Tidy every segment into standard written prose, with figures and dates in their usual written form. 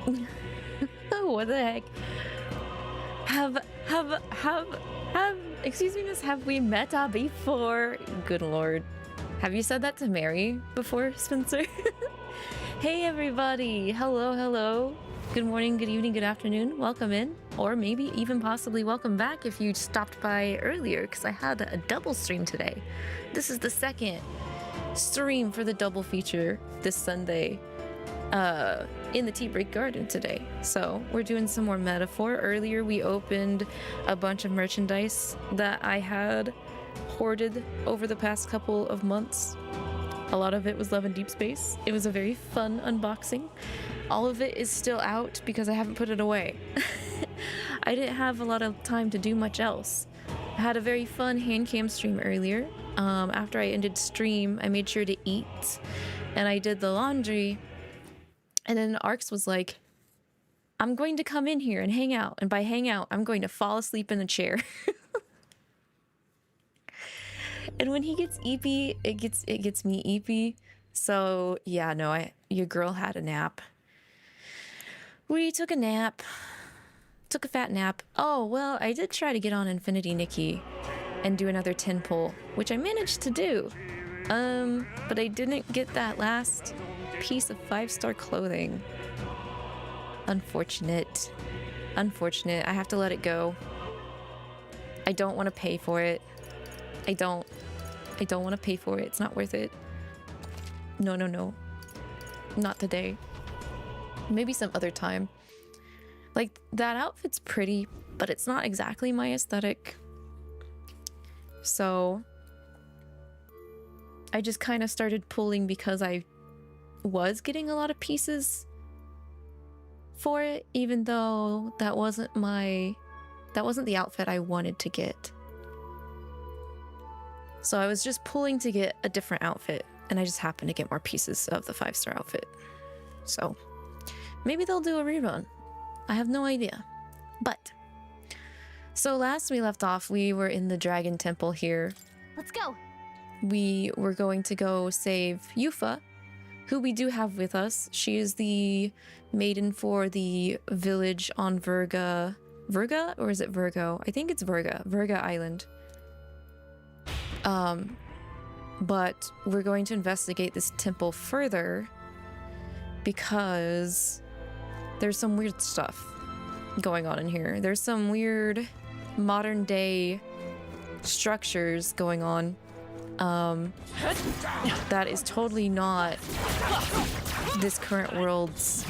What the heck? Excuse me, miss, have we met before? Good lord. Have you said that to Mary before, Spencer? Hey everybody! Hello, hello. Good morning, good evening, good afternoon. Welcome in. Or maybe even possibly welcome back if you stopped by earlier, because I had a double stream today. This is the second stream for the double feature this Sunday in the Tea Break Garden today. So we're doing some more metaphor. Earlier we opened a bunch of merchandise that I had hoarded over the past couple of months. A lot of it was Love and Deep Space. It was a very fun unboxing. All of it is still out because I haven't put it away. I didn't have a lot of time to do much else. I had a very fun hand cam stream earlier. After I ended stream, I made sure to eat and I did the laundry. And then Arx was like, I'm going to come in here and hang out. And by hang out, I'm going to fall asleep in a chair. And when he gets eepy, it gets me eepy. So yeah, no, your girl had a nap. We took a nap. Took a fat nap. Oh, well, I did try to get on Infinity Nikki and do another 10 pull, which I managed to do. But I didn't get that last piece of 5-star clothing. Unfortunate. Unfortunate. I have to let it go. I don't want to pay for it. I don't want to pay for it. It's not worth it. No, no, no. Not today. Maybe some other time. Like, that outfit's pretty, but it's not exactly my aesthetic. So I just kind of started pulling because I was getting a lot of pieces for it, even though that wasn't the outfit I wanted to get. So I was just pulling to get a different outfit, and I just happened to get more pieces of the 5-star outfit. So maybe they'll do a rerun. I have no idea. But so last we left off, we were in the Dragon Temple here. Let's go. We were going to go save Yufa, who we do have with us. She is the maiden for the village on Virga. Virga? Or is it Virgo? I think it's Virga. Virga Island. But we're going to investigate this temple further because there's some weird stuff going on in here. There's some weird modern day structures going on that is totally not this current world's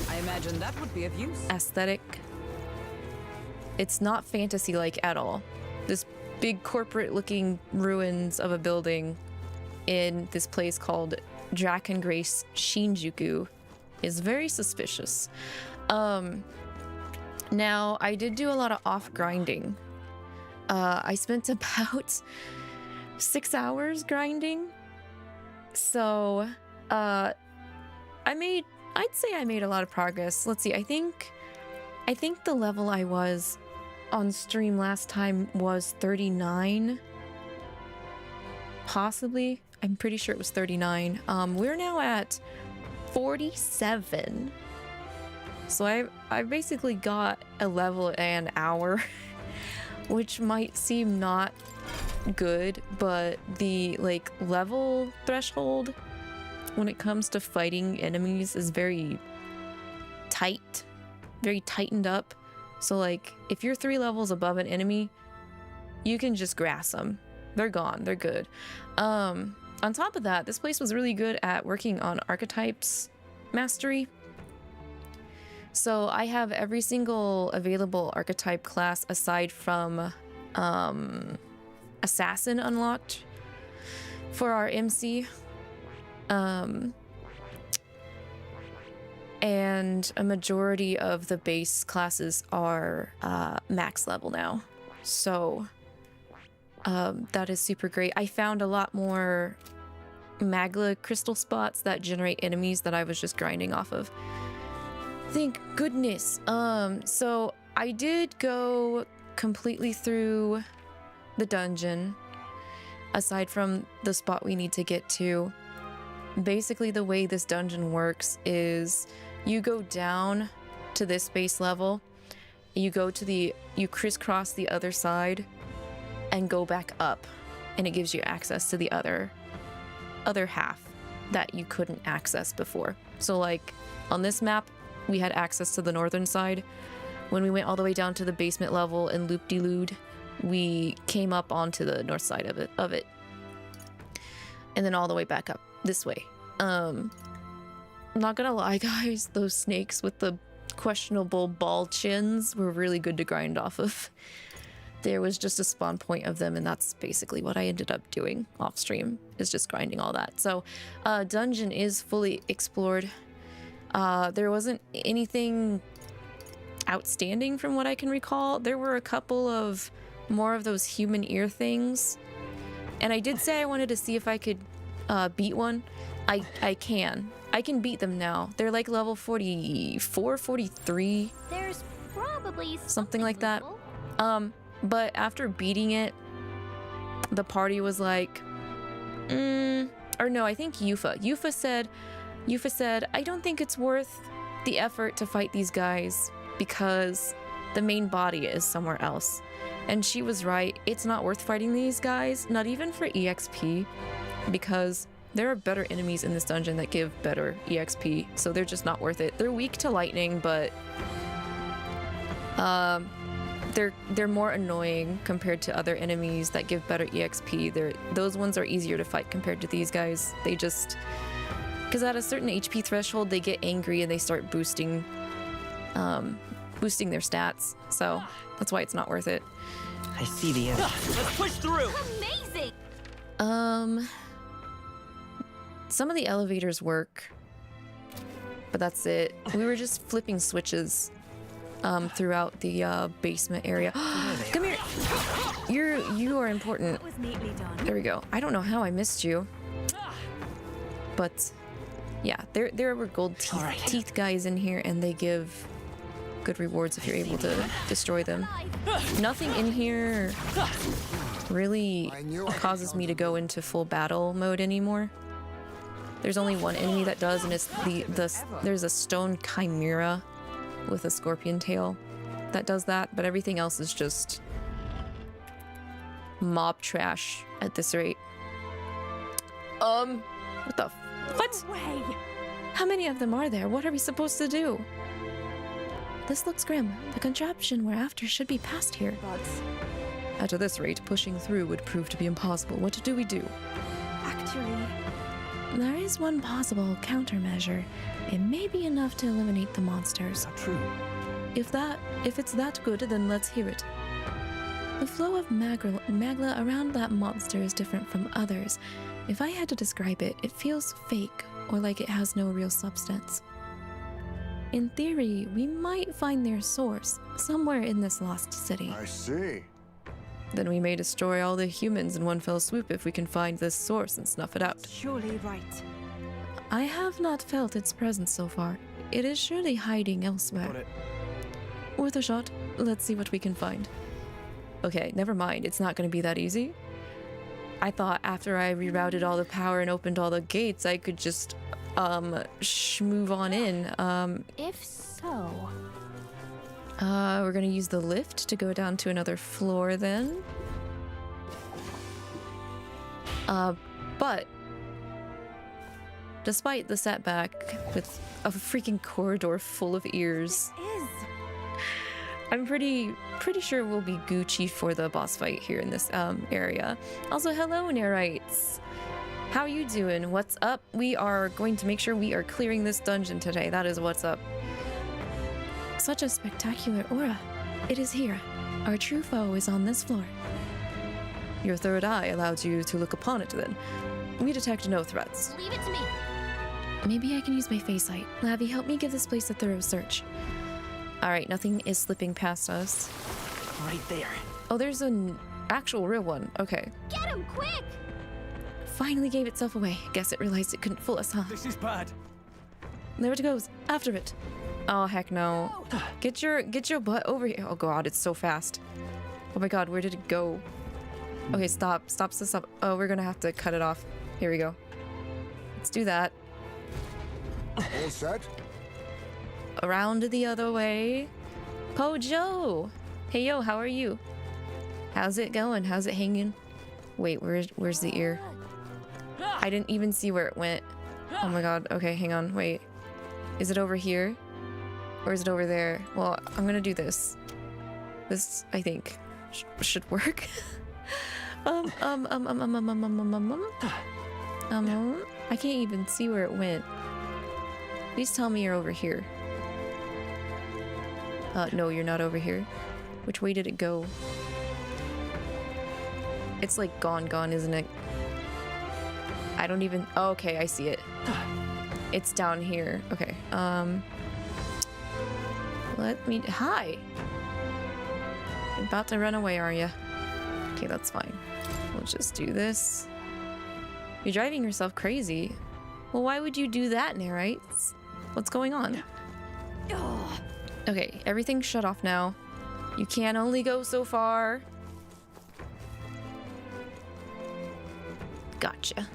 I imagine that would be of use. aesthetic. It's not fantasy-like at all. This big corporate looking ruins of a building in this place called Drakengräs Shinjuku is very suspicious. Now I did do a lot of off grinding. I spent about 6 hours grinding. So I'd say I made a lot of progress. Let's see, I think the level I was on stream last time was 39. Possibly. I'm pretty sure it was 39. We're now at 47. So I basically got a level an hour, which might seem not good, but the like level threshold when it comes to fighting enemies is very tight, very tightened up. So like if you're 3 levels above an enemy, you can just grass them. They're gone. They're good. On top of that, this place was really good at working on archetypes mastery. So I have every single available archetype class aside from Assassin unlocked for our MC. And a majority of the base classes are max level now. So that is super great. I found a lot more Magla crystal spots that generate enemies that I was just grinding off of. Thank goodness. So I did go completely through the dungeon, aside from the spot we need to get to. Basically, the way this dungeon works is you go down to this base level, you crisscross the other side and go back up, and it gives you access to the other half that you couldn't access before. So like on this map, we had access to the northern side. When we went all the way down to the basement level and loop-de-looed, we came up onto the north side of it. And then all the way back up this way. I'm not gonna lie, guys, those snakes with the questionable ball chins were really good to grind off of. There was just a spawn point of them, and that's basically what I ended up doing off stream, is just grinding all that. So dungeon is fully explored. There wasn't anything outstanding from what I can recall. There were a couple of more of those human ear things, and I did say I wanted to see if I could beat one. I can beat them now. They're like level 44, 43. There's probably something like that. But after beating it, the party was like, or no, I think Yufa said, I don't think it's worth the effort to fight these guys because the main body is somewhere else. And she was right. It's not worth fighting these guys, not even for EXP, because there are better enemies in this dungeon that give better EXP, so they're just not worth it. They're weak to lightning, but they're more annoying compared to other enemies that give better EXP. Those ones are easier to fight compared to these guys. They just, because at a certain HP threshold, they get angry and they start boosting their stats. So that's why it's not worth it. I see the end. Let's push through. amazing. Some of the elevators work, but that's it. We were just flipping switches throughout the basement area. Come here. You are important. That was neatly done. There we go. I don't know how I missed you, but yeah, there were gold teeth guys in here, and they give good rewards if you're able to destroy them. Nothing in here really causes me to go into full battle mode anymore. There's only one enemy that does, and it's there's a stone chimera with a scorpion tail that does that, but everything else is just mob trash at this rate. What the what? No way. How many of them are there? What are we supposed to do? This looks grim. The contraption we're after should be past here. But At this rate, pushing through would prove to be impossible. What do we do? actually, There is one possible countermeasure. It may be enough to eliminate the monsters. Not true. If it's that good, then let's hear it. The flow of magla around that monster is different from others. If I had to describe it, it feels fake, or like it has no real substance. In theory, we might find their source somewhere in this lost city. I see. Then we may destroy all the humans in one fell swoop if we can find this source and snuff it out. surely right. I have not felt its presence so far. It is surely hiding Got elsewhere. it. Worth a shot. Let's see what we can find. Okay, never mind. It's not going to be that easy. I thought after I rerouted all the power and opened all the gates, I could just move on in. If so, We're gonna use the lift to go down to another floor then. But despite the setback with a freaking corridor full of ears, is I'm pretty sure we'll be Gucci for the boss fight here in this area. Also, hello, Nerites. How you doing? What's up? We are going to make sure we are clearing this dungeon today. That is what's up. Such a spectacular aura. It is here. Our true foe is on this floor. Your third eye allowed you to look upon it then. We detect no threats. leave it to me. Maybe I can use my face sight. Lavi, help me give this place a thorough search. Alright, nothing is slipping past us. Right there. Oh, there's an actual real one. Okay. Get him quick. Finally gave itself away. Guess it realized it couldn't fool us, huh? This is bad. There it goes. After it. Oh, heck no. Get your butt over here. Oh god, it's so fast. Oh my god, where did it go? Okay, stop. Oh, we're gonna have to cut it off. Here we go. Let's do that. All set? around the other way. Pojo! Hey yo, how are you? How's it going? How's it hanging? Wait, where's the ear? I didn't even see where it went. Oh my god. Okay, hang on. Wait. Is it over here? Or is it over there? Well, I'm gonna do this. This, I think, should work. I can't even see where it went. Please tell me you're over here. No, you're not over here. Which way did it go? It's like gone, isn't it? I don't even... Oh, okay, I see it. It's down here. Okay, let me... Hi! You're about to run away, are you? Okay, that's fine. We'll just do this. You're driving yourself crazy. Well, why would you do that, Nerites? What's going on? Okay, everything's shut off now. You can only go so far. Gotcha.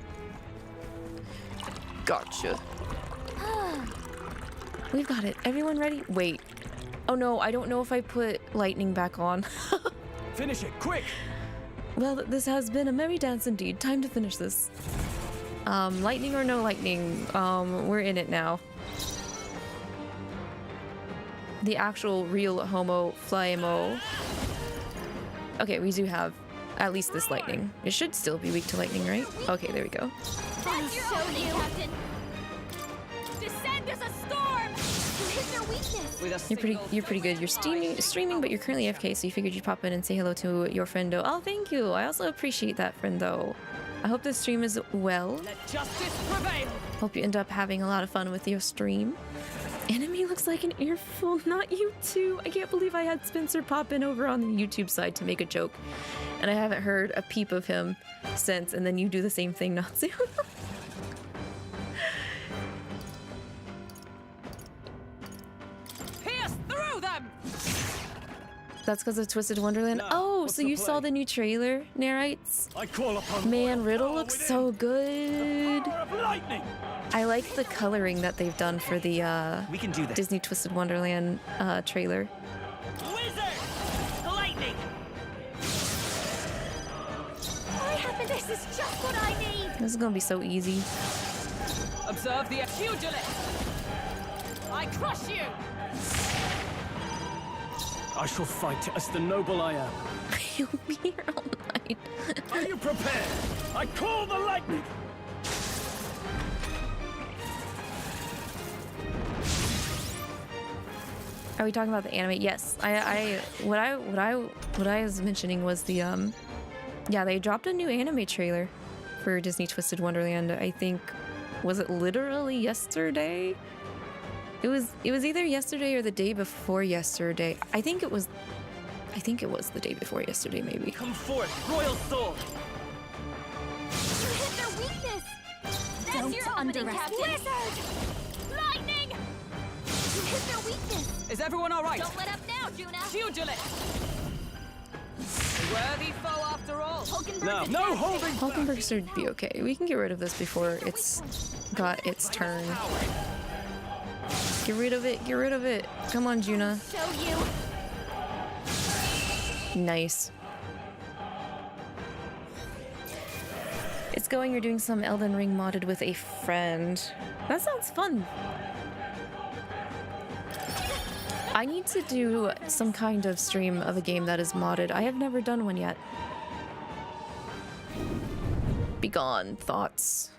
Gotcha. We've got it. Everyone ready? Wait. Oh no, I don't know if I put lightning back on. Finish it, quick! Well, this has been a merry dance indeed. Time to finish this. Lightning or no lightning, we're in it now. The actual real Homo Flymo. Okay, we do have at least this lightning. It should still be weak to lightning, right? Okay, there we go. That's your opening, Captain. Descend as a storm. You hit their weakness. You're pretty good. You're streaming, but you're currently AFK, so you figured you'd pop in and say hello to your friendo. Oh, thank you. I also appreciate that, friendo. I hope this stream is well. Let justice prevail. Hope you end up having a lot of fun with your stream. Enemy looks like an earful, not you too. I can't believe I had Spencer pop in over on the YouTube side to make a joke. And I haven't heard a peep of him since, and then you do the same thing, Natsu. Pierce through them. That's because of Twisted Wonderland? Now, Oh, what's so the you saw play? the new trailer, Nerites? I call upon Man, royal Riddle power looks within. so good. Power of lightning! I like the coloring that they've done for the We can do this. Disney Twisted Wonderland trailer. Wizard! Lightning! This is just what I need. This is gonna be so easy. Observe the pugilist. I crush you. I shall fight as the noble I am. You'll be here all night. Are you prepared? I call the lightning! Are we talking about the anime? Yes. What I was mentioning was the yeah, they dropped a new anime trailer for Disney Twisted Wonderland. I think, was it literally yesterday? It was either yesterday or the day before yesterday. I think it was the day before yesterday, maybe. Come forth, royal sword! You hit their weakness. That's Don't your opening, underestimate- Captain. Wizard! Lightning! You hit their weakness. Is everyone all right? Don't let up now, Juna. Pugilist. A worthy foe after all. Hulkenberg's No attacking. holding back! Hulkenberg should be okay. We can get rid of this before it's got its turn. Get rid of it. Get rid of it. Come on, Juna. Show you. Nice. It's going. You're doing some Elden Ring modded with a friend. That sounds fun. I need to do some kind of stream of a game that is modded. I have never done one yet. Begone, thoughts.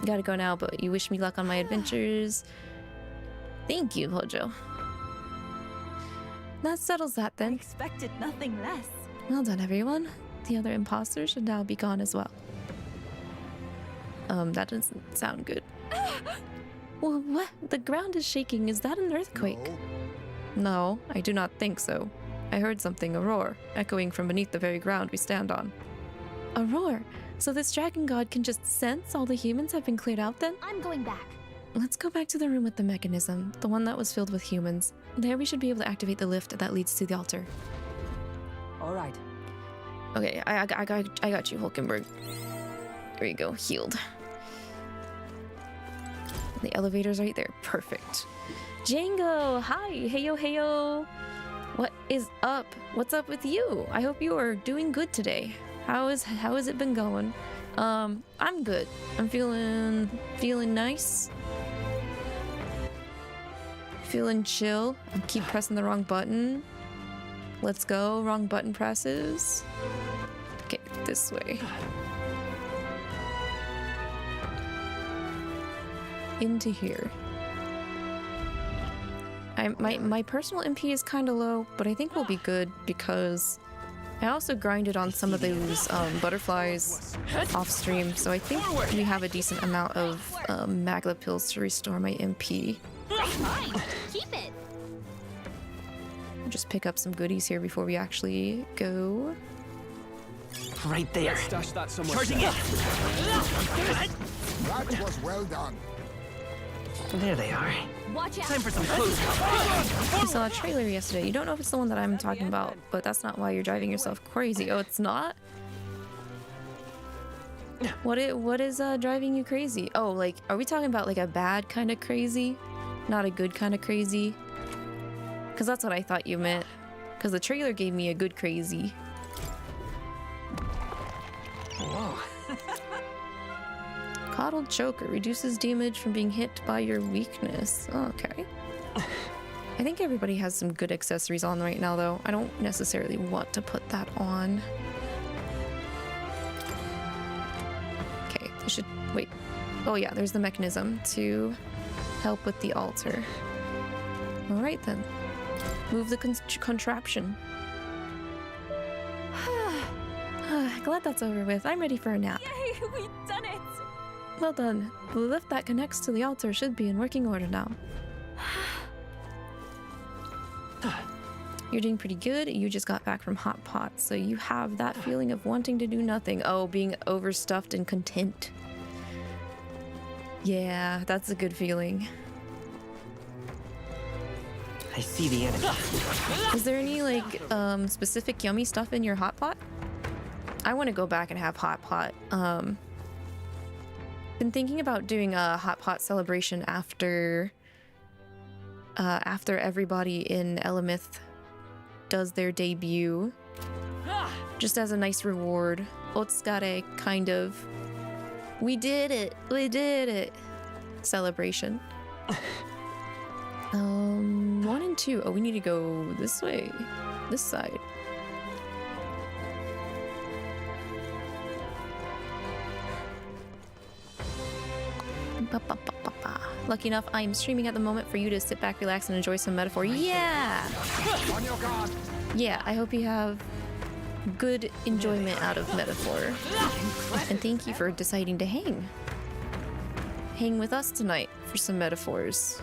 Gotta go now, but you wish me luck on my adventures. Thank you, Hojo. That settles that then. Expected nothing less. Well done, everyone. The other imposters should now be gone as well. That doesn't sound good. Well, what? The ground is shaking. Is that an earthquake? No, I do not think so. I heard something, a roar, echoing from beneath the very ground we stand on. A roar? So this dragon god can just sense all the humans have been cleared out then? I'm going back. Let's go back to the room with the mechanism, the one that was filled with humans. There we should be able to activate the lift that leads to the altar. All right. Okay, I got you, Hulkenberg. There you go, healed. The elevator's right there. Perfect. Django, hi. Heyo, heyo. What is up? What's up with you? I hope you are doing good today. How has it been going? I'm good. I'm feeling nice. Feeling chill. I keep pressing the wrong button. Let's go. Wrong button presses. Okay, this way. Into here. My personal MP is kind of low, but I think we'll be good because I also grinded on some of those butterflies off stream, so I think we have a decent amount of Magla pills to restore my MP. Fine. Keep it. Just pick up some goodies here before we actually go. Right there. Stash that somewhere. Charging it. That was well done. There they are. Watch out. Time for some close. I saw a trailer yesterday. You don't know if it's the one that I'm talking about, but that's not why you're driving yourself crazy. Oh, it's not? What is driving you crazy? Oh, like, are we talking about like a bad kind of crazy? Not a good kind of crazy? Because that's what I thought you meant. Because the trailer gave me a good crazy. Whoa. Coddled Choker reduces damage from being hit by your weakness. Okay. I think everybody has some good accessories on right now, though. I don't necessarily want to put that on. Okay, they should... Wait. Oh yeah, there's the mechanism to help with the altar. Alright then. Move the contraption. Glad that's over with. I'm ready for a nap. Yay, we've done it. Well done. The lift that connects to the altar should be in working order now. You're doing pretty good. You just got back from Hot Pot, so you have that feeling of wanting to do nothing. Oh, being overstuffed and content. Yeah, that's a good feeling. I see the enemy. Is there any, like, specific yummy stuff in your Hot Pot? I want to go back and have Hot Pot. Been thinking about doing a Hot Pot celebration after everybody in Elamith does their debut, just as a nice reward. 𝐒𝐂𝐷𝐿, kind of. We did it celebration. 1 and 2. Oh, we need to go this way, this side. Lucky enough, I am streaming at the moment for you to sit back, relax, and enjoy some metaphor. Yeah! On your guard. Yeah, I hope you have good enjoyment out of metaphor. And thank you for deciding to hang. Hang with us tonight for some metaphors.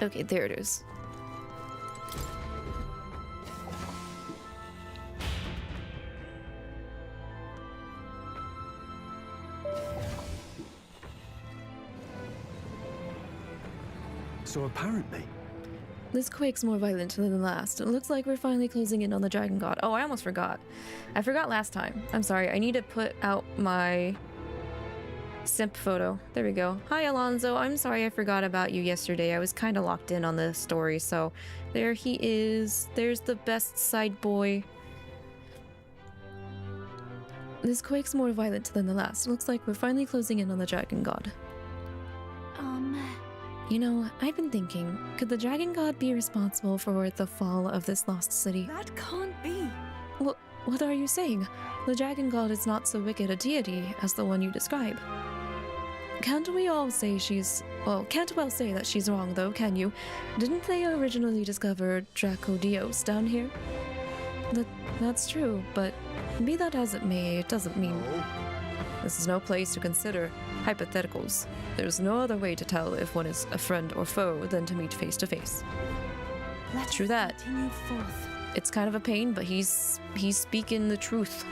Okay, there it is. So apparently... This quake's more violent than the last. It looks like we're finally closing in on the Dragon God. Oh, I almost forgot. I forgot last time. I'm sorry. I need to put out my simp photo. There we go. Hi, Alonzo. I'm sorry I forgot about you yesterday. I was kind of locked in on the story, so there he is. There's the best side boy. This quake's more violent than the last. It looks like we're finally closing in on the Dragon God. You know, I've been thinking, could the Dragon God be responsible for the fall of this lost city? That can't be. What are you saying? The Dragon God is not so wicked a deity as the one you describe. Can't we all say she's... Well, can't well say that she's wrong, though, can you? Didn't they originally discover Dracodios down here? That's true, but be that as it may, it doesn't mean... This is no place to consider hypotheticals. There's no other way to tell if one is a friend or foe than to meet face to face. True that. Continue forth. It's kind of a pain, but he's speaking the truth.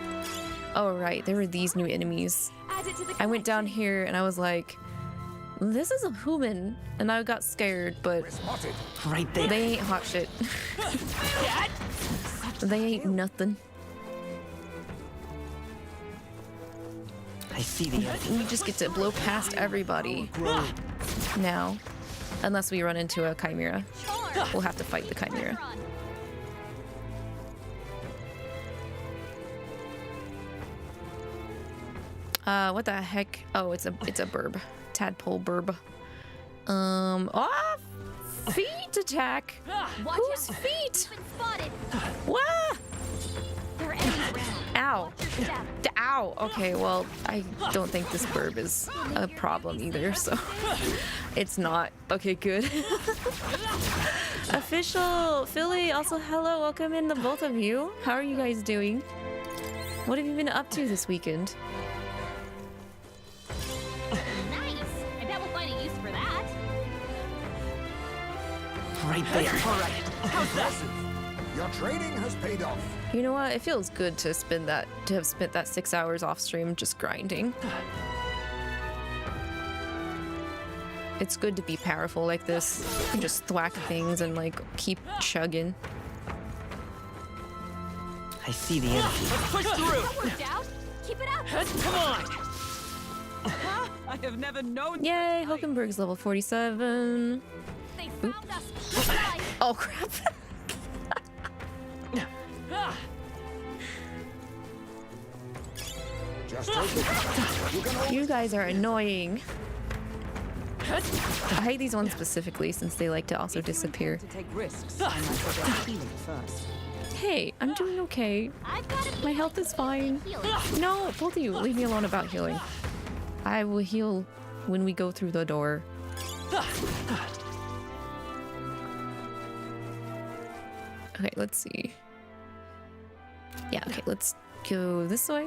Oh right, there were these new enemies. Add it to the I went down here and I was like, this is a human, and I got scared, but We're spotted. Right there. they ain't hot shit. They ain't nothing. I I see the enemy. We just get to blow past everybody now. Unless we run into a chimera. We'll have to fight the chimera. What the heck? Oh, it's a burb. Tadpole burb. Feet attack. Whose feet? What? There are enemies around. Ow. Watch your step. Ow. Okay, well, I don't think this burb is a problem either, so it's not. Okay, good. Official Philly, also hello, welcome in the both of you. How are you guys doing? What have you been up to this weekend? Nice. I bet we'll find a use for that. Right there. All right. How's that? Your training has paid off. You know what? It feels good to have spent that 6 hours off stream just grinding. It's good to be powerful like this. You can just thwack things and like keep chugging. I see the enemy. Let's push through. That worked out. Keep it up. Come on. I have never known. Yay, Hulkenberg's level 47. They found us. Bye. Oh crap. Just take it. You can hold You guys are annoying. I hate these ones specifically since they like to also disappear. To take risks, I might suggest healing first. Hey, I'm doing okay. I've got a My health is fine. No, both of you, leave me alone about healing. I will heal when we go through the door. Okay, let's see. Yeah, okay, let's go this way.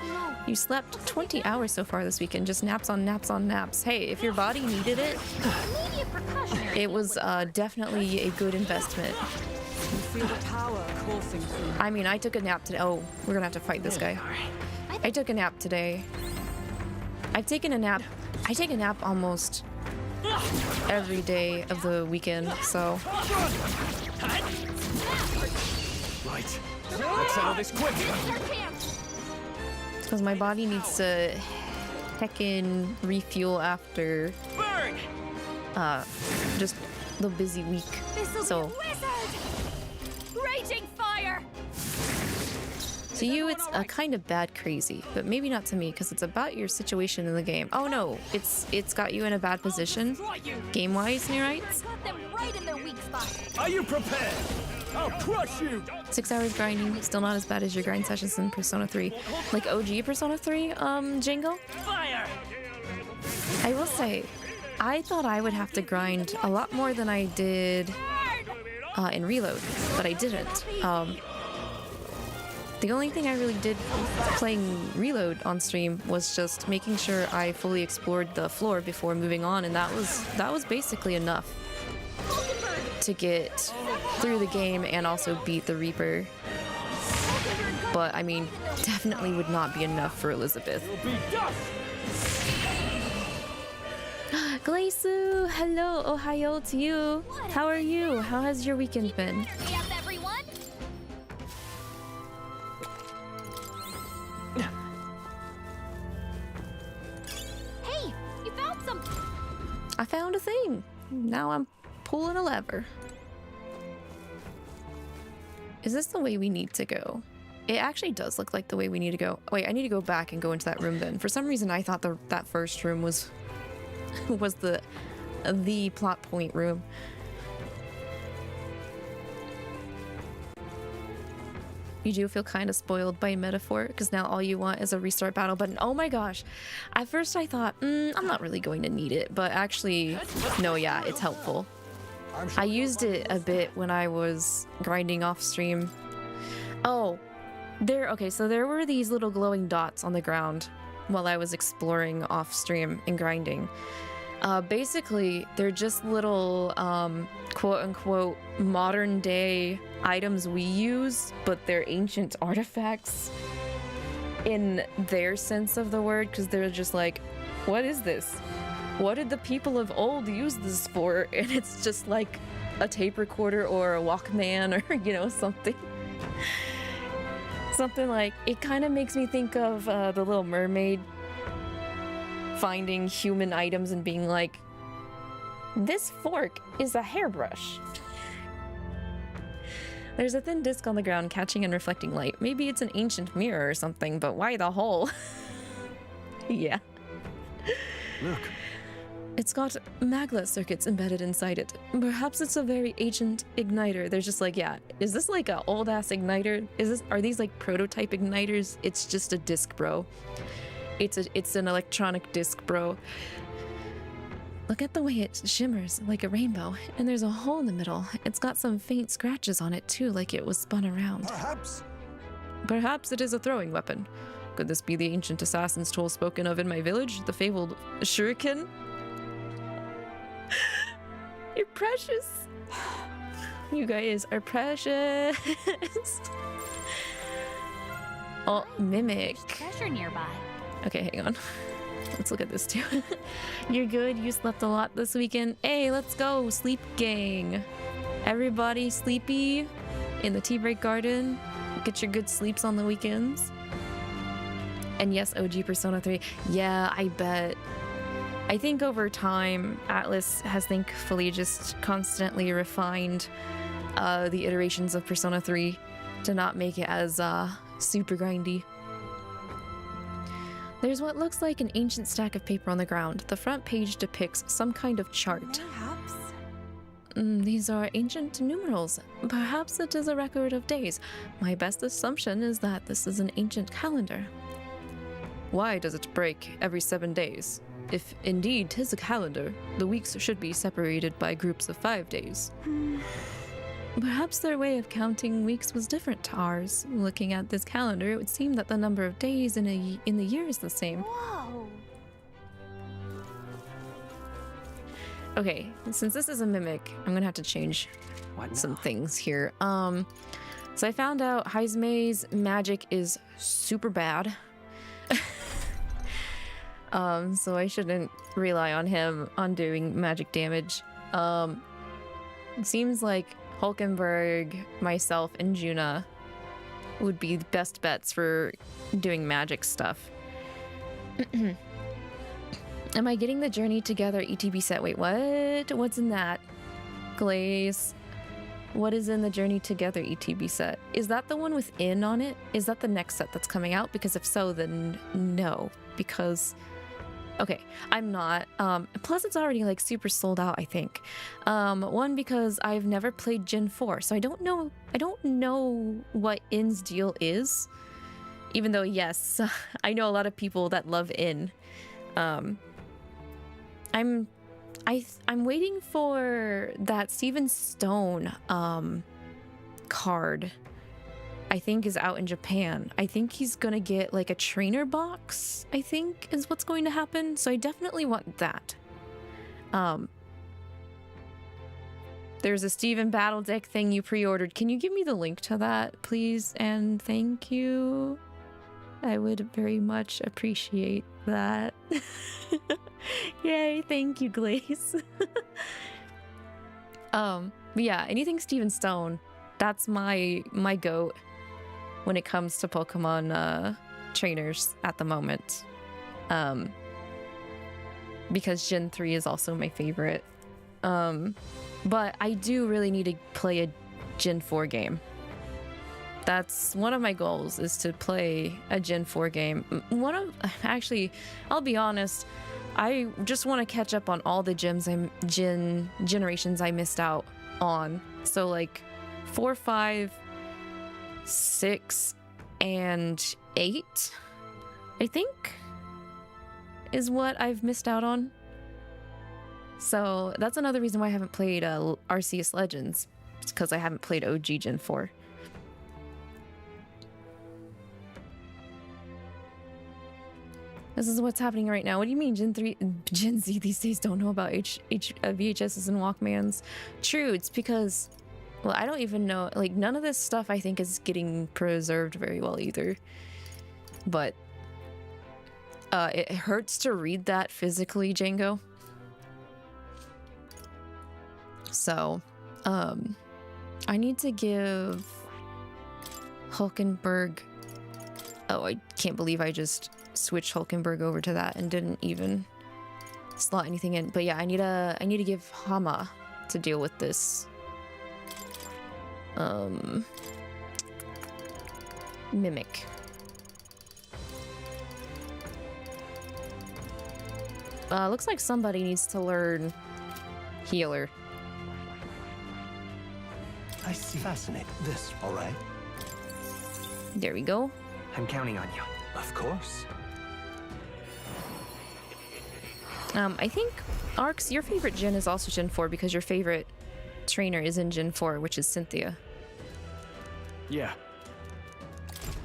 No. You slept 20 hours so far this weekend, just naps on naps on naps. Hey, if your body needed it, Immediate precautionary. it was definitely a good investment. You feel the power coursing through. I mean, I took a nap today. Oh, we're gonna have to fight this guy. I took a nap today. I've taken a nap. I take a nap almost every day of the weekend, so Right. Let's settle this quick. Our camp. because my body needs to heckin' refuel after Burn. just the busy week. This'll So be a wizard. Raging fire. to you, it's a kind of bad crazy, but maybe not to me because it's about your situation in the game. Oh no, it's got you in a bad position, Destroy you. game-wise, new right? Got them right in their weak spot. Are you prepared? I'll crush you. 6 hours grinding, still not as bad as your grind sessions in Persona 3. Like OG Persona 3, Jingle? Fire. I will say, I thought I would have to grind a lot more than I did in Reload, but I didn't. The only thing I really did playing Reload on stream was just making sure I fully explored the floor before moving on, and that was basically enough to get through the game and also beat the Reaper. But I mean, definitely would not be enough for Elizabeth. You'll be dust. Glaisu, hello, Ohio to you. How are you? How has your weekend been? Yes, everyone. Hey, you found something. I found a thing. Now I'm pulling a lever. Is this the way we need to go? It actually does look like the way we need to go. Wait, I need to go back and go into that room then. For some reason, I thought that first room was the plot point room. You do feel kind of spoiled by metaphor because now all you want is a restart battle button. Oh my gosh. At first I thought, I'm not really going to need it, but actually, no, yeah, it's helpful. I'm sure I used it a bit when I was grinding off stream. Oh, okay, so there were these little glowing dots on the ground while I was exploring off stream and grinding. Basically, they're just little, quote unquote, modern day items we use, but they're ancient artifacts in their sense of the word, because they're just like, what is this? What did the people of old use this for? And it's just like a tape recorder or a Walkman or, something. Something like, it kind of makes me think of the Little Mermaid finding human items and being like, this fork is a hairbrush. There's a thin disc on the ground catching and reflecting light. Maybe it's an ancient mirror or something, but why the hole? Yeah. Look. It's got magnet circuits embedded inside it. Perhaps it's a very ancient igniter. There's just like, yeah, is this like an old ass igniter? Are these like prototype igniters? It's just a disc, bro. It's an electronic disc, bro. Look at the way it shimmers like a rainbow, and there's a hole in the middle. It's got some faint scratches on it too, like it was spun around. Perhaps it is a throwing weapon. Could this be the ancient assassin's tool spoken of in my village, the fabled shuriken? You're precious. You guys are precious. Oh, mimic. Treasure nearby. Okay, hang on. Let's look at this too. You're good. You slept a lot this weekend. Hey, let's go. Sleep gang. Everybody sleepy in the tea break garden. Get your good sleeps on the weekends. And yes, OG Persona 3. Yeah, I bet. I think over time, Atlas has thankfully just constantly refined the iterations of Persona 3 to not make it as super grindy. There's what looks like an ancient stack of paper on the ground. The front page depicts some kind of chart. Perhaps. These are ancient numerals. Perhaps it is a record of days. My best assumption is that this is an ancient calendar. Why does it break every 7 days? If indeed 'tis a calendar, the weeks should be separated by groups of 5 days. Perhaps their way of counting weeks was different to ours. Looking at this calendar, it would seem that the number of days in the year is the same. Whoa. Okay, since this is a mimic, I'm gonna have to change some things here. So I found out 𝐒𝐿𝐼𝐒's magic is super bad. So I shouldn't rely on him on doing magic damage. It seems like Hulkenberg, myself, and Juna would be the best bets for doing magic stuff. Am I getting the Journey Together ETB set? Wait, what? What's in that? Glaze. What is in the Journey Together ETB set? Is that the one with in on it? Is that the next set that's coming out? Because if so, then no. Because... okay, I'm not. Plus it's already like super sold out, I think. One, because I've never played Gen 4, so I don't know what In's deal is. Even though, yes, I know a lot of people that love In. I'm waiting for that Steven Stone card. I think is out in Japan. I think he's gonna get like a trainer box, I think is what's going to happen. So I definitely want that. There's a Steven Battle Deck thing you pre-ordered. Can you give me the link to that, please? And thank you. I would very much appreciate that. Yay, thank you, Glaze. But yeah, anything Steven Stone, that's my goat when it comes to Pokemon trainers at the moment. Because Gen 3 is also my favorite. But I do really need to play a Gen 4 game. That's one of my goals, is to play a Gen 4 game. Actually, I'll be honest, I just want to catch up on all the generations I missed out on. So like 4, 5, 6, and 8, I think, is what I've missed out on. So that's another reason why I haven't played Arceus Legends. It's because I haven't played OG Gen 4. This is what's happening right now. What do you mean Gen Z these days don't know about VHSs and Walkmans? True, it's because, well, I don't even know, like, none of this stuff I think is getting preserved very well either. But it hurts to read that physically, Django. So, I need to give Hulkenberg Oh, I can't believe I just switched Hulkenberg over to that and didn't even slot anything in. But yeah, I need to give Hama to deal with this. Mimic. Looks like somebody needs to learn healer. I see. Fascinating. This, all right? There we go. I'm counting on you. Of course. I think, Arx, your favorite gen is also Gen 4 because your favorite trainer is in Gen 4, which is Cynthia. Yeah.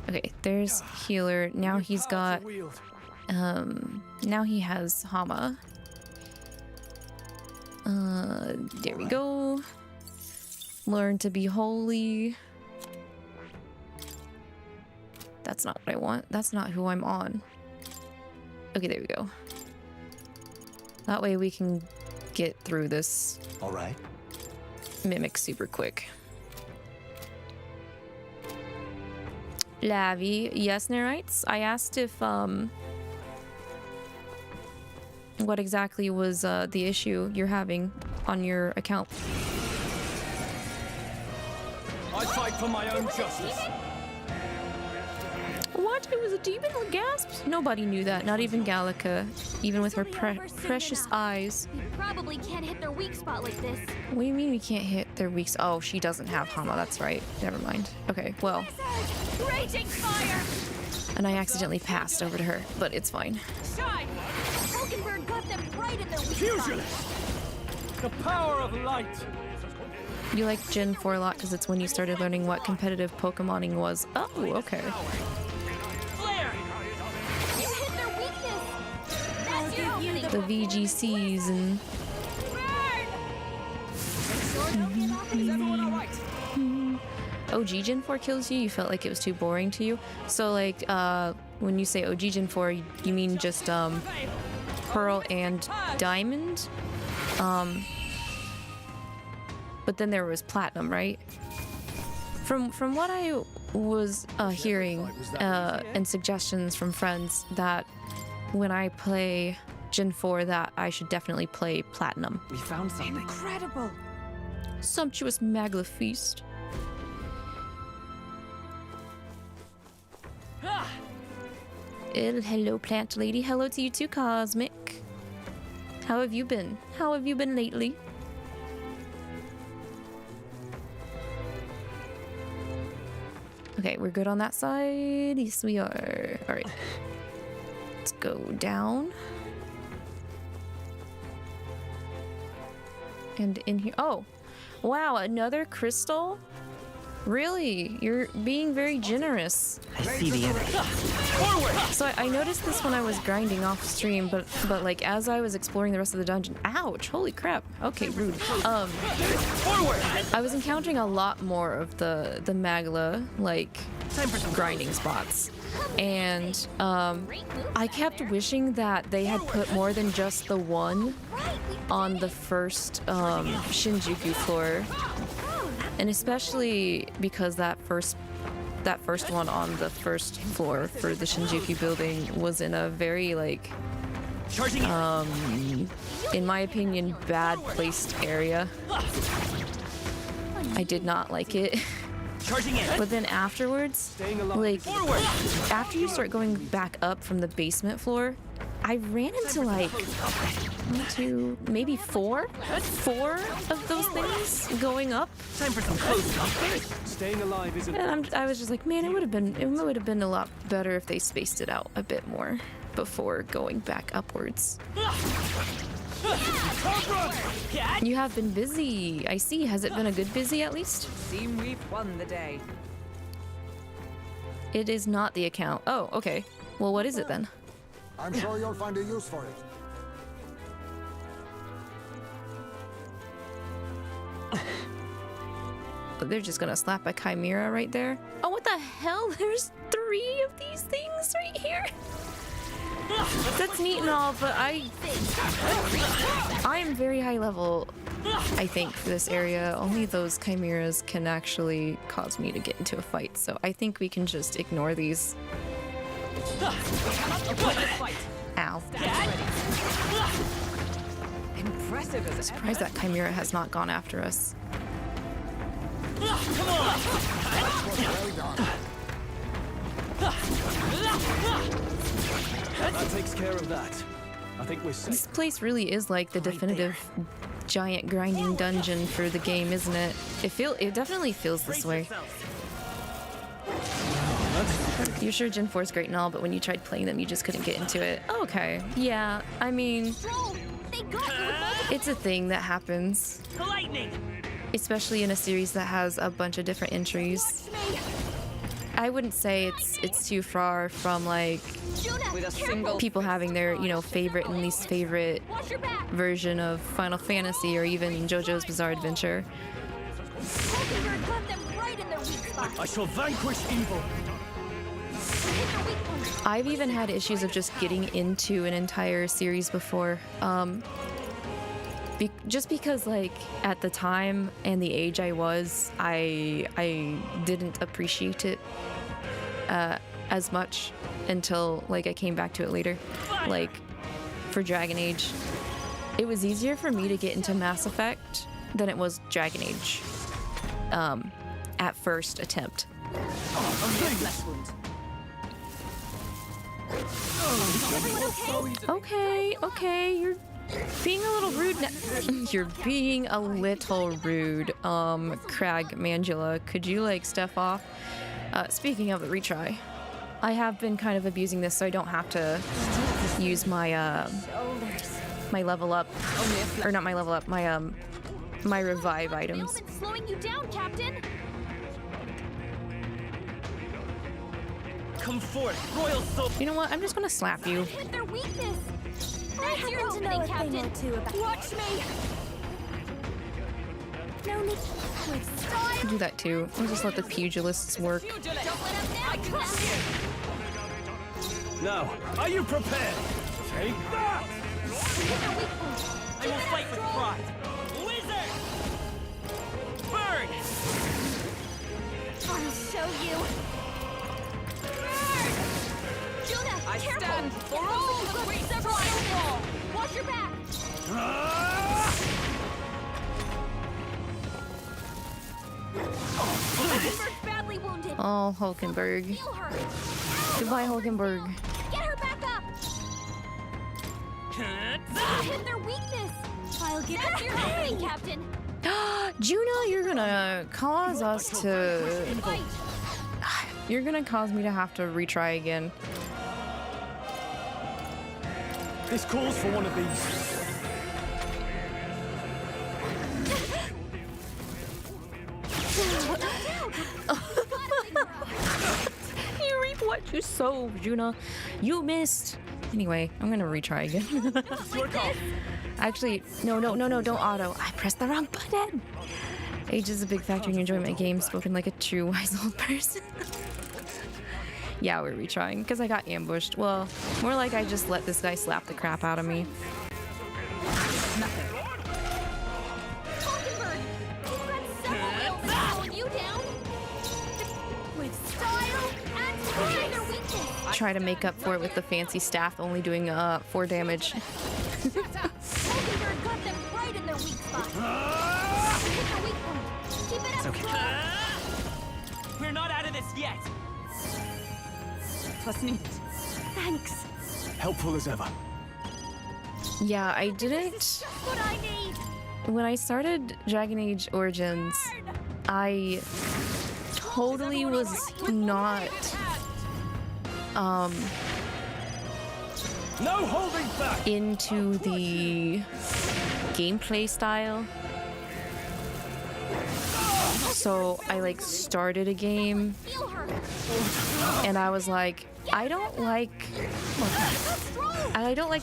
Okay, there's healer. Now he's got, now he has Hama. There we go. Learn to be holy. That's not what I want. That's not who I'm on. Okay, there we go. That way we can get through this. All right. Mimic super quick. Lavi, yes, Nerites. I asked if what exactly was the issue you're having on your account. I fight for my own justice. What? It was a demon? Gasps? Nobody knew that. Not even Gallica, even with her precious eyes. We probably can't hit their weak spot like this. What do you mean we can't hit their weak? Oh, she doesn't have Hama. That's right. Never mind. Okay, well. Raging fire! And I accidentally passed over to her, but it's fine. Shine! Hulkenberg got them right in their weak spot. The power of light. You like Gen 4 a lot because it's when you started learning what competitive Pokemoning was. Oh, okay. Flare! You hit their weakness! That's your opening! The VGCs and... OG Gen 4 kills you? You felt like it was too boring to you? So like, when you say OG Gen 4, you mean just, Pearl and Diamond? But then there was Platinum, right? From what I was hearing and suggestions from friends, that when I play Gen 4, that I should definitely play Platinum. We found something. Incredible! Sumptuous Magla Feast. Hello, plant lady. Hello to you too, Cosmic. How have you been? How have you been lately? Okay, we're good on that side. Yes, we are. All right. Let's go down. And in here. Oh, wow, another crystal? Really? You're being very generous. I see the enemy. So I noticed this when I was grinding off stream, but like as I was exploring the rest of the dungeon. Ouch! Holy crap. Okay, rude. I was encountering a lot more of the Magla like grinding spots, and I kept wishing that they had put more than just the one on the first Shinjuku floor. And especially because that first one on the first floor for the Shinjuku building was in a very like in my opinion bad placed area. I did not like it. But then afterwards, like after you start going back up from the basement floor, I ran into like 1, 2, maybe 4 of those things going up. Time for some close. Staying alive isn't. And I was just like, man, it would have been a lot better if they spaced it out a bit more before going back upwards. You have been busy. I see. Has it been a good busy at least? Seem we've won the day. It is not the account. Oh, okay. Well, what is it then? I'm sure you'll find a use for it. They're just gonna slap a chimera right there. Oh, what the hell? There's 3 of these things right here. That's neat and all, but I am very high level, I think, for this area. Only those chimeras can actually cause me to get into a fight, so I think we can just ignore these. Ow. Impressive as Surprised that Chimera has not gone after us. Well done. That takes care of that. I think we're This safe. place really is like the definitive giant grinding dungeon for the game, isn't it? It definitely feels this way. You're sure Gen 4 is great and all, but when you tried playing them, you just couldn't get into it. Okay. Yeah, I mean, Stroll! They got you with multiple it's a thing that happens. Especially in a series that has a bunch of different entries. me! I wouldn't say it's too far from like Juna, With a careful! single people having their, you know, favorite and least favorite Watch your back! version of Final Fantasy or even JoJo's Bizarre Adventure. Hulkenberg got them right in their weak spot. I shall vanquish evil. Hit their weak point. I've even had issues of just getting into an entire series before. Just because, like, at the time and the age I was, I didn't appreciate it as much until, like, I came back to it later. Like, for Dragon Age, it was easier for me to get into Mass Effect than it was Dragon Age at first attempt. Okay, you're being a little rude now. You're being a little rude. Crag Mangela, could you, like, step off? Speaking of the retry, I have been kind of abusing this so I don't have to use my, my level up. Or not my level up, my revive items. Ailment's slowing you down, Captain! Come forth, royal soul. You know what? I'm just gonna slap you. Hit their weakness! That's your opening, Captain! Watch me! No need with style! Do that too. I'll just let the pugilists work. Don't let up now! Now, are you prepared? Take that! I will fight with pride! Wizard! Burn! I'll show you! Burn! Juna, I careful! stand You've got several enemies! Watch your back! Hulkenberg's badly wounded! Oh, Hulkenberg. Heal her! Goodbye, Hulkenberg. Get her back up! Hit their weakness! I'll get That's your opening, Captain! Juna, you're gonna cause us to... Fight! You're gonna cause me to have to retry again. This calls for one of these. You reap what you sow, Juna. You missed. Anyway, I'm gonna retry again. Your call. Actually, no, don't auto. I pressed the wrong button. Age is a big factor in enjoyment of games, spoken like a true wise old person. Yeah, we're retrying, because I got ambushed. Well, more like I just let this guy slap the crap out of me. Hulkenberg! You've got several ailments slowing you down! With style and pride their weakness! Try to make up for it with the fancy staff only doing 4 damage. Hulkenberg got them right in their weak spot! Hit their weak point! Keep it up, Stroll! We're not out of this yet. plus needed. Thanks! Helpful as ever. Yeah, I didn't... Just what I need! When I started Dragon Age Origins, I totally was not No holding back. into the gameplay style. So I like started a game Heal her! and I was like, I don't like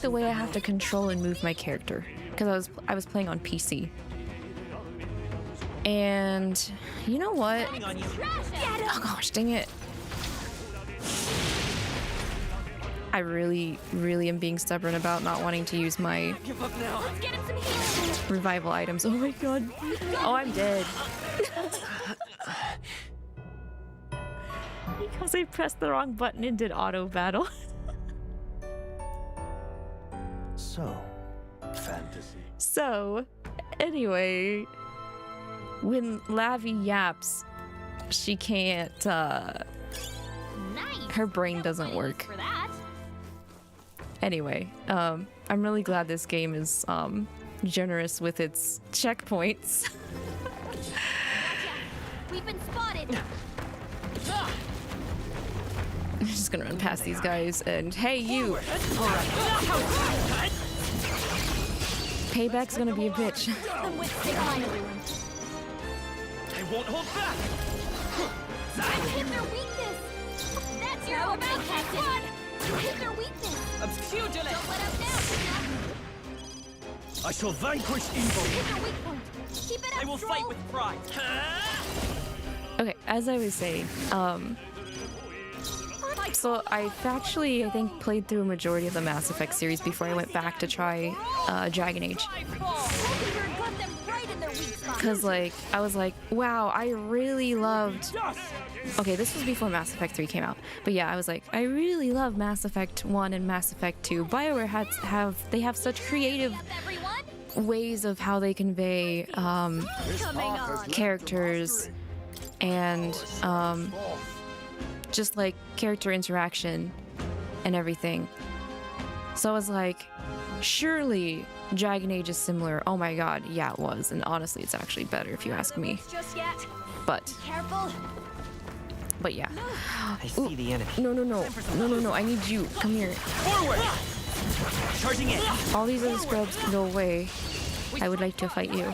the way I have to control and move my character, because I was playing on PC. And you know what? Trash it! Oh gosh, dang it. I really am being stubborn about not wanting to use my Give up now. Let's get him some healing! revival items. Oh my god. Oh, I'm dead. Because I pressed the wrong button and did auto battle. So, fantasy. So, anyway, when Lavi yaps, she can't, Nice. her brain No doesn't praise work. For that. Anyway, I'm really glad this game is, generous with its checkpoints. We've been spotted. I'm just gonna run past these guys and, hey, you! Payback's gonna be a bitch. I'm with Spire. I won't hold back. You hit their weakness. That's your own Captain. You hit their weakness. Obscurely. Don't let up now. I shall vanquish Hit evil. their weak point. Keep it up, I will Stroll. fight with pride. Okay, as I was saying, so I actually, I think, played through a majority of the Mass Effect series before I went back to try Dragon Age. Wolfeater got them right in their weak spot. Because, like, I was like, wow, I really loved... Okay, this was before Mass Effect 3 came out. But yeah, I was like, I really love Mass Effect 1 and Mass Effect 2. BioWare have such creative Up, everyone. ways of how they convey Coming on. characters and just like character interaction and everything. So I was like, surely Dragon Age is similar. Oh my god, yeah, it was. And honestly, it's actually better if you ask me. Just yet. But Careful. yeah. I see the enemy. No, I need you. Come here. Forward! Charging in. All these other scrubs can go away. I would like to fight you.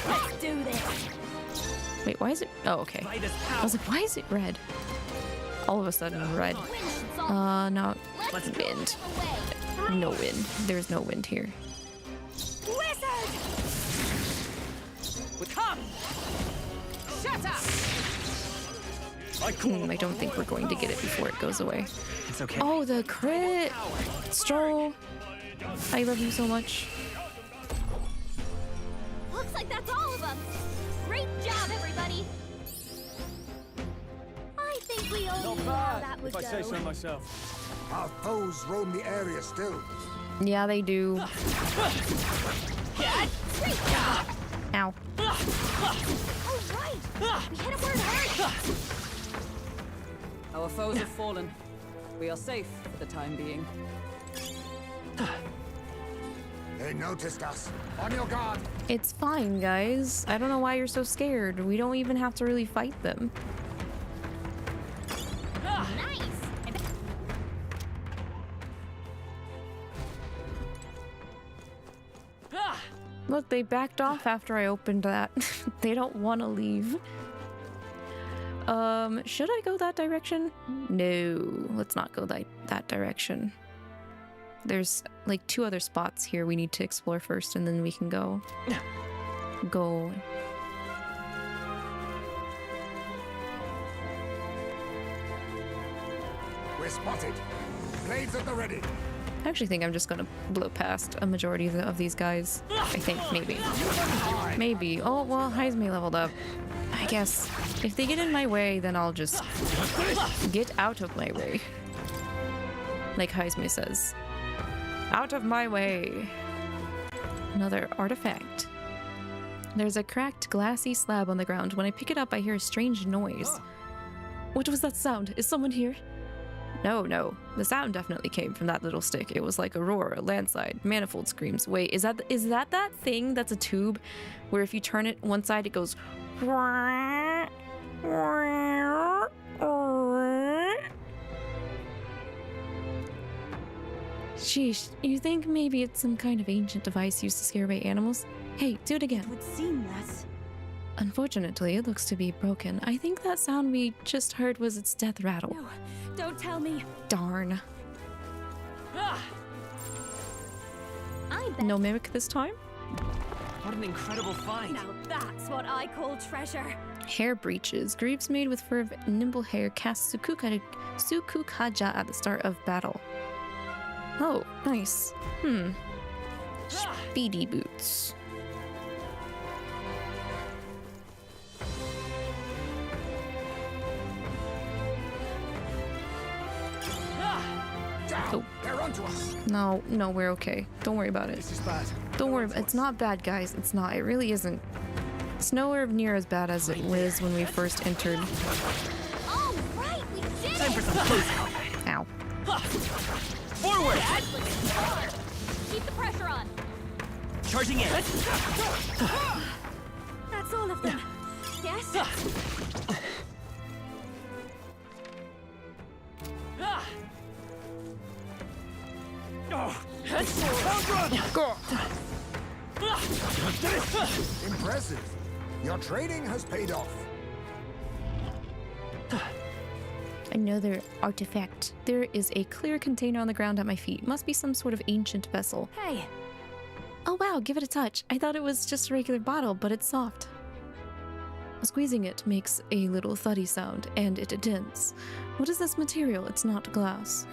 Let's do this. Wait, why is it? Oh, okay. Fight is I power. was like, why is it red? All of a sudden, red. No, Let's wind. away. No wind. There's no wind here. Wizard. Come. Shut up. I don't think we're going to get it before it goes away. It's okay. Oh, the crit! Stroll! I love you so much. Looks like that's all of them. Great job, everybody. I think we all knew how that would go. myself. Our foes roam the area still. Yeah, they do. Great job. Ow. All right. We hit him where it hurt. Our foes have fallen. We are safe for the time being. They noticed us. On your guard. It's fine, guys. I don't know why you're so scared. We don't even have to really fight them. Nice. Look, they backed off after I opened that. They don't want to leave. Should I go that direction? No, let's not go that direction. There's like 2 other spots here we need to explore first, and then we can go. We're spotted. Blades at the ready. I actually think I'm just gonna blow past a majority of these guys. I think, maybe. Maybe. Oh, well, 𝐂𝐈𝐒 leveled up. I guess if they get in my way, then I'll just get out of my way. Like 𝐂𝐈𝐒 says. Out of my way. Another artifact. There's a cracked, glassy slab on the ground. When I pick it up, I hear a strange noise. What was that sound? Is someone here? No. The sound definitely came from that little stick. It was like a roar, a landslide, manifold screams. Wait, is that thing that's a tube where if you turn it one side, it goes... Sheesh, you think maybe it's some kind of ancient device used to scare away animals? Hey, do it again. Would seem less. Unfortunately, it looks to be broken. I think that sound we just heard was its death rattle. No, don't tell me. Darn. I bet. No mimic this time? What an incredible find. Now that's what I call treasure. Hair breeches. Greaves made with fur of nimble hair cast 𝐒𝐶𝐏𝐏𝐏𝐿 at the start of battle. Oh, nice. Speedy boots. Oh. They're onto us. No, we're okay. Don't worry about it. This is bad. Don't worry. It's not bad, guys. It's not. It really isn't. It's nowhere near as bad as it was when we first entered. All right, we did Time for it! some close-up. Ow. Forward! Keep the pressure on. Charging in. That's all of them. Yes? Impressive. Your trading has paid off. Another artifact. There is a clear container on the ground at my feet. Must be some sort of ancient vessel. Hey. Oh wow, give it a touch. I thought it was just a regular bottle, but it's soft. Squeezing it makes a little thuddy sound, and it dents. What is this material? It's not glass.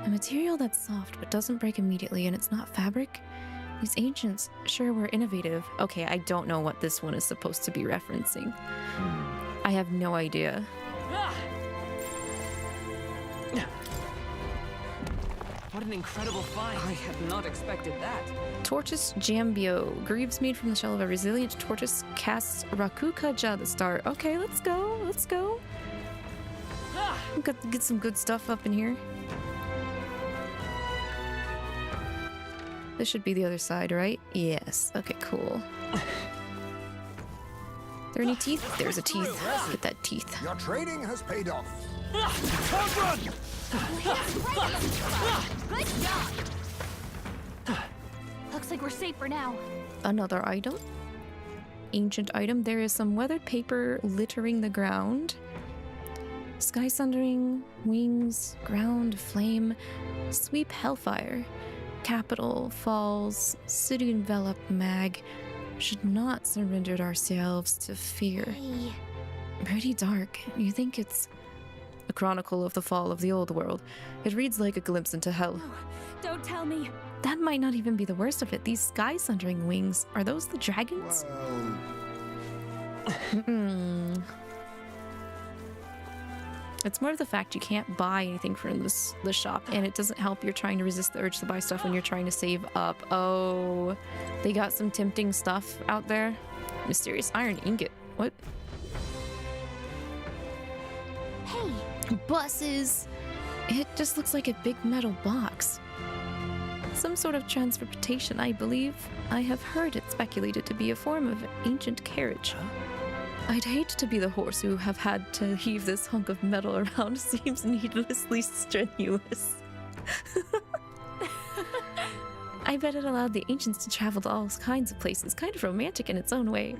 A material that's soft but doesn't break immediately, and it's not fabric? These ancients sure were innovative. Okay, I don't know what this one is supposed to be referencing. I have no idea. What an incredible find. I had not expected that. Tortoise Jambio. Greaves made from the shell of a resilient tortoise casts Rakukaja the star. Okay, let's go. Let's go. We've got to get some good stuff up in here. This should be the other side, right? Yes. Okay, cool. There any teeth? There's a teeth. Get that teeth. Your trading has paid off. Good job! Looks like we're safe for now. Another item. Ancient item. There is some weathered paper littering the ground. Sky sundering, wings, ground, flame, sweep hellfire, capital, falls, city enveloped mag. Should not surrender ourselves to fear. Hey. Pretty dark. You think it's a chronicle of the fall of the old world. It reads like a glimpse into hell. Don't tell me. That might not even be the worst of it. These sky sundering wings, are those the dragons? Well, It's more of the fact you can't buy anything from the shop, and it doesn't help you're trying to resist the urge to buy stuff when you're trying to save up. Oh, they got some tempting stuff out there. Mysterious iron ingot. What? Hey. Buses! It just looks like a big metal box. Some sort of transportation, I believe. I have heard it speculated to be a form of ancient carriage. I'd hate to be the horse who have had to heave this hunk of metal around. Seems needlessly strenuous. I bet it allowed the ancients to travel to all kinds of places. Kind of romantic in its own way.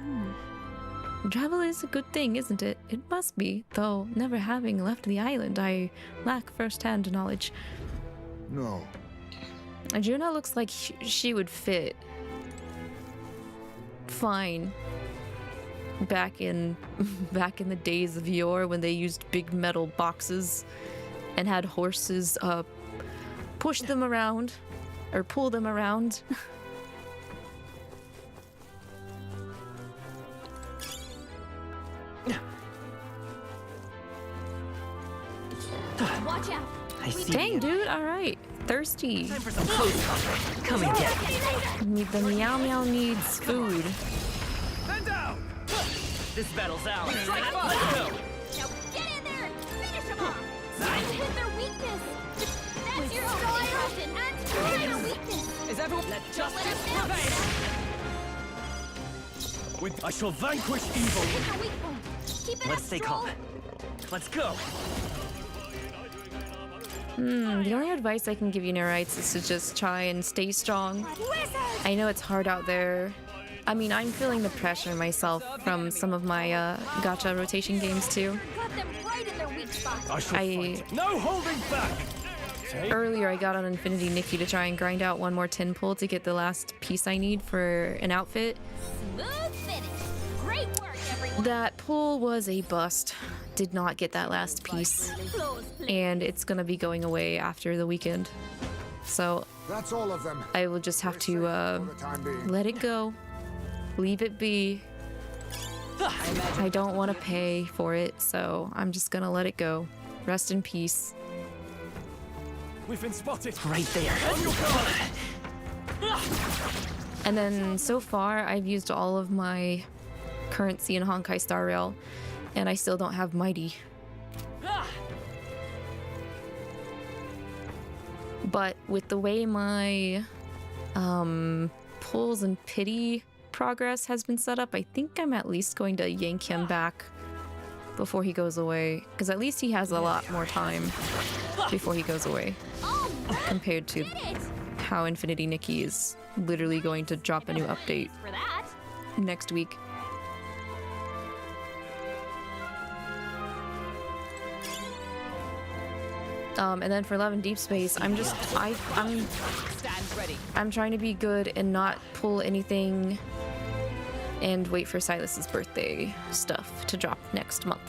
Travel is a good thing, isn't it? It must be, though never having left the island, I lack first-hand knowledge. no. Juna looks like she would fit fine back in the days of yore when they used big metal boxes and had horses push them around or pull them around. Watch out. I see. Dang, dude, all right. Thirsty. Time for some close-up. Come and get it. The meow meow needs food. Stand down. This battle's ours. Strike five. Let's go. Now get in there and finish them off. You hit their weakness. That's your own Captain. And your weakness. Is everyone? Let Don't let justice us down. prevail. I shall vanquish evil. Hit their weak point. Keep it Let's up, stay Stroll. calm. Let's go. The only advice I can give you, Neurites, is to just try and stay strong. I know it's hard out there. I mean, I'm feeling the pressure myself from some of my gacha rotation games too. Got them right in their weak spot. I shall fight. No holding back. Earlier, I got on Infinity Nikki to try and grind out one more 10 pull to get the last piece I need for an outfit. Smooth finish. Great work, everyone. That pull was a bust. Did not get that last piece. Close play. And it's gonna be going away after the weekend. So That's all of them. I will just have to For the time being. let it go. Leave it be. I don't want to pay for it, so I'm just gonna let it go. Rest in peace. We've been spotted. Right there. On your guard. And then so far, I've used all of my currency in Honkai Star Rail, and I still don't have Mighty. But with the way my pulls and pity progress has been set up, I think I'm at least going to yank him back before he goes away, because at least he has a lot more time before he goes away compared to how Infinity Nikki is literally going to drop a new update For that. next week. And then for Love and Deep Space, I'm Stand ready. trying to be good and not pull anything and wait for Silas's birthday stuff to drop next month.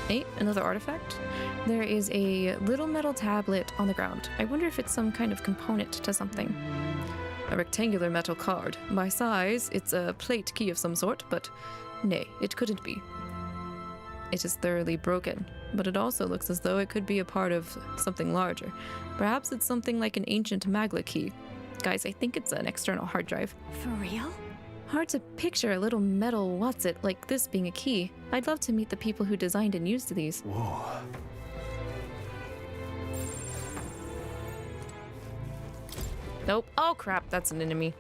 Hey, another artifact. There is a little metal tablet on the ground. I wonder if it's some kind of component to something. A rectangular metal card. By size, it's a plate key of some sort, but nay, it couldn't be. It is thoroughly broken, but it also looks as though it could be a part of something larger. Perhaps it's something like an ancient Magla key. Guys, I think it's an external hard drive. For real? Hard to picture a little metal what's-it like this being a key. I'd love to meet the people who designed and used these. Whoa. Nope. Oh crap, that's an enemy.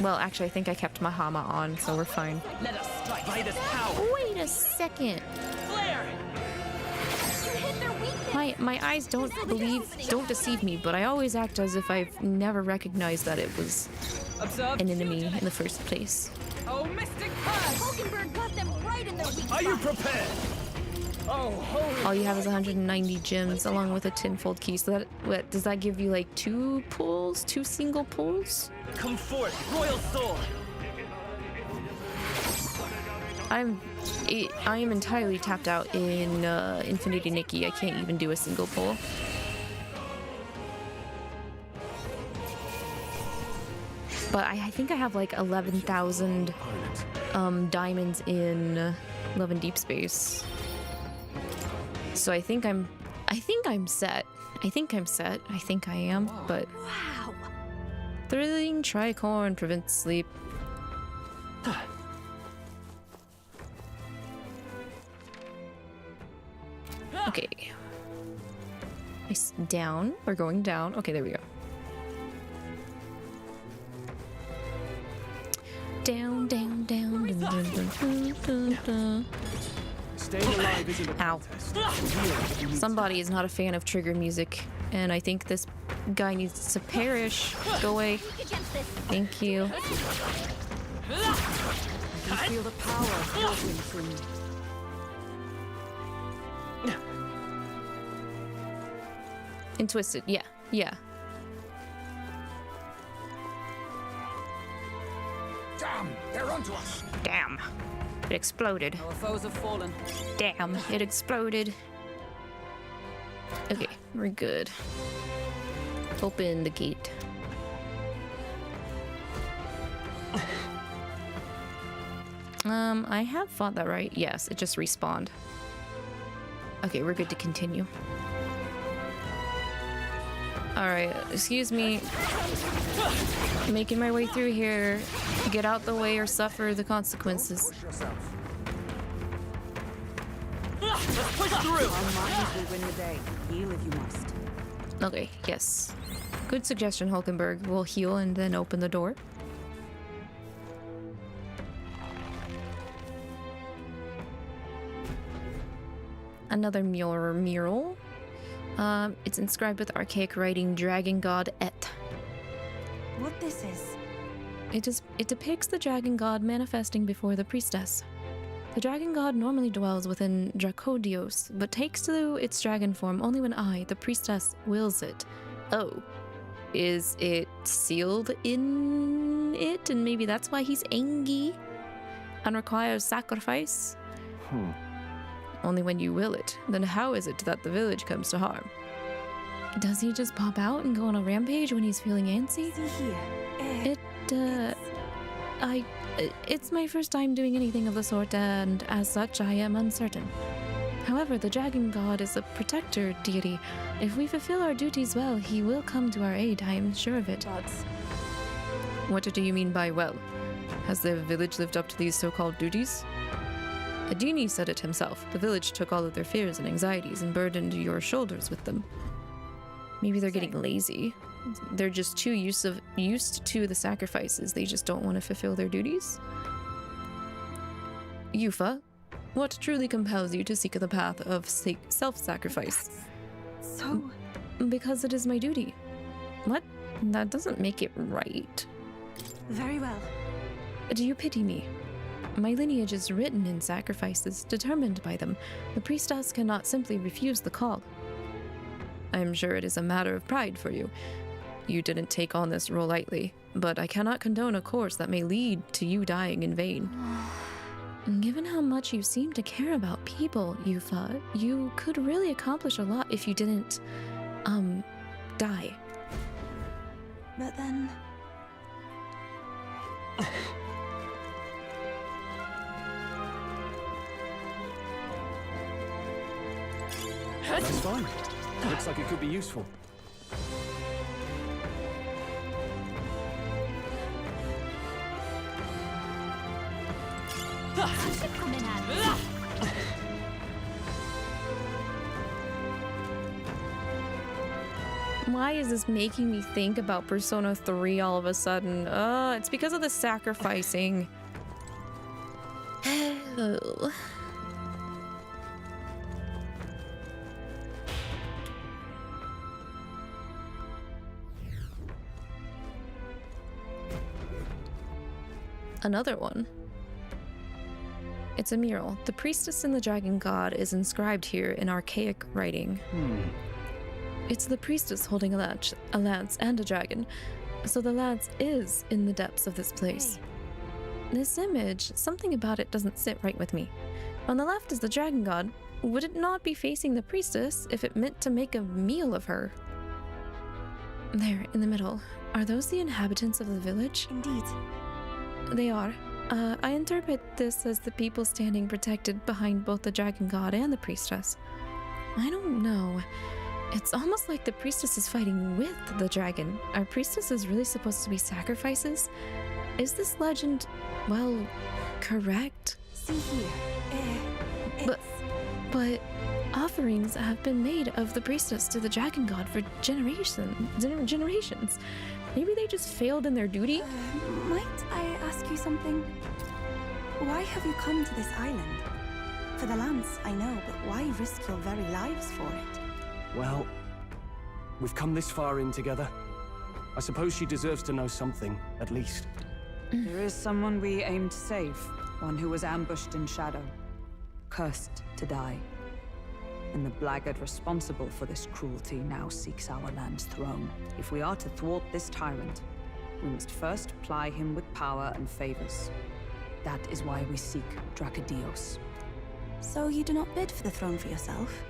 Well, actually, I think I kept my Hama on, so we're fine. Let us strike. By this power. Wait a second. Flare. You hit their weakness. My eyes don't deceive me, but I always act as if I've never recognized that it was Observe. an enemy in the first place. Oh, Mystic Pass. Hulkenberg got them right in their weak Are you spot. prepared? Oh, holy. All you have is 190 gems along with a tenfold key. So that, what, does that give you like 2 pulls? 2 single pulls? Come forth, royal soul. I am entirely tapped out in Infinity Nikki. I can't even do a single pull. But I think I have like 11,000 diamonds in Love and Deep Space. So I think I'm set. I think I am, but Wow. thrilling tricorn prevents sleep. Okay. Nice. Down. We're going down. Okay, there we go. Down, down, down. Dun, dun, dun, dun, dun, dun. Staying alive isn't a Ow. contest. Somebody is not a fan of trigger music, and I think this guy needs to perish. Go away. Against this. Thank you. You feel the power filtering through me. And twisted. Yeah. Yeah. Damn, they're onto us. Damn. It exploded. Our foes have fallen. Damn. It exploded. Okay, we're good. Open the gate. I have fought that, right? Yes, it just respawned. Okay, we're good to continue. Alright, excuse me. Making my way through here. Get out the way or suffer the consequences. Push yourself. Let's push through. Our minds will win the day. Heal if you must. Okay, yes. Good suggestion, Hulkenberg. We'll heal and then open the door. Another mural. It's inscribed with archaic writing, Dragon God Eht. What this is? It depicts the dragon god manifesting before the priestess. The dragon god normally dwells within Dracodios, but takes to its dragon form only when I, the priestess, wills it. Oh. Is it sealed in it? And maybe that's why he's angry and requires sacrifice? Only when you will it. Then how is it that the village comes to harm? Does he just pop out and go on a rampage when he's feeling antsy? See here. It's my first time doing anything of the sort, and as such, I am uncertain. However, the dragon god is a protector deity. If we fulfill our duties well, he will come to our aid, I am sure of it. But What do you mean by well? Has the village lived up to these so-called duties? Adini said it himself. The village took all of their fears and anxieties and burdened your shoulders with them. Maybe they're getting lazy. They're just too used to the sacrifices. They just don't want to fulfill their duties. Yufa, what truly compels you to seek the path of self-sacrifice? so Because it is my duty. What? That doesn't make it right. very well. Do you pity me? My lineage is written in sacrifices, determined by them. The priestess cannot simply refuse the call. I am sure it is a matter of pride for you. You didn't take on this role lightly, but I cannot condone a course that may lead to you dying in vain. Given how much you seem to care about people, Yufa, you could really accomplish a lot if you didn't, die. But then That's fine. Looks like it could be useful. should come in handy. Why is this making me think about Persona 3 all of a sudden? It's because of the sacrificing. Oh. Another one. It's a mural. The priestess and the dragon god is inscribed here in archaic writing. It's the priestess holding a lance and a dragon, so the lance is in the depths of this place. This image, something about it doesn't sit right with me. On the left is the dragon god. Would it not be facing the priestess if it meant to make a meal of her? There, in the middle. Are those the inhabitants of the village? Indeed. They are. I interpret this as the people standing protected behind both the dragon god and the priestess. I don't know. It's almost like the priestess is fighting with the dragon. Are priestesses really supposed to be sacrifices? Is this legend, well, correct? See here. But offerings have been made of the priestess to the dragon god for generations. Maybe they just failed in their duty? Might I ask you something? Why have you come to this island? For the lance, I know, but why risk your very lives for it? Well, we've come this far in together. I suppose she deserves to know something, at least. There is someone we aim to save, one who was ambushed in shadow, cursed to die. And the blackguard responsible for this cruelty now seeks our land's throne. If we are to thwart this tyrant, we must first ply him with power and favors. That is why we seek Dracodios. So you do not bid for the throne for yourself?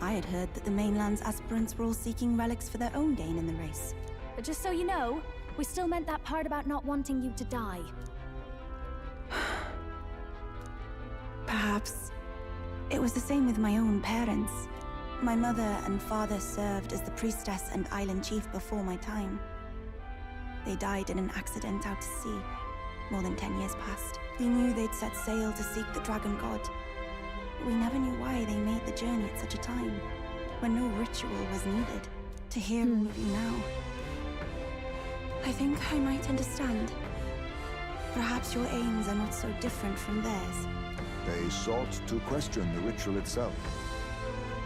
I had heard that the mainland's aspirants were all seeking relics for their own gain in the race. But just so you know, we still meant that part about not wanting you to die. Perhaps. It was the same with my own parents. My mother and father served as the priestess and island chief before my time. They died in an accident out to sea. More than 10 years passed. We knew they'd set sail to seek the dragon god. But we never knew why they made the journey at such a time, when no ritual was needed. To hear all of you now, I think I might understand. Perhaps your aims are not so different from theirs. They sought to question the ritual itself,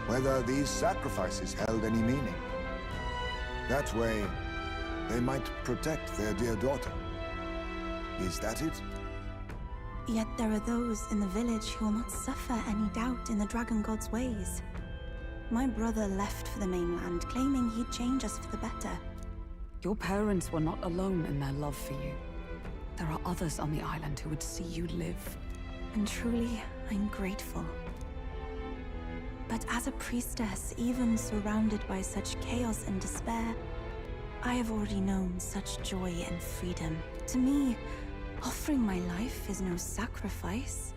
whether these sacrifices held any meaning. That way, they might protect their dear daughter. Is that it? Yet there are those in the village who will not suffer any doubt in the dragon god's ways. My brother left for the mainland, claiming he'd change us for the better. Your parents were not alone in their love for you. There are others on the island who would see you live. And truly, I'm grateful. But as a priestess, even surrounded by such chaos and despair, I have already known such joy and freedom. To me, offering my life is no sacrifice.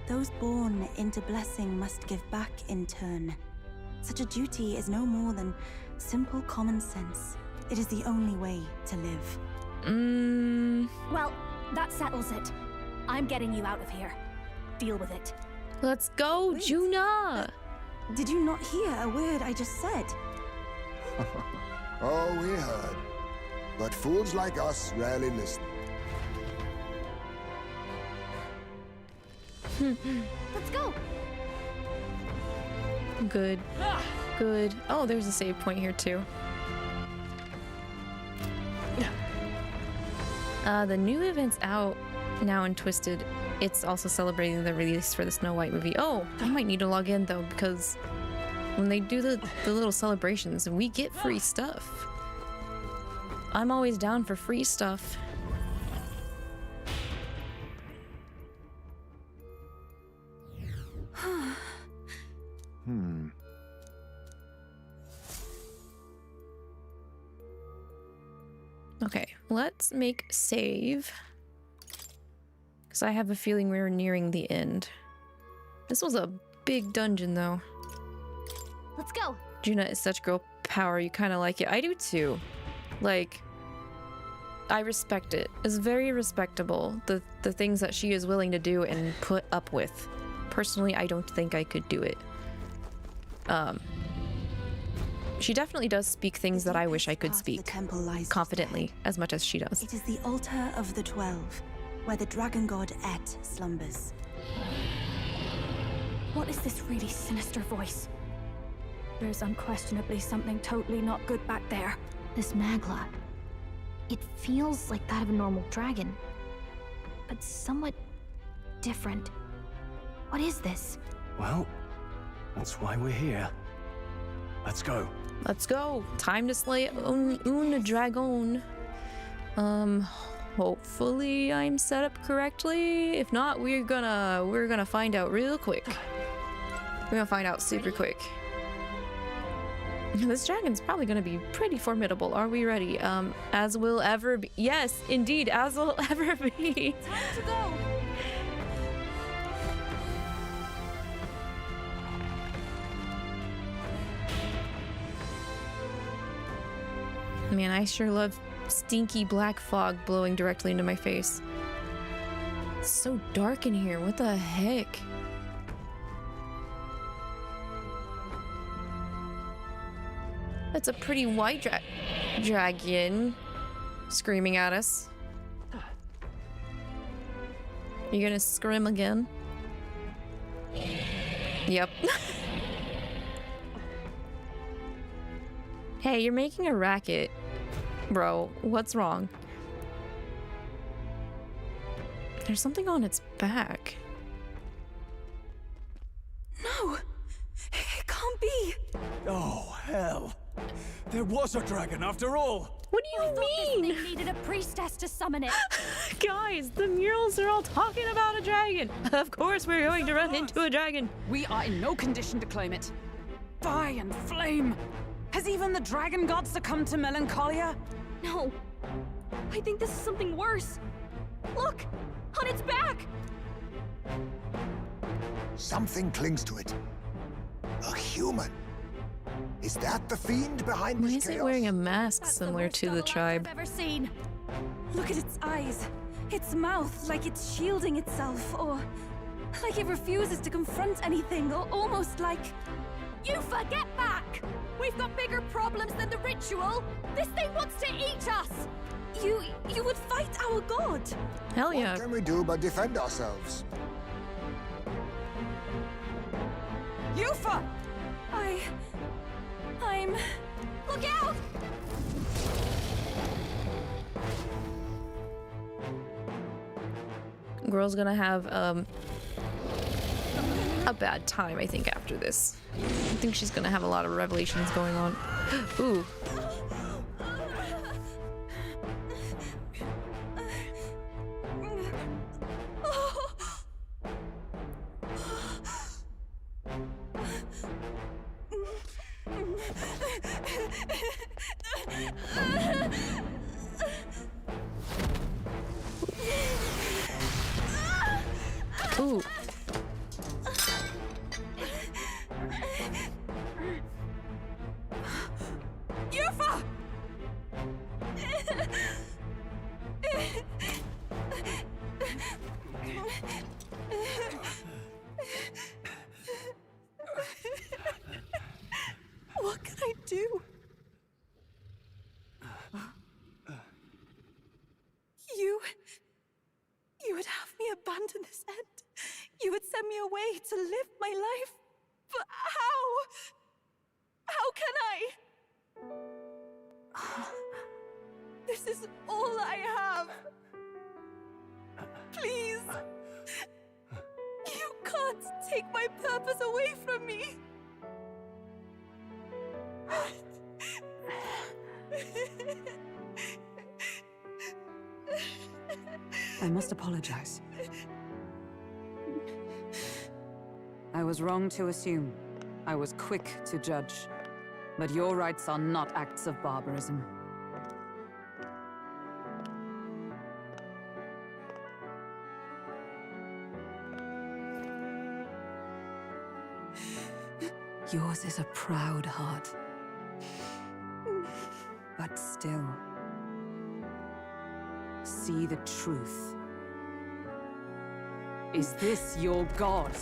Those born into blessing must give back in turn. Such a duty is no more than simple common sense. It is the only way to live. Well, that settles it. I'm getting you out of here. Deal with it. Let's go, Wait. Juna! Did you not hear a word I just said? Oh, we heard. But fools like us rarely listen. Let's go. Good. Good. Oh, there's a save point here too. The new event's out now in Twisted. It's also celebrating the release for the Snow White movie. Oh, I might need to log in though, because when they do the little celebrations, we get free stuff. I'm always down for free stuff. Okay, let's make save. Because I have a feeling we're nearing the end. This was a big dungeon, though. Let's go. Juna is such girl power, you kind of like it. I do too. Like, I respect it. It's very respectable, the things that she is willing to do and put up with. Personally, I don't think I could do it. She definitely does speak things that I wish I could speak confidently as much as she does. It is the altar of the 12, where the dragon god Eht slumbers. What is this really sinister voice? There's unquestionably something totally not good back there. This Magla. It feels like that of a normal dragon, but somewhat different. What is this? Well, that's why we're here. Let's go. Let's go. Time to slay un dragon. Hopefully I'm set up correctly. If not, we're gonna find out real quick. We're gonna find out super quick. This dragon's probably gonna be pretty formidable. Are we ready? As will ever be. Yes, indeed, as will ever be. Time to go. Man, I sure love stinky black fog blowing directly into my face. It's so dark in here. What the heck? That's a pretty white dragon screaming at us. You gonna scream again? Yep. Hey, you're making a racket. Bro, what's wrong? There's something on its back. No! It can't be! Oh, hell. There was a dragon after all. What do you mean? This thing needed a priestess to summon it. Guys, the murals are all talking about a dragon. Of course we're going to run into a dragon. We are in no condition to claim it. Fire and flame! Has even the dragon god succumbed to melancholia? No. I think this is something worse. Look! On its back! Something clings to it. A human. Is that the fiend behind Why this is it chaos? wearing a mask That's similar worst to the double act tribe? I've ever seen. Look at its eyes, its mouth, like it's shielding itself, or like it refuses to confront anything, or almost like... Yufa, get back! We've got bigger problems than the ritual! This thing wants to eat us! You would fight our god! Hell yeah. What can we do but defend ourselves? Yufa! I'm... Look out! Girl's gonna have a bad time, I think, after this. I think she's gonna have a lot of revelations going on. Ooh. Ooh. said you would send me away to live my life. But how? How can I? This is all I have. Please. You can't take my purpose away from me. I must apologize. I was wrong to assume. I was quick to judge. But your rites are not acts of barbarism. Yours is a proud heart. But still, see the truth. Is this your god?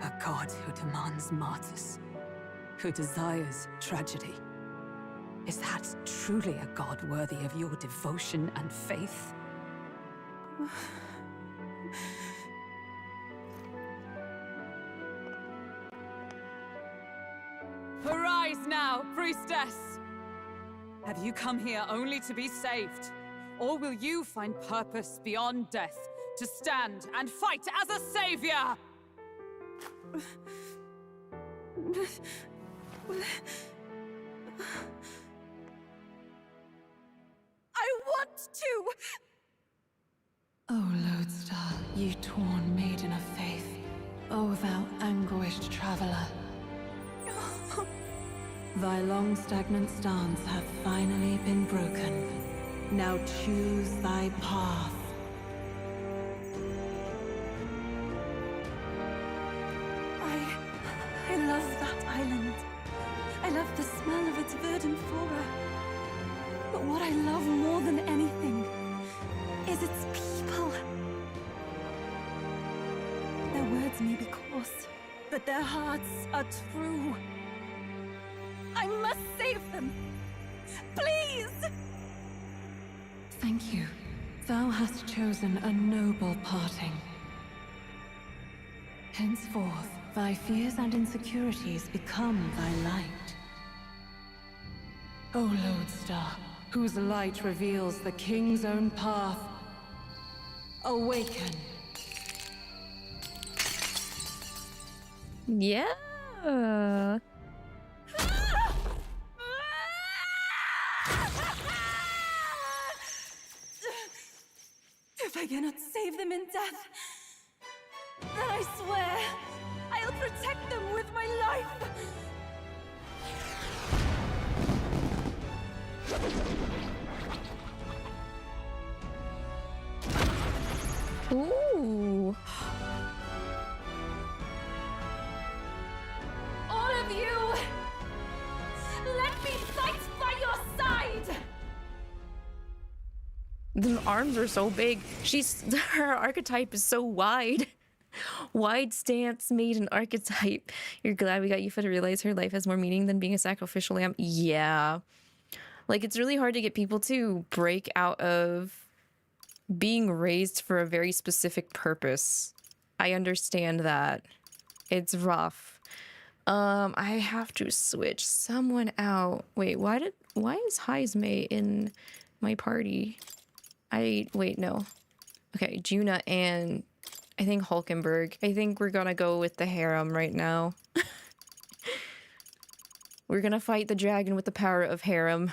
A god who demands martyrs, who desires tragedy. Is that truly a god worthy of your devotion and faith? Arise now, priestess! Have you come here only to be saved? Or will you find purpose beyond death, to stand and fight as a savior? I want to! O lodestar, ye torn maiden of faith, O thou anguished traveler. Thy long stagnant stance hath finally been broken. Now choose thy path. I love that island. I love the smell of its verdant flora. But what I love more than anything is its people. Their words may be coarse, but their hearts are true. I must save them. Please! Thank you. Thou hast chosen a noble parting. Henceforth, thy fears and insecurities become thy light. O lodestar, whose light reveals the king's own path, awaken. Yeah. If I cannot save them in death, then I swear I'll protect them with my life. Ooh. All of you, let me fight by your side. The arms are so big. Her archetype is so wide. Wide stance maiden archetype. You're glad we got Yuffie to realize her life has more meaning than being a sacrificial lamb. Yeah. Like, it's really hard to get people to break out of being raised for a very specific purpose. I understand that. It's rough. I have to switch someone out. Wait, why is 𝐒𝐿𝐿 in my party? Wait, no. Okay, Juna and I think Hulkenberg. I think we're gonna go with the harem right now. We're gonna fight the dragon with the power of harem.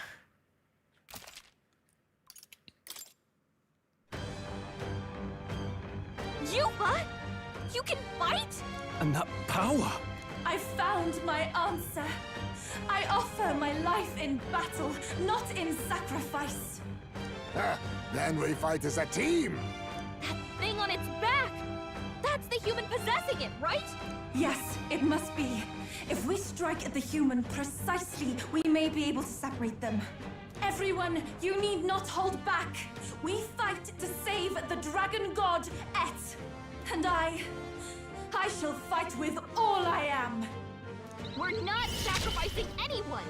You what? You can fight? And that power! I found my answer. I offer my life in battle, not in sacrifice. Then we fight as a team! That thing on its back! That's the human possessing it, right? Yes, it must be. If we strike at the human precisely, we may be able to separate them. Everyone, you need not hold back. We fight to save the dragon god Eht. And I shall fight with all I am. We're not sacrificing anyone!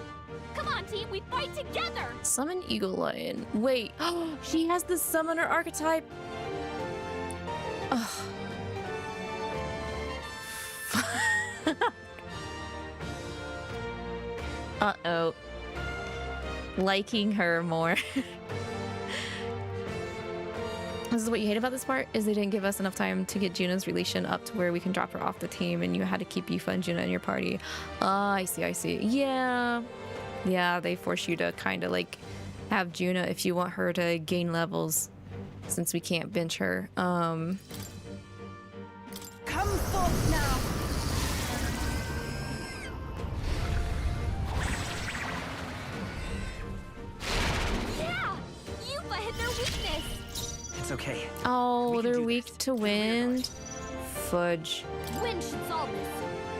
Come on, team, we fight together! Summon Eagle Lion. Wait, she has the summoner archetype. Ugh. Uh-oh. Liking her more. This is what you hate about this part, is they didn't give us enough time to get Juna's relation up to where we can drop her off the team, and you had to keep Yufa and Juna in your party. I see. Yeah, they force you to kind of like have Juna if you want her to gain levels, since we can't bench her. Come forth now! Yeah! Yufa hit their weakness! It's okay. Oh, they're weak to wind. Fudge. Wind should solve this.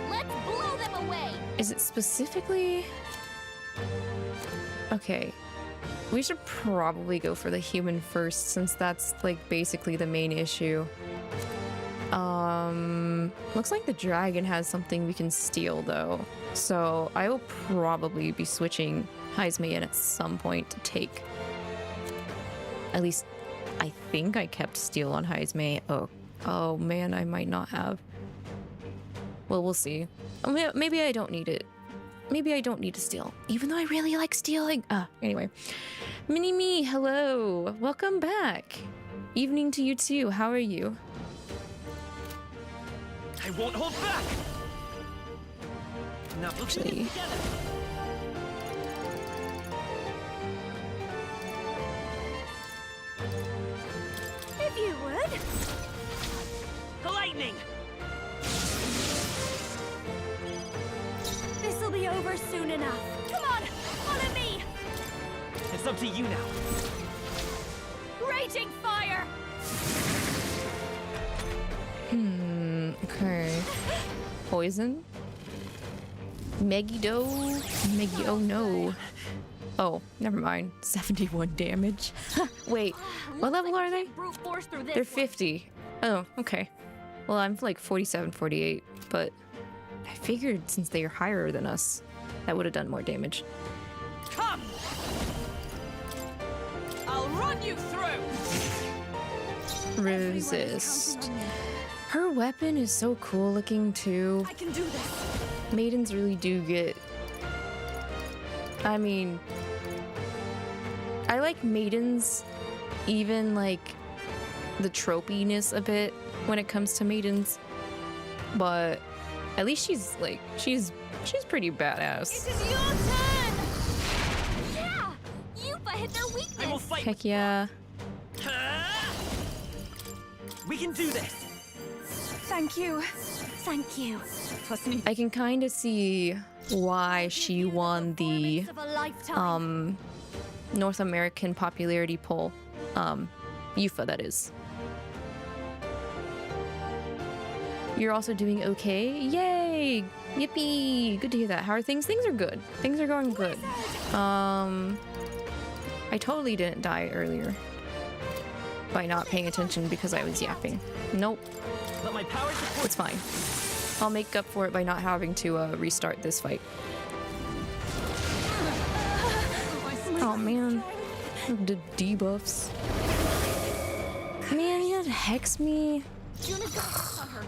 Let's blow them away! Is it specifically? Okay. We should probably go for the human first, since that's like basically the main issue. Looks like the dragon has something we can steal though. So I will probably be switching 𝐼𝐒𝐒 in at some point to take. At least I think I kept steal on 𝐼𝐒𝐒. Oh man, I might not have. Well, we'll see. Maybe I don't need it. Maybe I don't need to steal, even though I really like stealing. Anyway. Mini-Me, hello. Welcome back. Evening to you too. How are you? I won't hold back. Now Actually, If you would. The lightning. This'll be over soon enough. Come on, follow me! It's up to you now. Raging fire! Okay. Poison? Megiddo? Oh no. Oh, never mind. 71 damage. Wait, what level are they? They're 50. Oh, okay. Well, I'm like 47, 48, but I figured since they are higher than us, that would have done more damage. Come! I'll run you through! Resist. Her weapon is so cool looking too. I can do this. Maidens really do get... I mean... I like maidens, even like the tropiness a bit when it comes to maidens. But at least she's like, she's pretty badass. It is your turn! Yeah! Yufa hit their weakness! I will fight. Heck yeah. We can do this! Thank you. Thank you. I can kind of see why she won the Of a lifetime. North American popularity poll. Yufa, that is. You're also doing okay? Yay! Yippee! Good to hear that. How are things? Things are good. Things are going good. I totally didn't die earlier by not paying attention because I was yapping. Nope. Let my power support. It's fine. I'll make up for it by not having to restart this fight. Oh man, the debuffs. Man, you had Hex me. Juna's got Hex on her.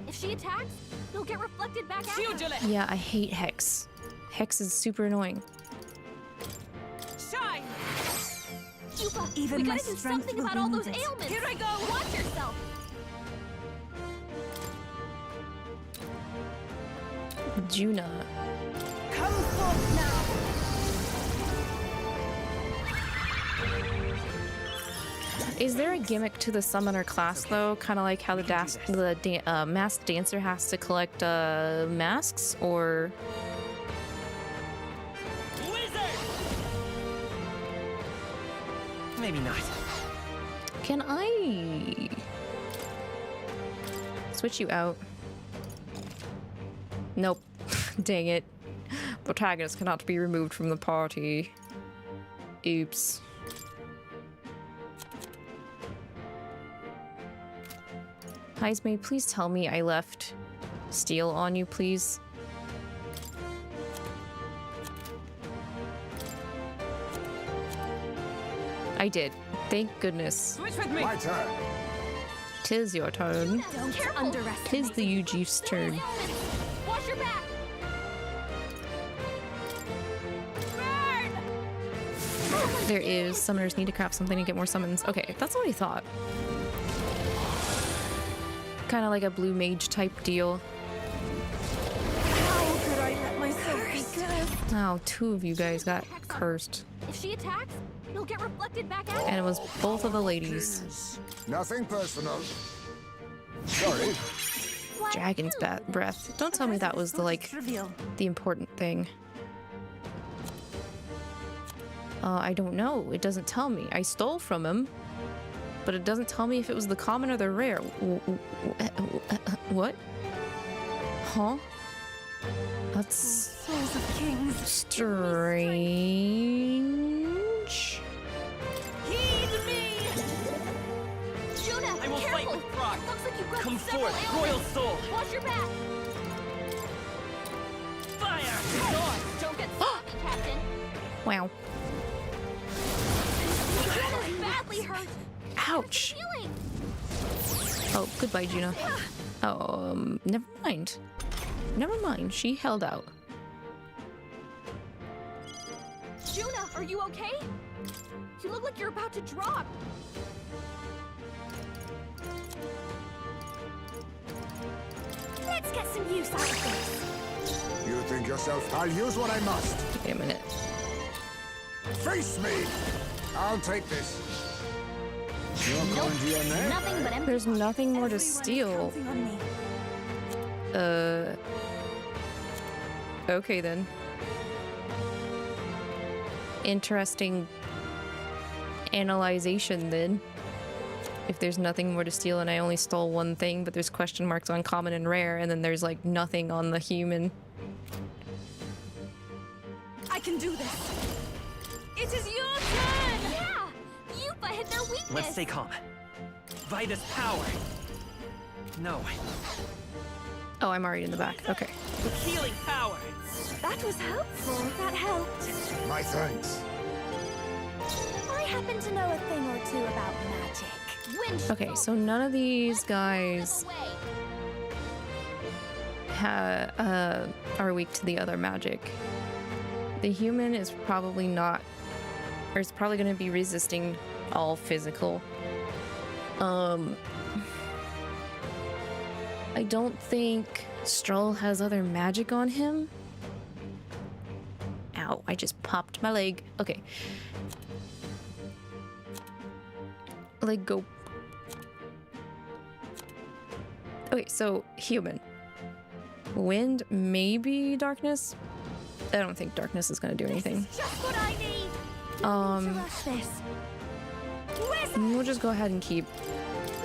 If she attacks, it'll get reflected back at her. Yeah, I hate Hex. Hex is super annoying. Shine! Yufa, Even we my gotta do strength something will about all be those needed. ailments. Here I go. Watch yourself. Juna. Come forth now. Is there a gimmick to the summoner class though? Kind of like how the masked dancer has to collect masks, or? Wizard! Maybe not. Can I switch you out? Nope. Dang it. Protagonist cannot be removed from the party. Oops. 𝐼𝐒𝐒, please tell me I left steel on you, please. I did. Thank goodness. Switch with me. My turn. Tis your turn. Don't underestimate. Tis the UG's turn. Watch your back. There is. Summoners need to craft something to get more summons. Okay, that's what I thought. Kind of like a blue mage type deal. How could I let myself be cursed? Oh, two of you guys got cursed. If she attacks, you'll get reflected back at And it was both of the ladies. Kings. Nothing personal. Sorry. Dragon's breath. Don't tell me that was the, like, Trivial. the important thing. I don't know. It doesn't tell me. I stole from him, but it doesn't tell me if it was the common or the rare. What? Huh? That's Souls of kings. strange. Heed me! Juna, I will careful! fight with pride. Looks like you've got Come several forth, ailments. royal soul. Watch your back! Fire! Don't get sloppy, Captain! Wow. Juna's badly hurt! Ouch. Healing! Oh, goodbye, Juna. Oh, never mind. Never mind. She held out. Juna, are you okay? You look like you're about to drop. Let's get some use out of this. You think yourself, I'll use what I must. Wait a minute. Face me! I'll take this. You're going to your name? Nothing but empty. There's nothing more to Everyone is steal. counting on me. Okay then. Interesting analyzation then. If there's nothing more to steal and I only stole one thing, but there's question marks on common and rare, and then there's like nothing on the human. I can do this. It is your turn! Yeah! Yupa hit their weakness! Let's stay calm. Vitus power. No. Oh, I'm already in the back. Okay. Healing power. That was helpful. That helped. My thanks. I happen to know a thing or two about magic. Winch Okay, so none of these guys are weak to the other magic. The human is probably not, or is probably going to be resisting all physical. I don't think Stroll has other magic on him. Ow, I just popped my leg. Okay. Leg go. Okay, so human. Wind, maybe darkness? I don't think darkness is going to do anything. Just what I need. Rush this. We'll just go ahead and keep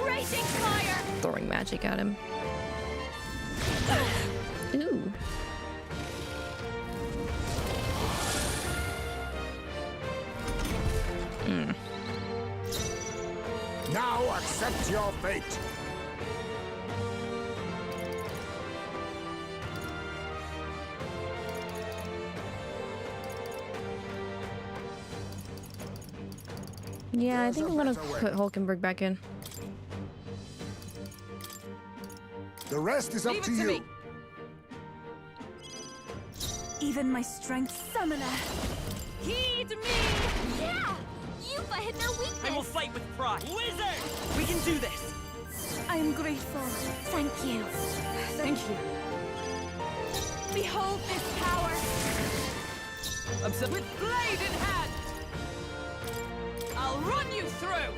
Raging fire. throwing magic at him. Ooh. Now accept your fate. Yeah, I think I'm gonna put Hulkenberg back in. The rest is up to you. Even my strength summoner. Heed me. Yeah. Yupa hit their weakness. I will fight with pride. Wizard! We can do this. I am grateful. Thank you. Thank you. Behold this power. With blade in hand. I'll run you through.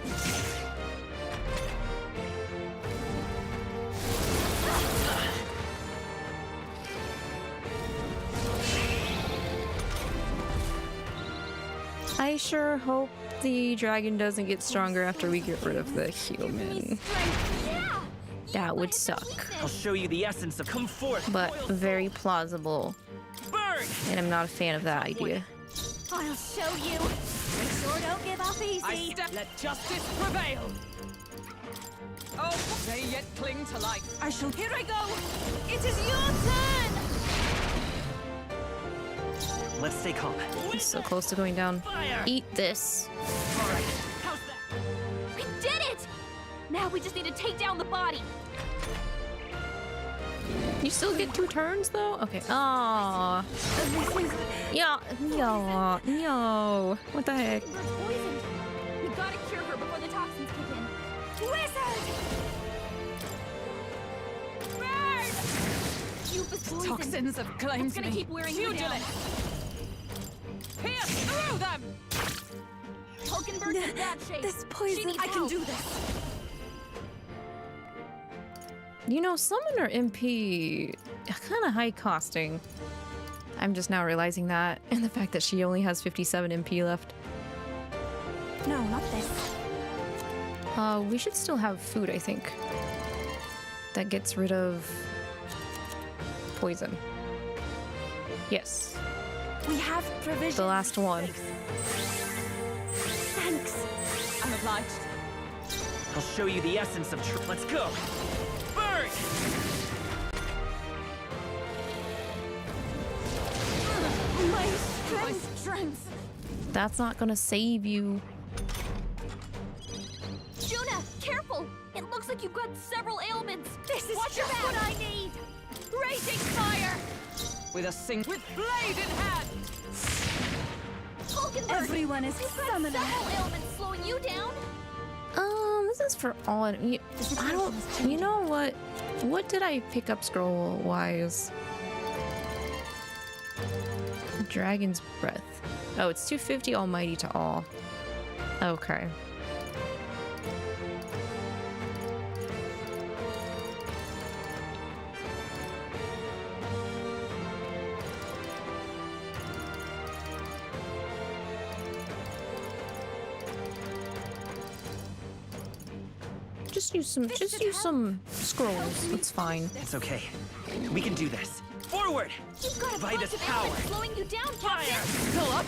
I sure hope the dragon doesn't get stronger after we get rid of the human. Yeah. That would suck. I'll show you the essence of come forth. But royal very plausible. burn. And I'm not a fan of that idea. I'll show you. We sure don't give up easy. Let justice prevail. Oh, they yet cling to life. I shall. Here I go. It is your turn. Let's stay calm. It's so close to going down. Fire. Eat this. All right. Now we just need to take down the body. You still get 2 turns though? Okay. Aww. Yeah. No. What the heck? Bird's poisoned. We gotta cure her before the toxins kick in. Wizard! Bird! You've poisoned. Toxins have claimed It's gonna me. keep wearing you down. Pierce through them! Hulkenberg's in bad shape. This poison. She needs I can help. do this. You know, Summoner MP kind of high costing. I'm just now realizing that, and the fact that she only has 57 MP left. No, not this. We should still have food, I think. That gets rid of poison. Yes. We have provisions. The last one. Thanks. I'm obliged. I'll show you the essence of truth. Let's go! Burn! My strength. That's not gonna save you. Juna, careful! It looks like you've got several ailments. This is Watch your back. What I need. Raging fire! With blade in hand! Hulkenberg! Everyone is You've got summoner. several ailments slowing you down. This is for all. I don't. You know what? What did I pick up scroll wise? Dragon's Breath. Oh, it's 250 Almighty to all. Okay. Just use some scrolls. It's fine. It's okay. We can do this. Forward! You've got a Divide bunch this of power. ailments slowing you down, Fire! Captain. Fill up!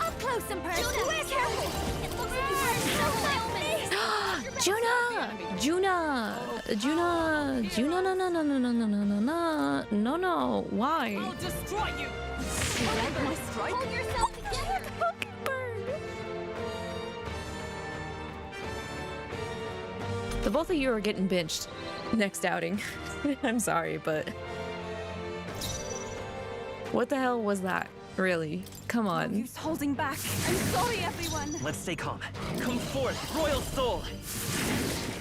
Up close and personal. Juna, careful! It looks like you've got several ailments. Juna, no, why? I'll destroy you! My strike? Hold yourself together. The both of you are getting benched next outing. I'm sorry, but what the hell was that? Really? Come on. Use holding back. I'm sorry, everyone. Let's stay calm. Come forth, royal soul!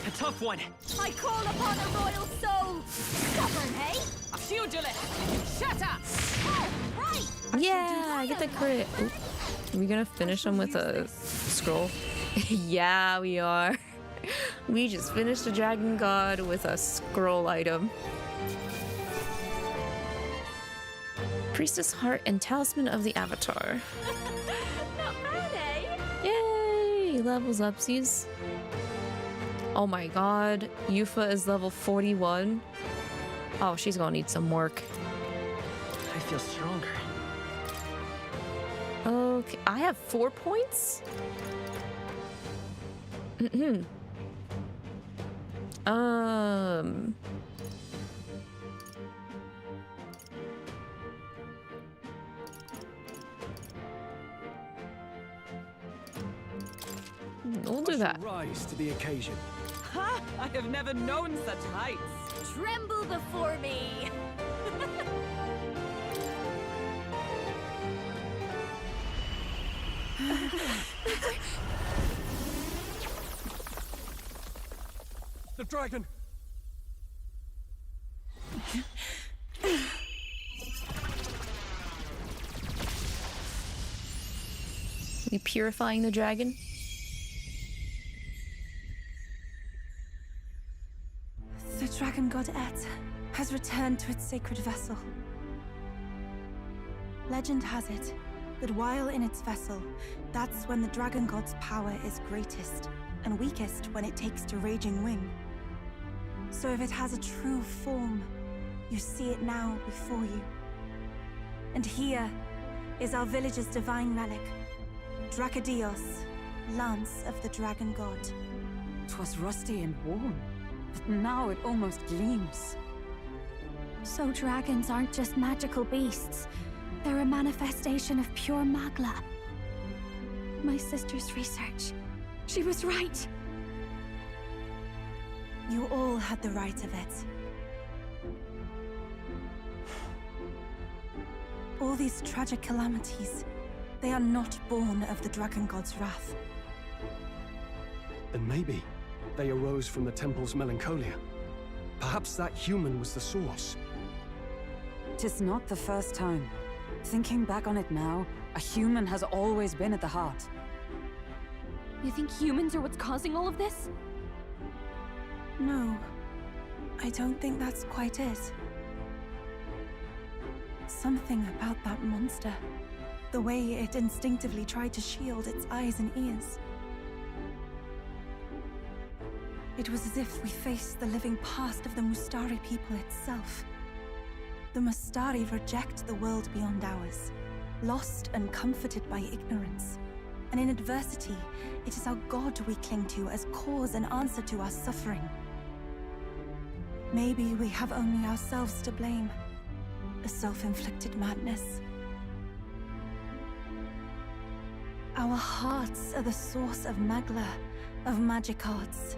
A tough one! I call upon a royal soul. Stubborn, hey? A pugilist! Shatter! Oh, right. Yeah, get the crit. Oop. Are we gonna finish him with a scroll? Yeah, we are. We just finished a dragon god with a scroll item. Priestess Heart and Talisman of the Avatar. Not bad, eh? Yay! Levels upsies. Oh my god. Yufa is level 41. Oh, she's gonna need some work. I feel stronger. Okay, I have 4 points? We'll do that. Rise to the occasion. Ha! I have never known such heights. Tremble before me. The dragon! We purifying the dragon? The dragon god Eht has returned to its sacred vessel. Legend has it that while in its vessel, that's when the dragon god's power is greatest and weakest when it takes to raging wing. So if it has a true form, you see it now before you. And here is our village's divine relic, Dracadios, Lance of the Dragon God. 'Twas rusty and worn, but now it almost gleams. So dragons aren't just magical beasts. They're a manifestation of pure magla. My sister's research. She was right. You all had the right of it. All these tragic calamities, they are not born of the Dragon God's wrath. Then maybe they arose from the temple's melancholia. Perhaps that human was the source. 'Tis not the first time. Thinking back on it now, a human has always been at the heart. You think humans are what's causing all of this? No, I don't think that's quite it. Something about that monster. The way it instinctively tried to shield its eyes and ears. It was as if we faced the living past of the Mustari people itself. The Mustari reject the world beyond ours, lost and comforted by ignorance. And in adversity, it is our God we cling to as cause and answer to our suffering. Maybe we have only ourselves to blame. A self-inflicted madness. Our hearts are the source of magla, of magic arts.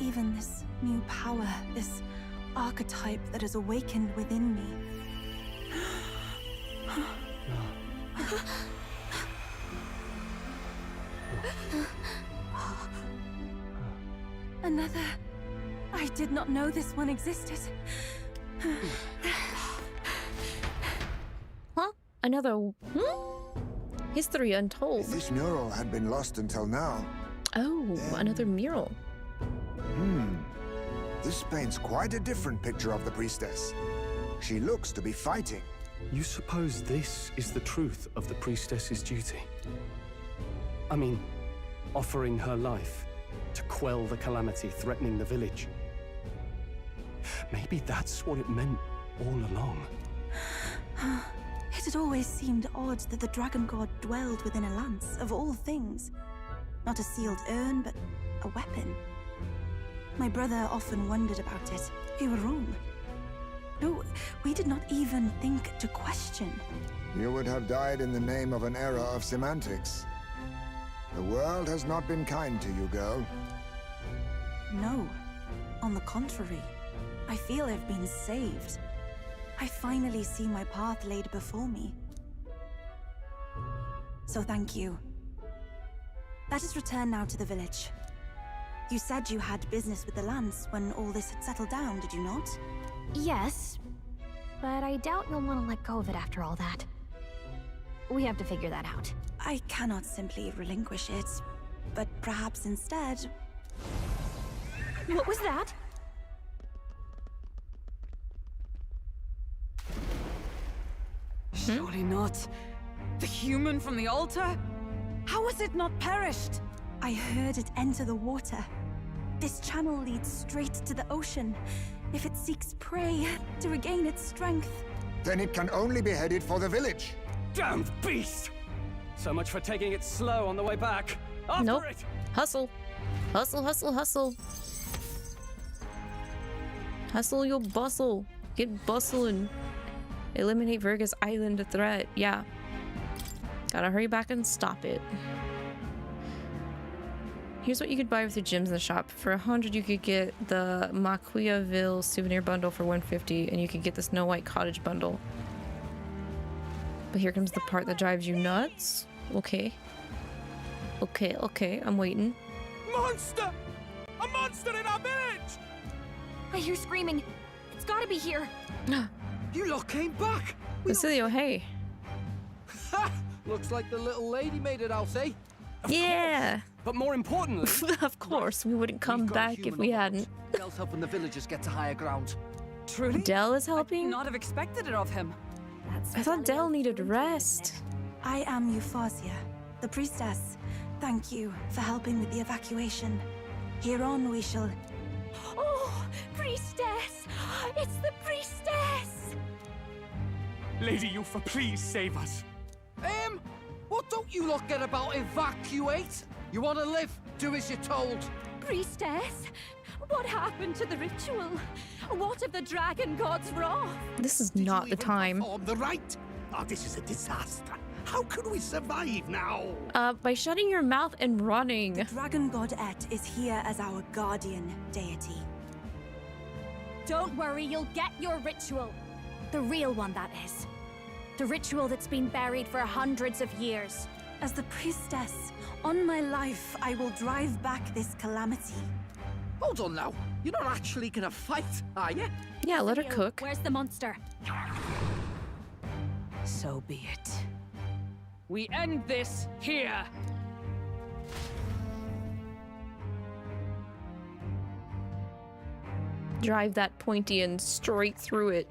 Even this new power, this archetype that has awakened within me. Another. I did not know this one existed. Huh? Another... History untold. If this mural had been lost until now... Oh, another mural. This paints quite a different picture of the priestess. She looks to be fighting. You suppose this is the truth of the priestess's duty? I mean, offering her life to quell the calamity threatening the village. Maybe that's what it meant all along. It had always seemed odd that the Dragon God dwelled within a lance, of all things. Not a sealed urn, but a weapon. My brother often wondered about it. We were wrong. No, we did not even think to question. You would have died in the name of an era of semantics. The world has not been kind to you, girl. No. On the contrary, I feel I've been saved. I finally see my path laid before me. So thank you. Let us return now to the village. You said you had business with the lance when all this had settled down, did you not? Yes, but I doubt you'll want to let go of it after all that. We have to figure that out. I cannot simply relinquish it, but perhaps instead... What was that? Surely not. The human from the altar? How has it not perished? I heard it enter the water. This channel leads straight to the ocean. If it seeks prey to regain its strength... Then it can only be headed for the village. Damned beast! So much for taking it slow on the way back. After it! Hustle. Hustle, hustle, hustle. Hustle your bustle. Get bustling. Eliminate Virga's island threat. Yeah. Gotta hurry back and stop it. Here's what you could buy with your gems in the shop. For 100, you could get the 𝐂𝐸𝐕𝐈 souvenir bundle for 150, and you could get the Snow White Cottage bundle. But here comes the part that drives you nuts. Okay. Okay, okay, I'm waiting. Monster! A monster in our village! I hear screaming. It's gotta be here. You lot came back! Basilio, hey. Ha! Looks like the little lady made it out, eh? Yeah! But more importantly... Of course, we wouldn't come back if we hadn't. Dell's helping the villagers get to higher ground. Truly? Dell is helping? I would not have expected it of him. I thought Dell needed rest. I am Euphausia, the priestess. Thank you for helping with the evacuation. Here on we shall... Oh, priestess! It's the priestess! Lady Yufa, please save us. What don't you lot get about evacuate? You want to live? Do as you're told. Priestess, What happened to the ritual? What if the dragon god's wrath? This is not the time. Perform the rite? Oh, this is a disaster. How can we survive now? By shutting your mouth and running. The dragon God Eht is here as our guardian deity. Don't worry, you'll get your ritual. The real one, that is. The ritual that's been buried for hundreds of years. As the priestess, on my life, I will drive back this calamity. Hold on now. You're not actually gonna fight, are you? Yeah, let her cook. Where's the monster? So be it. We end this here. Drive that pointy end straight through it.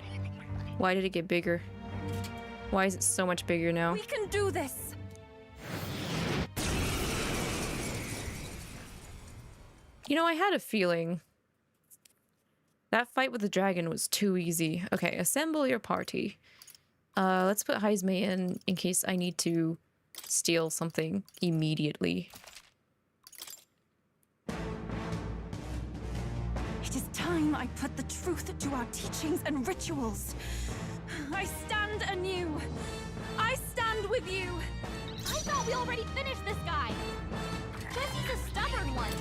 Why did it get bigger? Why is it so much bigger now? We can do this! You know, I had a feeling that fight with the dragon was too easy. Okay, assemble your party. Let's put 𝐒𝐈𝐒 in case I need to steal something immediately. It is time I put the truth to our teachings and rituals. I stand anew. I stand with you. I thought we already finished this guy. Guess he's a stubborn one.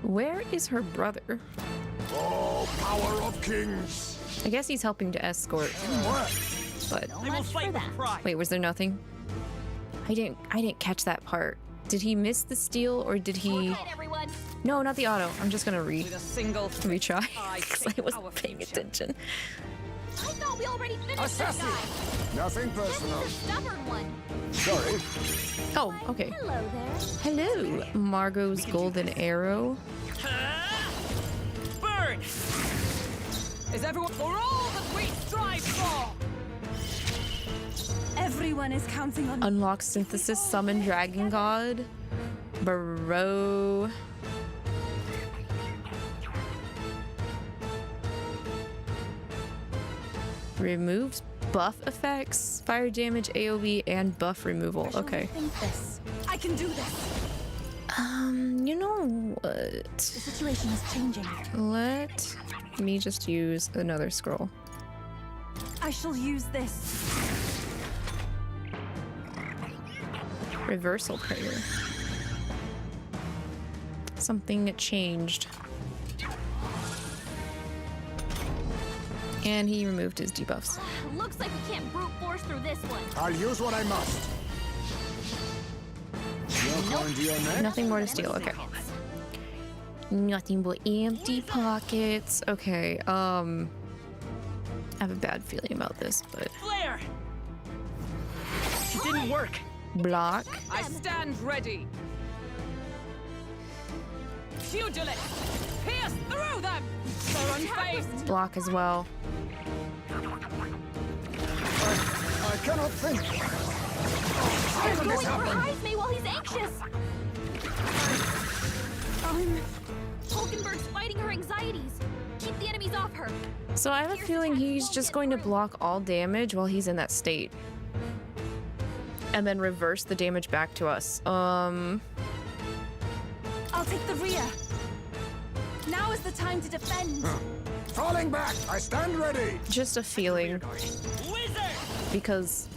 Where is her brother? Oh, power of kings! I guess he's helping to escort. But wait, was there nothing? I didn't catch that part. Did he miss the steal or did he? No, not the auto. I'm just gonna retry because I wasn't paying attention. I thought we already finished this guy. Nothing personal. Guess he's a stubborn one. Sorry. Oh, okay. Hello there. Hello, Margo's golden arrow. Burn! Is everyone for all that we strive for? Everyone is counting on Unlock synthesis, summon dragon god. Bro. Removes buff effects, fire damage, AoE, and buff removal. Okay. I can do this. You know The what? situation is changing. Let me just use another scroll. I shall use this. Reversal prayer. Something changed. And he removed his debuffs. Looks like we can't brute force through this one. I'll use what I must. Nothing more to steal, okay. Nothing but empty pockets. Okay, I have a bad feeling about this, but... Flare! It didn't work. Block. I stand ready. Pugilist! Pierce through them! So unfazed! Block as well. I cannot think. They're going for 𝐒𝐈𝐒 while he's anxious. Hulkenberg's fighting her anxieties. Keep the enemies off her. So I have a feeling he's just going to block all damage while he's in that state. And then reverse the damage back to us. I'll take the rear. Now is the time to defend. Falling back, I stand ready. Just a feeling. Because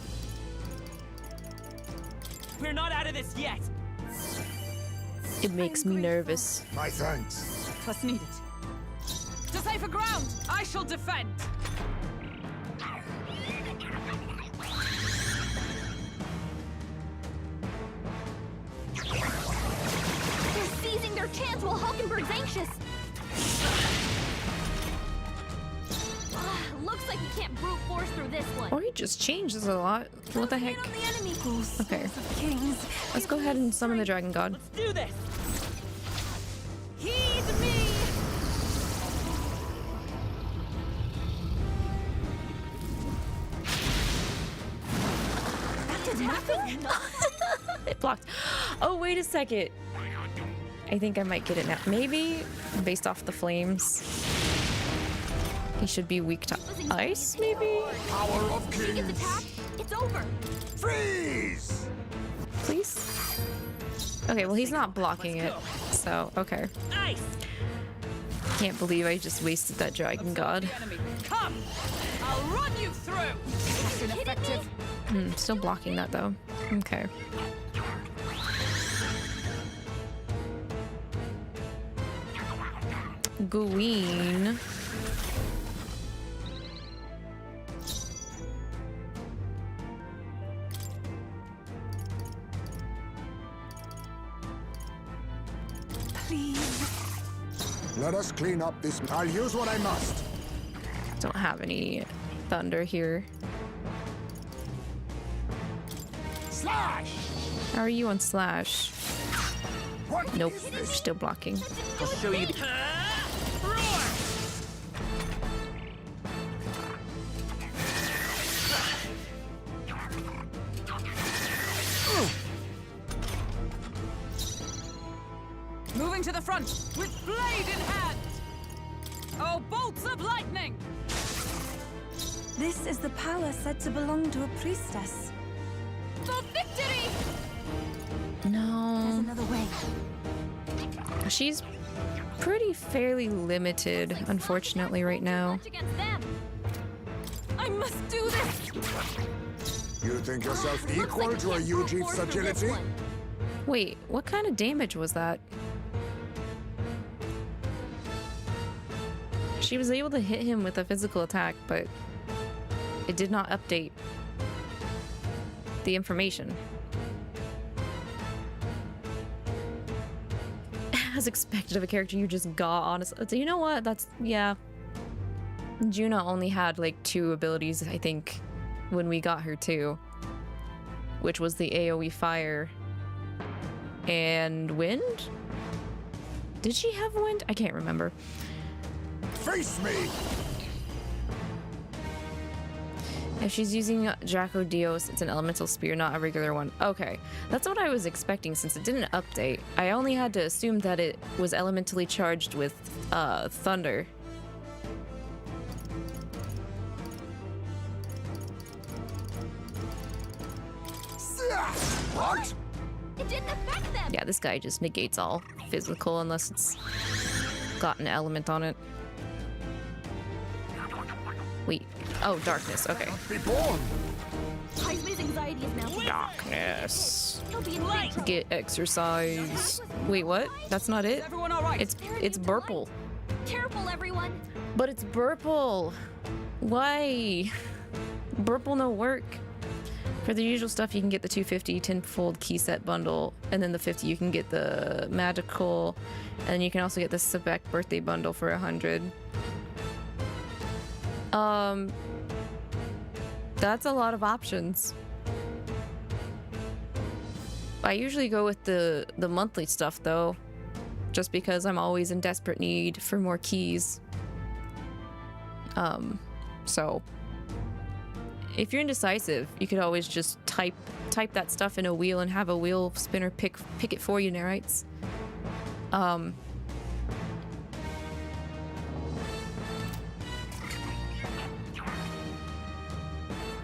we're not out of this yet. It makes me nervous. My thanks. 'Twas needed. To safer ground, I shall defend. They're seizing their chance while Hulkenberg's anxious. Looks like we can't brute force through this one. Or he just changes a lot. What the heck? Okay. Let's go ahead and summon the dragon god. Let's do this. Heed me. That did nothing. It blocked. Oh, wait a second. I think I might get it now. Maybe based off the flames. He should be weak to ice, maybe? Power of If he gets attacked, it's over. Freeze! Please? Okay, well, he's not blocking it. So, okay. Ice. Can't believe I just wasted that dragon god. Come! I'll run you through! That's ineffective. Still blocking that though. Okay. Gween. Please. Let us clean up this. I'll use what I must. Don't have any thunder here. Slash! How are you on slash? What Nope, is this? still blocking. I'll show you the... Moving to the front with blade in hand. Oh, bolts of lightning! This is the power said to belong to a priestess. For victory! There's No. another way. She's pretty fairly limited, unfortunately, right now. March against them. I must do this. You think yourself Looks equal like to a we can't brute Yu-Chief's force through this agility? one. Wait, what kind of damage was that? She was able to hit him with a physical attack, but it did not update the information. As expected of a character you just got, honestly. So you know what? That's, yeah. Juna only had like 2 abilities, I think, when we got her too. Which was the AoE fire and wind? Did she have wind? I can't remember. Face me! If she's using Draco Dios, it's an elemental spear, not a regular one. Okay, that's what I was expecting since it didn't update. I only had to assume that it was elementally charged with thunder. What? It didn't affect them. Yeah, this guy just negates all physical unless it's got an element on it. Wait. Oh, darkness. Okay. Be born! Heisman's anxiety is now. Darkness. He'll be in big trouble. Get exercise. Wait, what? That's not it? Is everyone all right? It's Burple. Careful, everyone. But it's Burple. Why? Burple no work. For the usual stuff, you can get the 250 10-fold key set bundle, and then the 50 you can get the magical, and then you can also get the Sebek birthday bundle for 100. That's a lot of options. I usually go with the monthly stuff though, just because I'm always in desperate need for more keys. So if you're indecisive, you could always just type that stuff in a wheel and have a wheel spinner pick it for you, Nerites.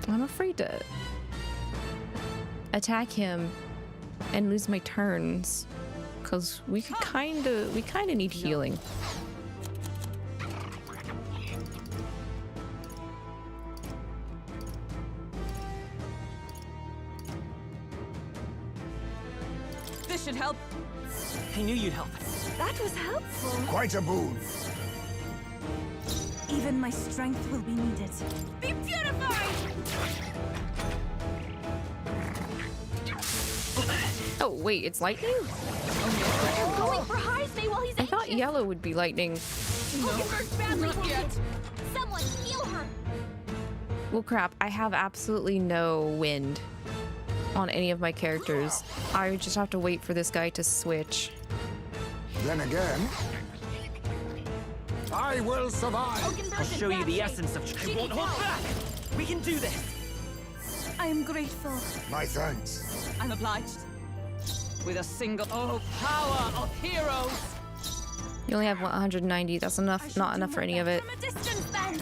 I'm afraid to attack him and lose my turns, because we kind of need healing. This should help. I knew you'd help. That was helpful. Quite a boon. Even my strength will be needed. Be purified. Oh wait, it's lightning? Going for Heisman while he's I thought anxious. yellow would be lightning. Hulkenberg's badly wounded. Someone heal her. Well crap, I have absolutely no wind on any of my characters. I just have to wait for this guy to switch. Then again, I will survive. Hulkenberg's I'll in show you bad the shape. essence of... She I won't needs hold help. back! We can do this! I am grateful. My thanks. I'm obliged. With a single... Oh, power of heroes! You only have 190, that's enough, not enough for any of it. From a distance, then.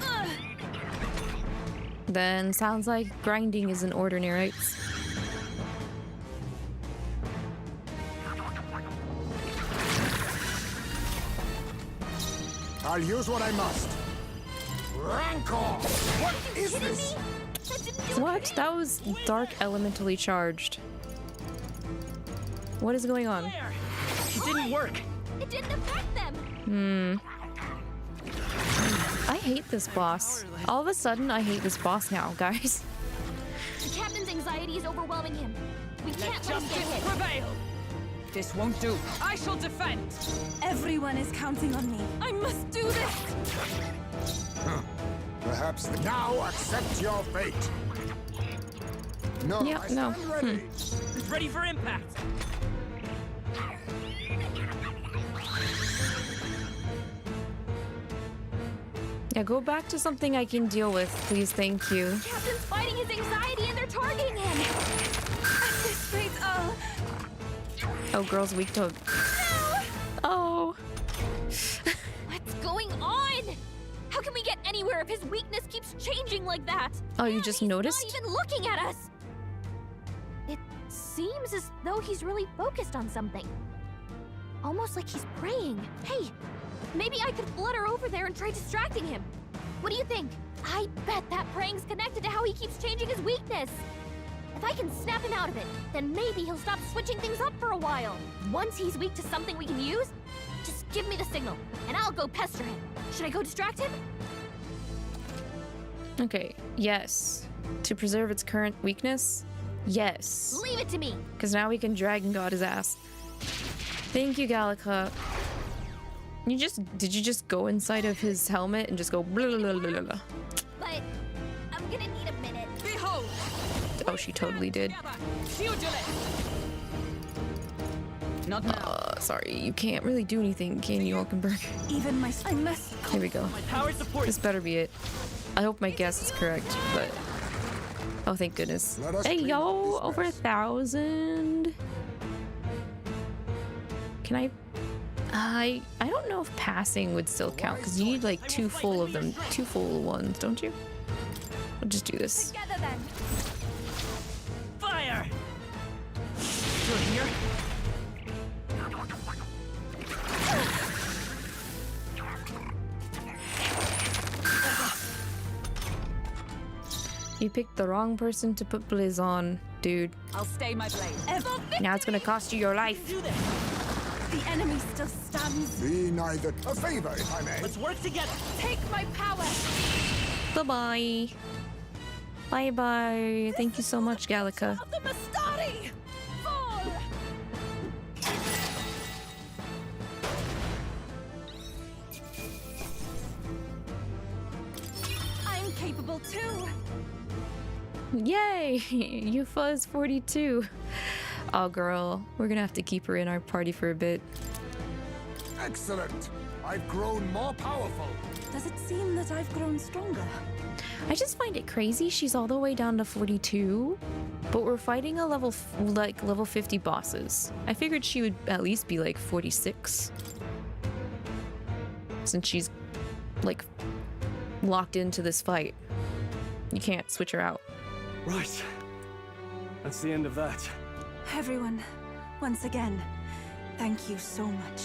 Then sounds like grinding is in order, Nerites. I'll use what I must. Rancor! What is this? What? That was dark elementally charged. What is going on? It didn't work. It didn't affect them. I hate this boss. All of a sudden, I hate this boss now, guys. The captain's anxiety is overwhelming him. We can't let him get hit. Prevail! This won't do. I shall defend. Everyone is counting on me. I must do this. Perhaps now accept your fate. No, Yeah, I stand ready. Ready for impact. Yeah, go back to something I can deal with, please. Thank you. The captain's fighting his anxiety and they're targeting him. At this rate, Oh, girl's weak to... No! Oh. What's going on? How can we get anywhere if his weakness keeps changing like that? Oh, you just noticed? He's not even looking at us. It seems as though he's really focused on something. Almost like he's praying. Hey, maybe I could flutter over there and try distracting him. What do you think? I bet that praying's connected to how he keeps changing his weakness. If I can snap him out of it, then maybe he'll stop switching things up for a while. Once he's weak to something we can use, just give me the signal, and I'll go pester him. Should I go distract him? Okay, yes. To preserve its current weakness? Yes. Leave it to me. Because now we can Dragon God his ass. Thank you, 𝐒𝐿𝐼. Did you just go inside of his helmet and just go blah, blah, blah, blah, blah. But I'm gonna need a minute. Behold! Oh, she totally did. Not now. Sorry, you can't really do anything, can you, Hulkenberg? Even I must. Here we go. My power support. This better be it. I hope my guess is correct, but... Oh, thank goodness. Hey, yo! Over 1,000! Can I don't know if passing would still count, because you need like two full ones, don't you? I'll just do this. Together then. Fire! You're here? You picked the wrong person to put Blizz on, dude. I'll stay my blade. Now it's gonna cost you your life. The enemy still stands. Be neither a favor, if I may. Let's work together. Take my power. Bye-bye. Bye-bye. Thank you so much, 𝐒𝐿𝐼. Of the Mastari! Fall! I'm capable too. Yay! 𝐒𝐈 is 42. Oh, girl. We're gonna have to keep her in our party for a bit. Excellent. I've grown more powerful. Does it seem that I've grown stronger? I just find it crazy she's all the way down to 42, but we're fighting a level 50 bosses. I figured she would at least be like 46. Since she's like locked into this fight. You can't switch her out. Right. That's the end of that. Everyone, once again, thank you so much.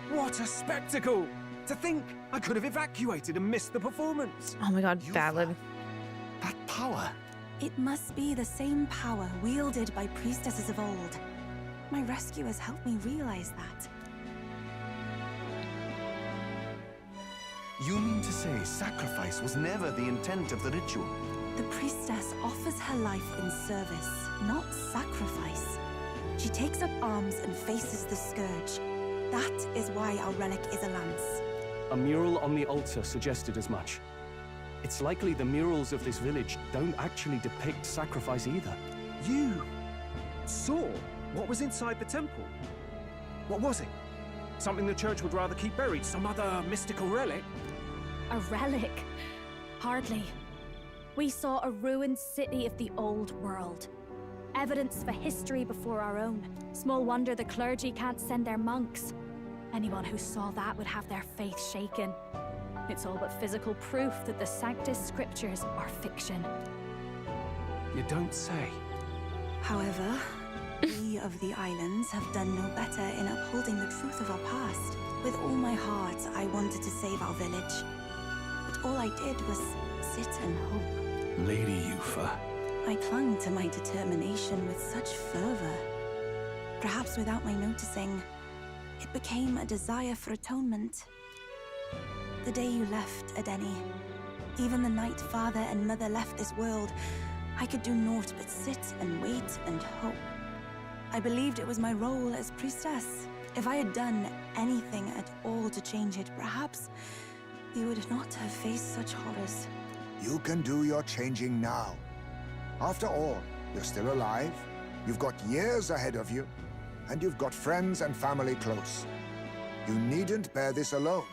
What a spectacle! To think I could have evacuated and missed the performance. Oh my god, ballad. That power. It must be the same power wielded by priestesses of old. My rescuers helped me realize that. You mean to say sacrifice was never the intent of the ritual? The priestess offers her life in service, not sacrifice. She takes up arms and faces the scourge. That is why our relic is a lance. A mural on the altar suggested as much. It's likely the murals of this village don't actually depict sacrifice either. You saw what was inside the temple. What was it? Something the church would rather keep buried? Some other mystical relic? A relic? Hardly. We saw a ruined city of the old world. Evidence for history before our own. Small wonder the clergy can't send their monks. Anyone who saw that would have their faith shaken. It's all but physical proof that the Sanctus Scriptures are fiction. You don't say. However, We of the islands have done no better in upholding the truth of our past. With all my heart, I wanted to save our village. But all I did was sit and hope. Lady Yufa. I clung to my determination with such fervor. Perhaps without my noticing, it became a desire for atonement. The day you left, Edeni, even the night father and mother left this world, I could do naught but sit and wait and hope. I believed it was my role as priestess. If I had done anything at all to change it, perhaps we would not have faced such horrors. You can do your changing now. After all, you're still alive, you've got years ahead of you, and you've got friends and family close. You needn't bear this alone.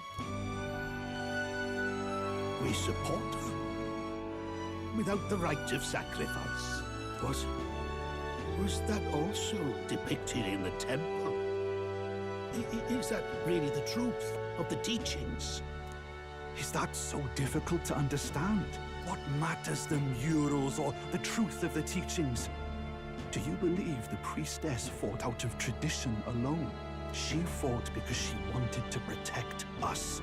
We support her. Without the rite of sacrifice. Was that also depicted in the temple? Is that really the truth of the teachings? Is that so difficult to understand? What matters the murals or the truth of the teachings? Do you believe the priestess fought out of tradition alone? She fought because she wanted to protect us.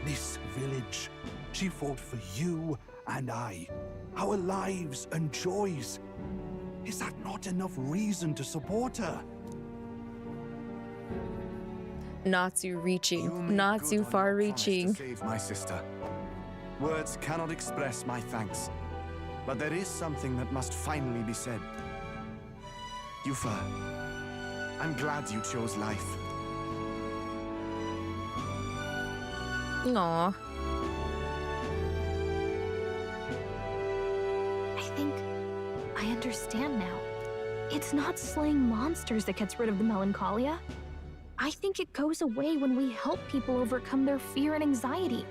This village. She fought for you and I. Our lives and joys. Is that not enough reason to support her? Not too reaching. Not too far reaching. Save my sister. Words cannot express my thanks. But there is something that must finally be said. Yufa, I'm glad you chose life. Aww. I think I understand now. It's not slaying monsters that gets rid of the melancholia. I think it goes away when we help people overcome their fear and anxiety.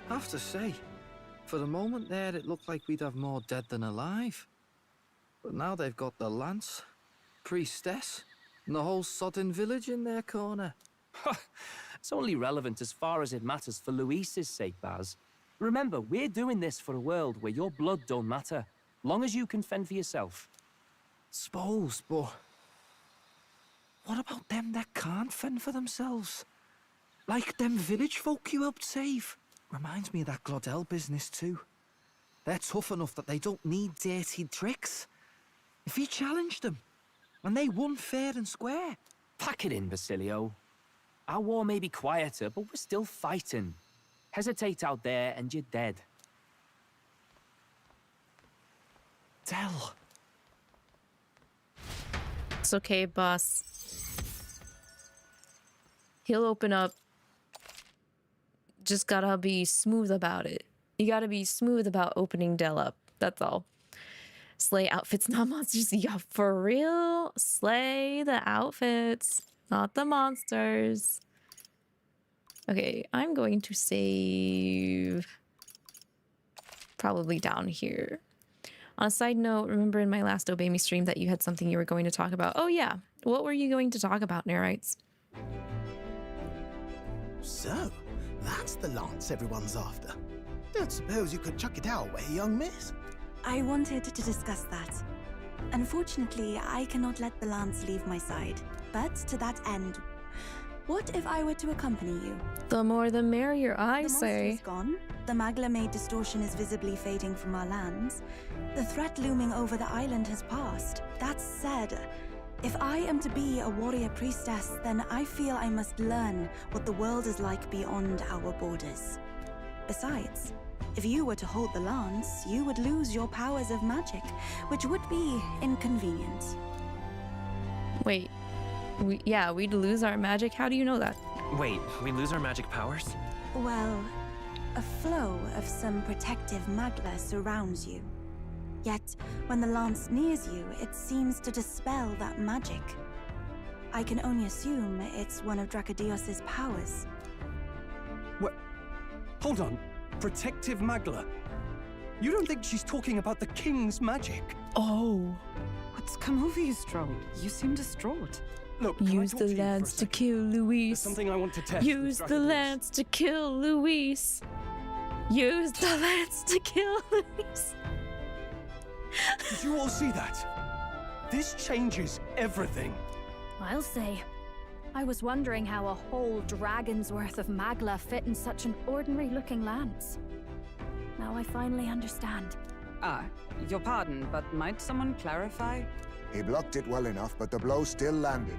I have to say, for the moment there, it looked like we'd have more dead than alive. But now they've got the lance, priestess, and the whole sodden village in their corner. It's only relevant as far as it matters for Luis's sake, Baz. Remember, we're doing this for a world where your blood don't matter, long as you can fend for yourself. Suppose, but what about them that can't fend for themselves? Like them village folk you helped save. Reminds me of that Glodell business too. They're tough enough that they don't need dirty tricks. If you challenged them, and they won fair and square. Pack it in, Basilio. Our war may be quieter, but we're still fighting. Hesitate out there and you're dead. Del. It's okay, boss. He'll open up. Just gotta be smooth about it. You gotta be smooth about opening Del up. That's all. Slay outfits, not monsters. Yeah, for real. Slay the outfits, not the monsters. Okay, I'm going to save probably down here. On a side note, remember in my last Obey Me stream that you had something you were going to talk about? Oh yeah, what were you going to talk about, Nerites? So, that's the lance everyone's after. Don't suppose you could chuck it our way, young miss? I wanted to discuss that. Unfortunately, I cannot let the lance leave my side. But to that end, what if I were to accompany you? The more the merrier, I say. The monster is gone. The Magla-made distortion is visibly fading from our lands. The threat looming over the island has passed. That said, if I am to be a warrior priestess, then I feel I must learn what the world is like beyond our borders. Besides, if you were to hold the lance, you would lose your powers of magic, which would be inconvenient. Wait. We'd lose our magic? How do you know that? Wait, we lose our magic powers? Well, a flow of some protective magla surrounds you. Yet, when the lance nears you, it seems to dispel that magic. I can only assume it's one of Dracodios's powers. What? Hold on. Protective magla? You don't think she's talking about the king's magic? Oh. What's come over you, Strong? You seem distraught. Look, use the lance to kill Luis. There's something I want to test. Use the lance to kill Luis. Use the lance to kill Luis. Did you all see that? This changes everything. I'll say. I was wondering how a whole dragon's worth of magla fit in such an ordinary-looking lance. Now I finally understand. Your pardon, but might someone clarify? He blocked it well enough, but the blow still landed.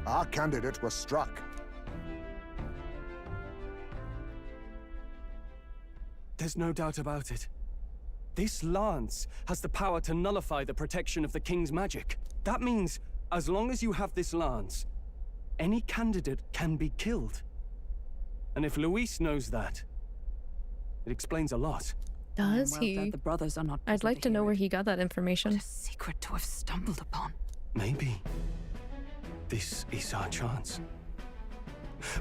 Our candidate was struck. There's no doubt about it. This lance has the power to nullify the protection of the king's magic. That means, as long as you have this lance, any candidate can be killed. And if Luis knows that, it explains a lot. Does Well, he? that the brothers are not I'd like to know where he got that information. What a secret to have stumbled upon. Maybe this is our chance.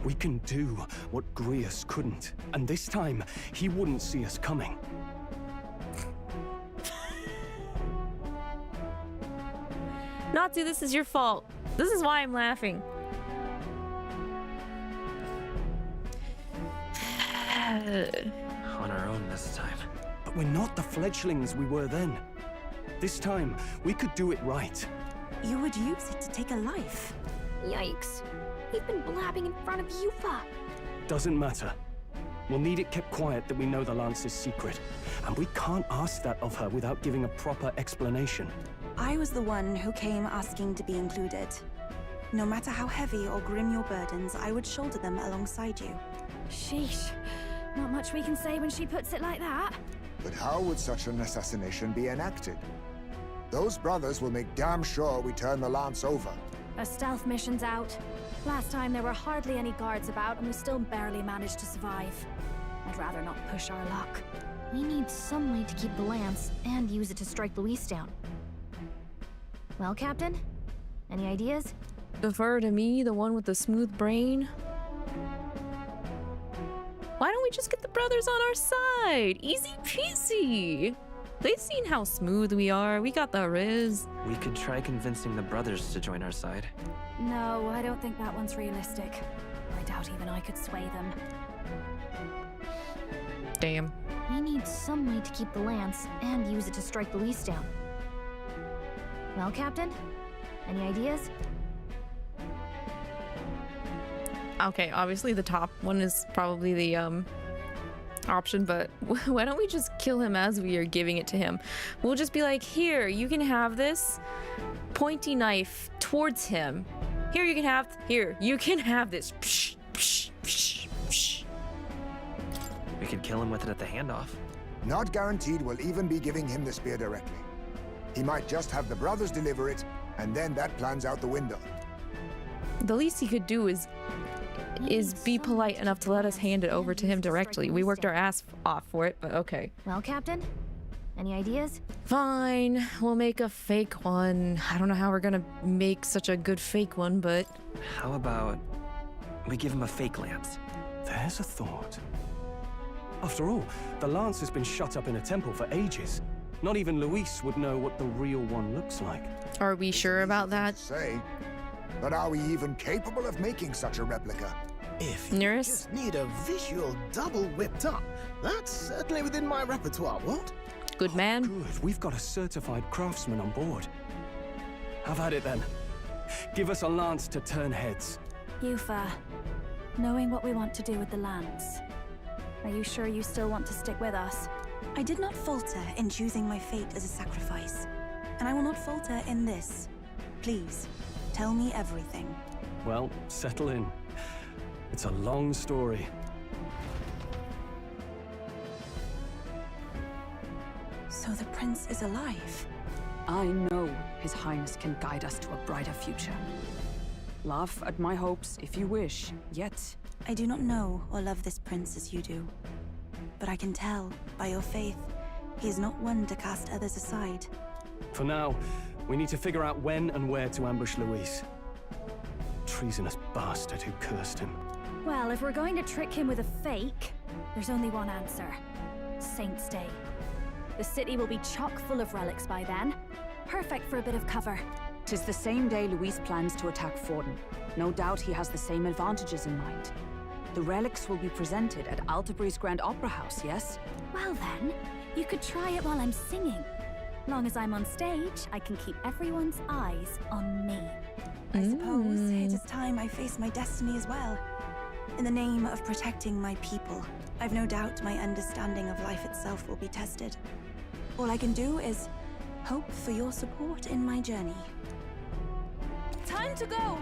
We can do what Grius couldn't, and this time he wouldn't see us coming. Natsu, this is your fault. This is why I'm laughing. On our own this time. But we're not the fledglings we were then. This time, we could do it right. You would use it to take a life. Yikes. We've been blabbing in front of Yufa. Doesn't matter. We'll need it kept quiet that we know the lance is secret. And we can't ask that of her without giving a proper explanation. I was the one who came asking to be included. No matter how heavy or grim your burdens, I would shoulder them alongside you. Sheesh. Not much we can say when she puts it like that. But how would such an assassination be enacted? Those brothers will make damn sure we turn the lance over. A stealth mission's out. Last time there were hardly any guards about and we still barely managed to survive. I'd rather not push our luck. We need some way to keep the lance and use it to strike Luis down. Well, Captain? Any ideas? Defer to me, the one with the smooth brain. Why don't we just get the brothers on our side? Easy peasy. They've seen how smooth we are. We got the riz. We could try convincing the brothers to join our side. No, I don't think that one's realistic. I doubt even I could sway them. Damn. We need some way to keep the lance and use it to strike Luis down. Well, Captain? Any ideas? Okay, obviously the top one is probably the option, but why don't we just kill him as we are giving it to him? We'll just be like, here, you can have this pointy knife towards him. Here, you can have this. Psh, psh, psh, psh. We could kill him with it at the handoff. Not guaranteed we'll even be giving him the spear directly. He might just have the brothers deliver it, and then that plan's out the window. The least he could do is be polite enough to let us hand it over to him directly. We worked our ass off for it, but okay. Well, Captain? Any ideas? Fine, we'll make a fake one. I don't know how we're gonna make such a good fake one, but... How about we give him a fake lance? There's a thought. After all, the lance has been shut up in a temple for ages. Not even Luis would know what the real one looks like. Are we sure about that? Say, but are we even capable of making such a replica? If you just need a visual double whipped up, that's certainly within my repertoire, what? Good man. Good, we've got a certified craftsman on board. Have at it then. Give us a lance to turn heads. Yufa, knowing what we want to do with the lance, are you sure you still want to stick with us? I did not falter in choosing my fate as a sacrifice, and I will not falter in this. Please, tell me everything. Well, settle in. It's a long story. So the prince is alive? I know His Highness can guide us to a brighter future. Laugh at my hopes if you wish, yet... I do not know or love this prince as you do. But I can tell, by your faith, he is not one to cast others aside. For now, we need to figure out when and where to ambush Luis. Treasonous bastard who cursed him. Well, if we're going to trick him with a fake, there's only one answer. Saint's Day. The city will be chock full of relics by then. Perfect for a bit of cover. 'Tis the same day Luis plans to attack Forden. No doubt he has the same advantages in mind. The relics will be presented at Altabri's Grand Opera House, yes? Well then, you could try it while I'm singing. Long as I'm on stage, I can keep everyone's eyes on me. I suppose it is time I face my destiny as well. In the name of protecting my people, I've no doubt my understanding of life itself will be tested. All I can do is hope for your support in my journey. Time to go!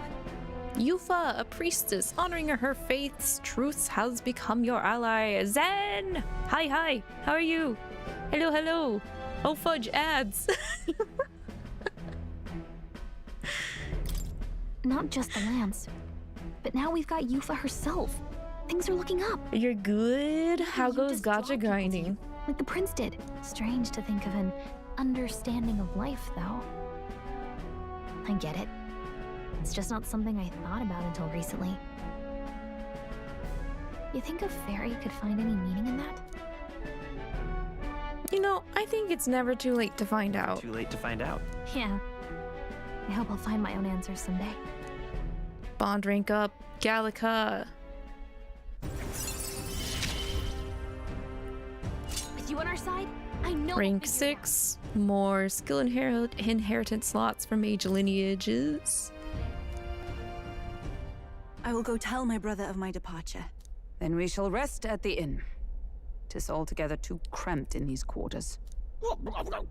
Yufa, a priestess honoring her faith's truths, has become your ally. Zen! Hi, hi. How are you? Hello, hello. Oh, fudge, ads. Not just the lance, but now we've got Yufa herself. Things are looking up. You're good? How goes gacha grinding? Like the prince did. Strange to think of an understanding of life, though. I get it. It's just not something I thought about until recently. You think a fairy could find any meaning in that? You know, I think it's never too late to find out. Too late to find out. Yeah. I hope I'll find my own answers someday. Bond rank up, Gallica. With you on our side, I know. Rank 6, more skill inheritance slots for mage lineages. I will go tell my brother of my departure. Then we shall rest at the inn. 'Tis altogether too cramped in these quarters. Well,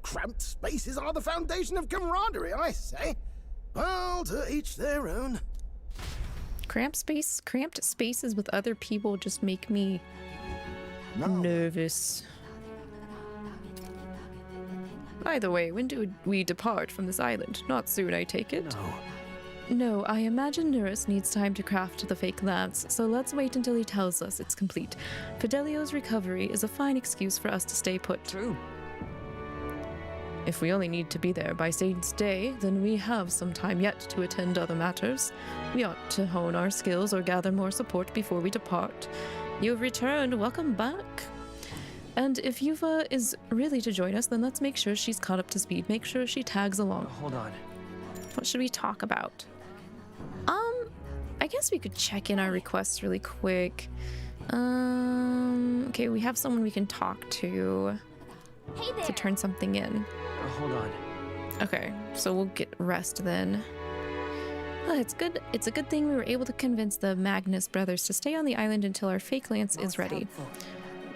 cramped spaces are the foundation of camaraderie, I say. Well, to each their own. Cramped spaces with other people just make me nervous. By the way, when do we depart from this island? Not soon, I take it? No, I imagine Nurus needs time to craft the fake lance, so let's wait until he tells us it's complete. Fidelio's recovery is a fine excuse for us to stay put. True. If we only need to be there by Saint's Day, then we have some time yet to attend other matters. We ought to hone our skills or gather more support before we depart. You've returned, welcome back. And if Yufa is really to join us, then let's make sure she's caught up to speed. Make sure she tags along. Hold on. What should we talk about? I guess we could check in our requests really quick. Okay, we have someone we can talk to turn something in. Hold on. Okay, so we'll get rest then. It's good. It's a good thing we were able to convince the Magnus brothers to stay on the island until our fake lance is ready.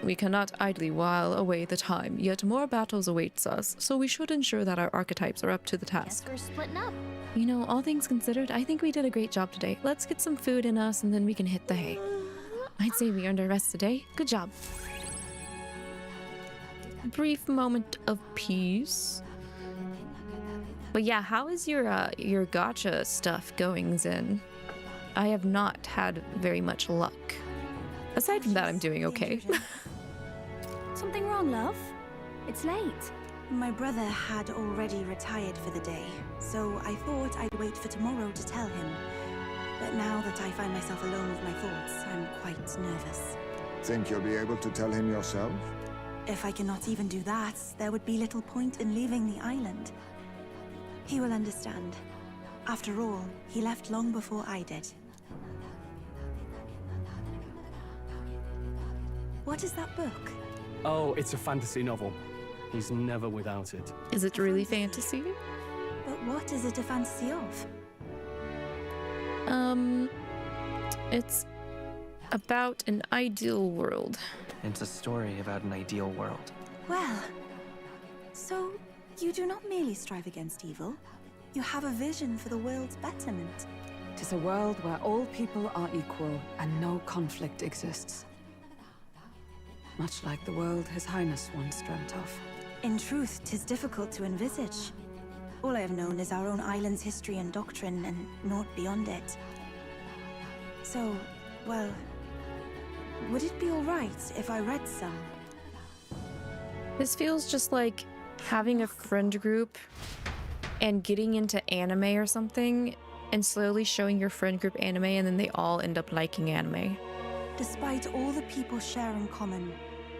We cannot idly while away the time, yet more battles awaits us, so we should ensure that our archetypes are up to the task. We're splitting up. You know, all things considered, I think we did a great job today. Let's get some food in us and then we can hit the hay. I'd say we earned our rest today. Good job. Brief moment of peace. But yeah, how is your gacha stuff going, Zen? I have not had very much luck. Aside from that, I'm doing okay. Something wrong, love? It's late. My brother had already retired for the day, so I thought I'd wait for tomorrow to tell him. But now that I find myself alone with my thoughts, I'm quite nervous. Think you'll be able to tell him yourself? If I cannot even do that, there would be little point in leaving the island. He will understand. After all, he left long before I did. What is that book? Oh, it's a fantasy novel. He's never without it. Is it really fantasy? But what is it a fantasy of? It's about an ideal world. It's a story about an ideal world. Well, so you do not merely strive against evil. You have a vision for the world's betterment. 'Tis a world where all people are equal and no conflict exists. Much like the world His Highness once dreamt of. In truth, 'tis difficult to envisage. All I have known is our own island's history and doctrine, and naught beyond it. So, well, would it be alright if I read some? This feels just like having a friend group and getting into anime or something, and slowly showing your friend group anime, and then they all end up liking anime. Despite all the people share in common,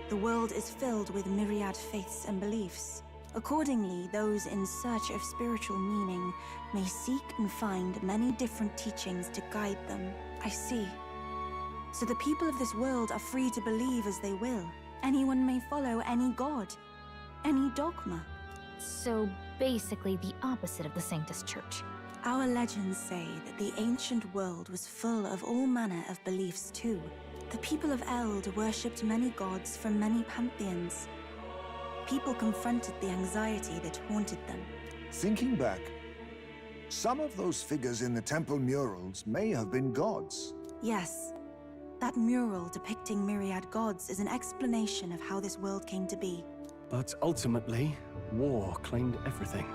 the world is filled with myriad faiths and beliefs. Accordingly, those in search of spiritual meaning may seek and find many different teachings to guide them. I see. So the people of this world are free to believe as they will. Anyone may follow any god, any dogma. So basically the opposite of the Sanctus Church. Our legends say that the ancient world was full of all manner of beliefs too. The people of Eld worshipped many gods from many pantheons. People confronted the anxiety that haunted them. Thinking back, some of those figures in the temple murals may have been gods. Yes. That mural depicting myriad gods is an explanation of how this world came to be. But ultimately, war claimed everything.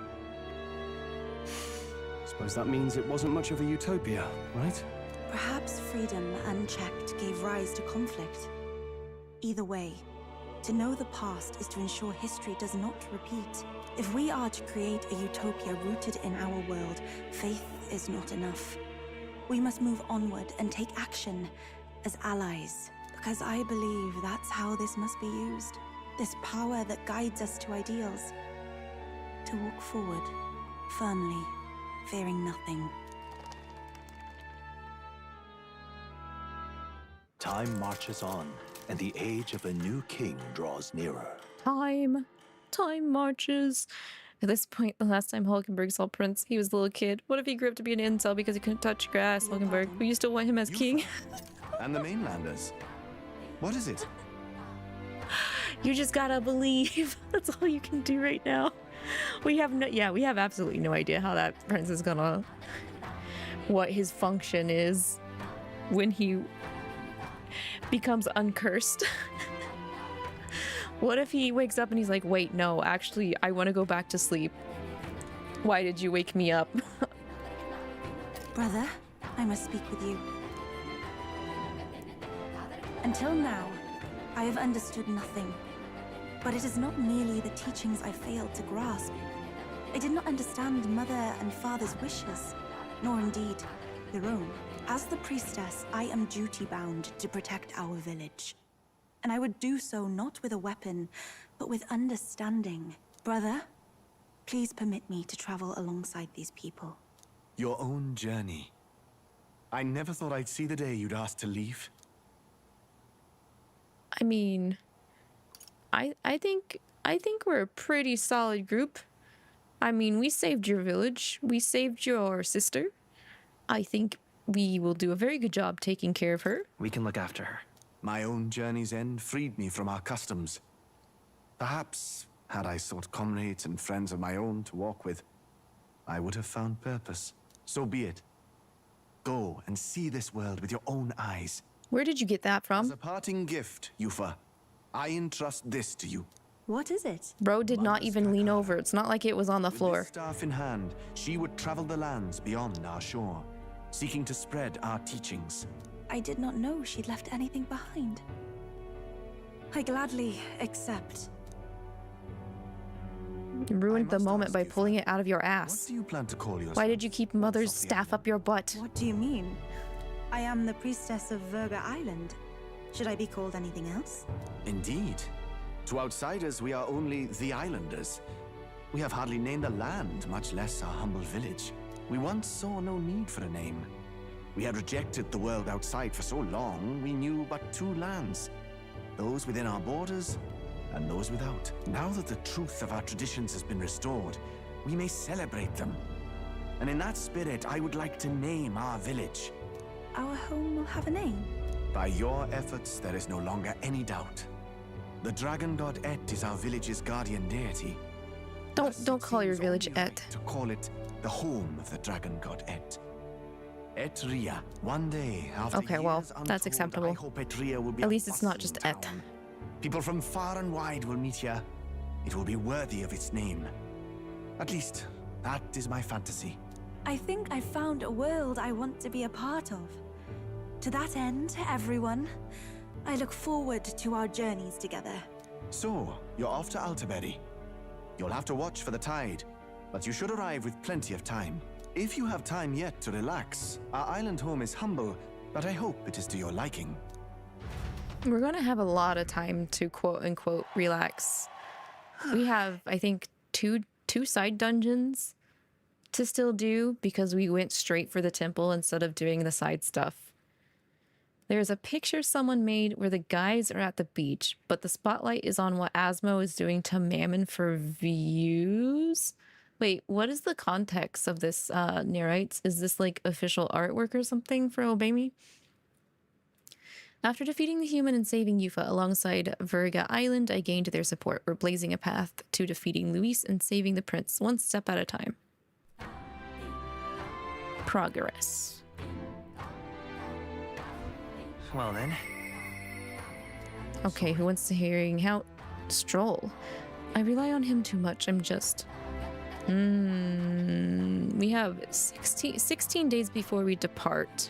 Suppose that means it wasn't much of a utopia, right? Perhaps freedom unchecked gave rise to conflict. Either way, to know the past is to ensure history does not repeat. If we are to create a utopia rooted in our world, faith is not enough. We must move onward and take action as allies, because I believe that's how this must be used. This power that guides us to ideals. To walk forward, firmly, fearing nothing. Time marches on, and the age of a new king draws nearer. Time marches. At this point, the last time Hulkenberg saw Prince, he was a little kid. What if he grew up to be an incel because he couldn't touch grass, Hulkenberg? But you still want him as king? And the mainlanders. What is it? You just gotta believe. That's all you can do right now. We have absolutely no idea how that prince is gonna, what his function is when he becomes uncursed. What if he wakes up and he's like, wait, no, actually, I want to go back to sleep. Why did you wake me up? Brother, I must speak with you. Until now, I have understood nothing. But it is not merely the teachings I failed to grasp. I did not understand mother and father's wishes, nor indeed their own. As the priestess, I am duty-bound to protect our village. And I would do so not with a weapon, but with understanding. Brother, please permit me to travel alongside these people. Your own journey. I never thought I'd see the day you'd ask to leave. I mean, I think we're a pretty solid group. I mean, we saved your village. We saved your sister. I think we will do a very good job taking care of her. We can look after her. My own journey's end freed me from our customs. Perhaps, had I sought comrades and friends of my own to walk with, I would have found purpose. So be it. Go and see this world with your own eyes. Where did you get that from? As a parting gift, 𝐒𝐒, I entrust this to you. What is it? Bro did not even lean over. It's not like it was on the floor. With this staff in hand, she would travel the lands beyond our shore, seeking to spread our teachings. I did not know she'd left anything behind. I gladly accept. You ruined the moment by pulling it out of your ass. What do you plan to call yourself? Why did you keep mother's staff up your butt? What do you mean? I am the priestess of Virga Island. Should I be called anything else? Indeed. To outsiders, we are only the islanders. We have hardly named a land, much less our humble village. We once saw no need for a name. We had rejected the world outside for so long, we knew but two lands. Those within our borders, and those without. Now that the truth of our traditions has been restored, we may celebrate them. And in that spirit, I would like to name our village. Our home will have a name? By your efforts, there is no longer any doubt. The dragon god 𝐻 is our village's guardian deity. Don't call your village 𝐻. To call it the home of the dragon god 𝐻. 𝐻. One day, after okay, well, years that's untold, acceptable. I hope 𝐻 will be At a least it's not bustling just 𝐻. town. People from far and wide will meet here. It will be worthy of its name. At least, that is my fantasy. I think I found a world I want to be a part of. To that end, everyone, I look forward to our journeys together. So, you're off to Altaberry. You'll have to watch for the tide, but you should arrive with plenty of time. If you have time yet to relax, our island home is humble, but I hope it is to your liking. We're gonna have a lot of time to quote-unquote relax. We have, I think, two side dungeons to still do because we went straight for the temple instead of doing the side stuff. There's a picture someone made where the guys are at the beach, but the spotlight is on what Asmo is doing to Mammon for views. Wait, what is the context of this, Nereids? Is this like official artwork or something for Obey Me? After defeating the human and saving Yufa alongside Verga Island, I gained their support. We're blazing a path to defeating Luis and saving the prince, one step at a time. Progress. Well then. Okay, who wants to hearing out? Stroll. I rely on him too much. I'm just... We have 16 days before we depart.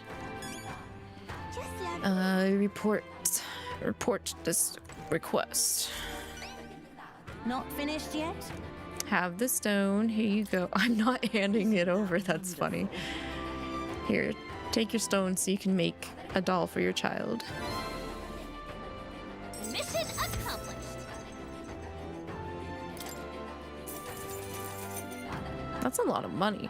Report this request. Not finished yet? Have the stone. Here you go. I'm not handing it over. That's funny. Here, take your stone so you can make a doll for your child. Mission accomplished. That's a lot of money.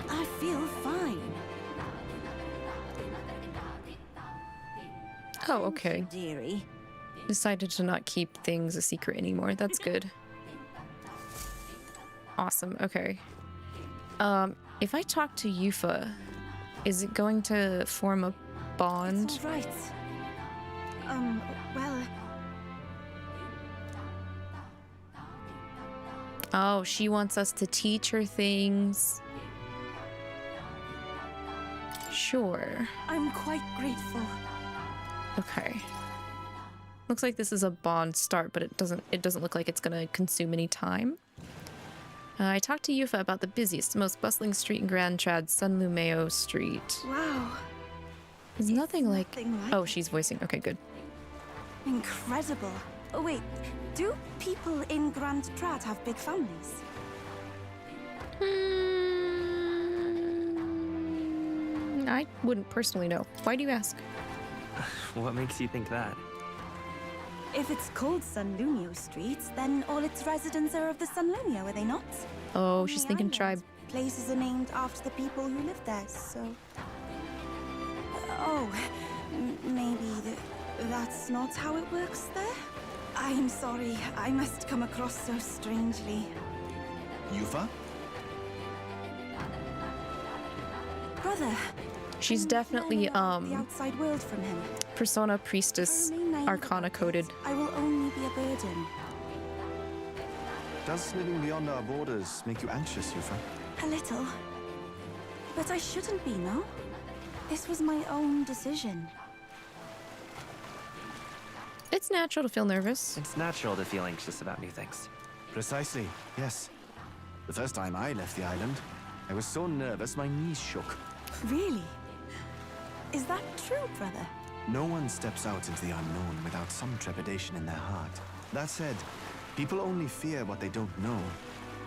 I feel fine. Oh, okay. Dearie. Decided to not keep things a secret anymore. That's good. Awesome. Okay. If I talk to Yufa, is it going to form a bond? It's all right. Well... Oh, she wants us to teach her things. Sure. I'm quite grateful. Okay. Looks like this is a bond start, but it doesn't look like it's gonna consume any time. I talked to Yufa about the busiest, most bustling street in Grand Trad, Sunlumeo Street. Wow. There's nothing like... Oh, she's voicing. Okay, good. Incredible. Oh, wait. Do people in Grand Trad have big families? I wouldn't personally know. Why do you ask? What makes you think that? If it's called Sunlumeo Street, then all its residents are of the Sunlumeo, are they not? Oh, she's thinking tribe. Places are named after the people who live there, so... Oh, maybe that's not how it works there? I'm sorry, I must come across so strangely. Yufa? Brother. She's definitely, the outside world from him. Persona Priestess Arcana coded. I will only be a burden. Does living beyond our borders make you anxious, Yufa? A little. But I shouldn't be, no? This was my own decision. It's natural to feel nervous. It's natural to feel anxious about new things. Precisely, yes. The first time I left the island, I was so nervous my knees shook. Really? Is that true, brother? No one steps out into the unknown without some trepidation in their heart. That said, people only fear what they don't know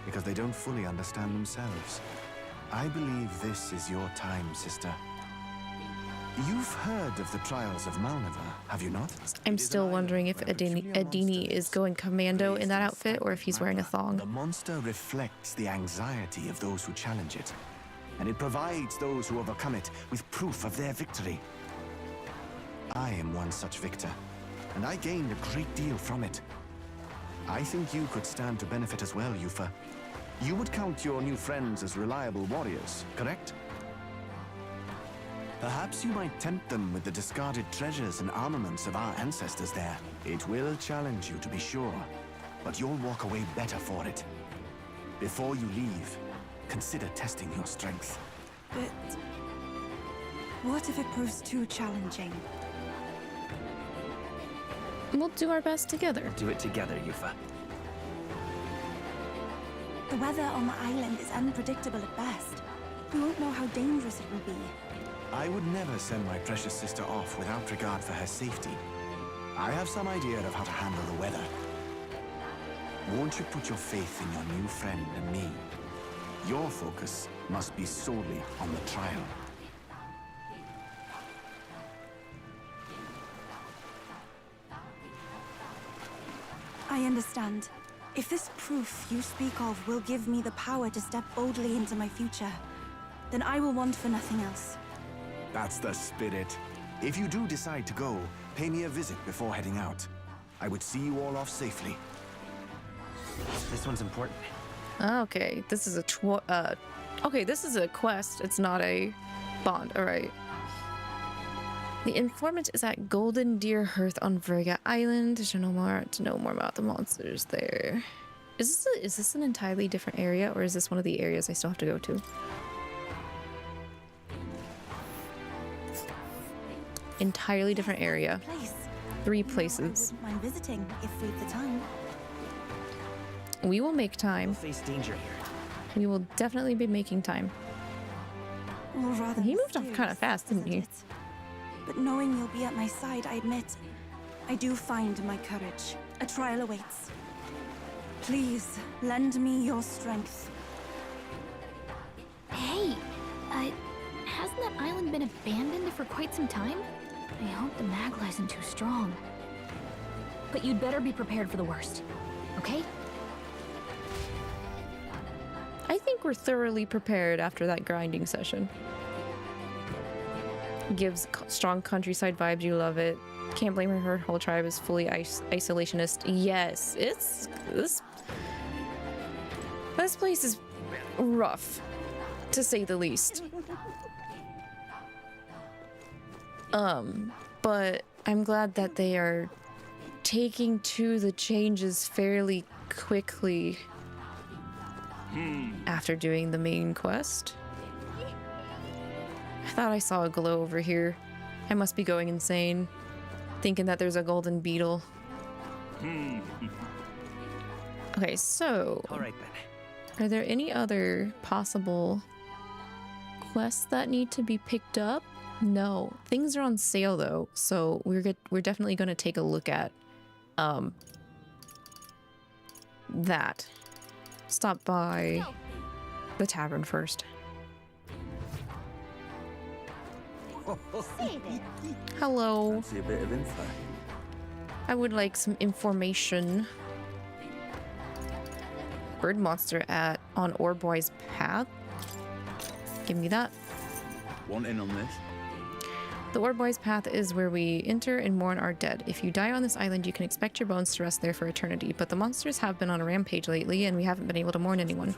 because they don't fully understand themselves. I believe this is your time, sister. You've heard of the trials of Malnever, have you not? I'm still wondering if Adini is going commando in that outfit or if he's wearing a thong. The monster reflects the anxiety of those who challenge it, and it provides those who overcome it with proof of their victory. I am one such victor, and I gained a great deal from it. I think you could stand to benefit as well, Yufa. You would count your new friends as reliable warriors, correct? Perhaps you might tempt them with the discarded treasures and armaments of our ancestors there. It will challenge you, to be sure, but you'll walk away better for it. Before you leave, consider testing your strength. But... what if it proves too challenging? We'll do our best together. Do it together, Yufa. The weather on the island is unpredictable at best. We won't know how dangerous it will be. I would never send my precious sister off without regard for her safety. I have some idea of how to handle the weather. Won't you put your faith in your new friend and me? Your focus must be solely on the trial. I understand. If this proof you speak of will give me the power to step boldly into my future, then I will want for nothing else. That's the spirit. If you do decide to go, pay me a visit before heading out. I would see you all off safely. This one's important. Okay, this is a okay, this is a quest. It's not a bond. All right. The informant is at Golden Deer Hearth on Verga Island to know more about the monsters there. Is this an entirely different area, or is this one of the areas I still have to go to? Entirely different area. 3 places. I wouldn't mind visiting if we've the time. We will make time. We'll face danger here. We will definitely be making time. Or rather, He moved off kind of fast, didn't he? But knowing you'll be at my side, I admit, I do find my courage. A trial awaits. Please, lend me your strength. Hey, hasn't that island been abandoned for quite some time? I hope the Magla isn't too strong. But you'd better be prepared for the worst, okay? I think we're thoroughly prepared after that grinding session. Gives strong countryside vibes, you love it. Can't blame her, her whole tribe is fully isolationist. Yes, it's this place is rough, to say the least. But I'm glad that they are taking to the changes fairly quickly after doing the main quest. I thought I saw a glow over here. I must be going insane, thinking that there's a golden beetle. Okay, so... All right, then. Are there any other possible quests that need to be picked up? No. Things are on sale, though, so we're definitely going to take a look at that. Stop by the tavern first. Hello. Fancy a bit of info. I would like some information. Bird monster on Orbwise Path. Give me that. Want in on this? The Orbwise Path is where we enter and mourn our dead. If you die on this island, you can expect your bones to rest there for eternity. But the monsters have been on a rampage lately, and we haven't been able to mourn anyone.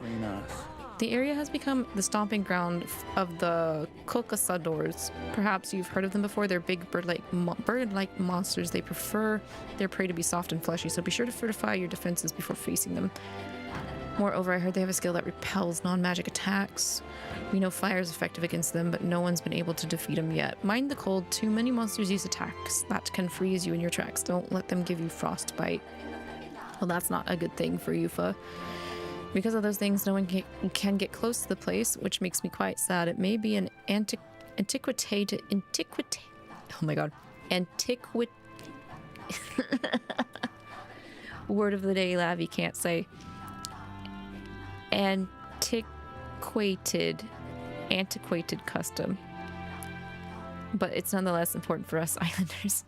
The area has become the stomping ground of the 𝐂𝐿𝐿. Perhaps you've heard of them before. They're big bird-like monsters. They prefer their prey to be soft and fleshy, so be sure to fortify your defenses before facing them. Moreover, I heard they have a skill that repels non-magic attacks. We know fire is effective against them, but no one's been able to defeat them yet. Mind the cold, too many monsters use attacks that can freeze you in your tracks. Don't let them give you frostbite. Well, that's not a good thing for 𝐓𝐿𝐒. Because of those things, no one can get close to the place, which makes me quite sad. It may be an antiquity. Oh my god. Word of the day, Lavi can't say. Antiquated custom. But it's nonetheless important for us islanders.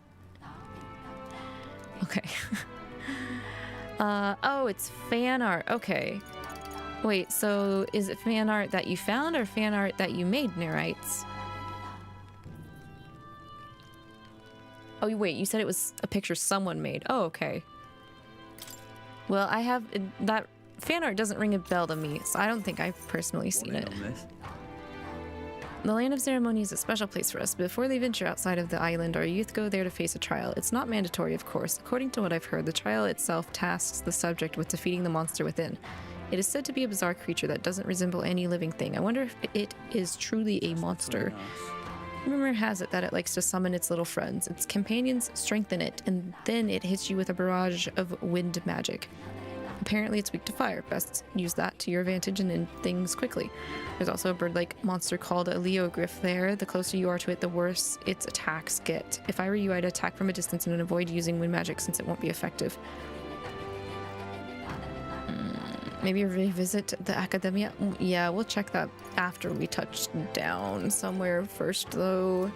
Okay. Oh, it's fan art. Okay. Wait, so is it fan art that you found or fan art that you made, Nereids? Oh, wait, you said it was a picture someone made. Oh, okay. Well, I have... that fan art doesn't ring a bell to me, so I don't think I've personally seen it. The Land of Ceremony is a special place for us. Before they venture outside of the island, our youth go there to face a trial. It's not mandatory, of course. According to what I've heard, the trial itself tasks the subject with defeating the monster within. It is said to be a bizarre creature that doesn't resemble any living thing. I wonder if it is truly a monster. Rumor has it that it likes to summon its little friends. Its companions strengthen it, and then it hits you with a barrage of wind magic. Apparently it's weak to fire. Best use that to your advantage and end things quickly. There's also a bird-like monster called a 𝐿eogryph there. The closer you are to it, the worse its attacks get. If I were you, I'd attack from a distance and avoid using wind magic since it won't be effective. Maybe revisit the Academia? Yeah, we'll check that after we touch down somewhere first, though.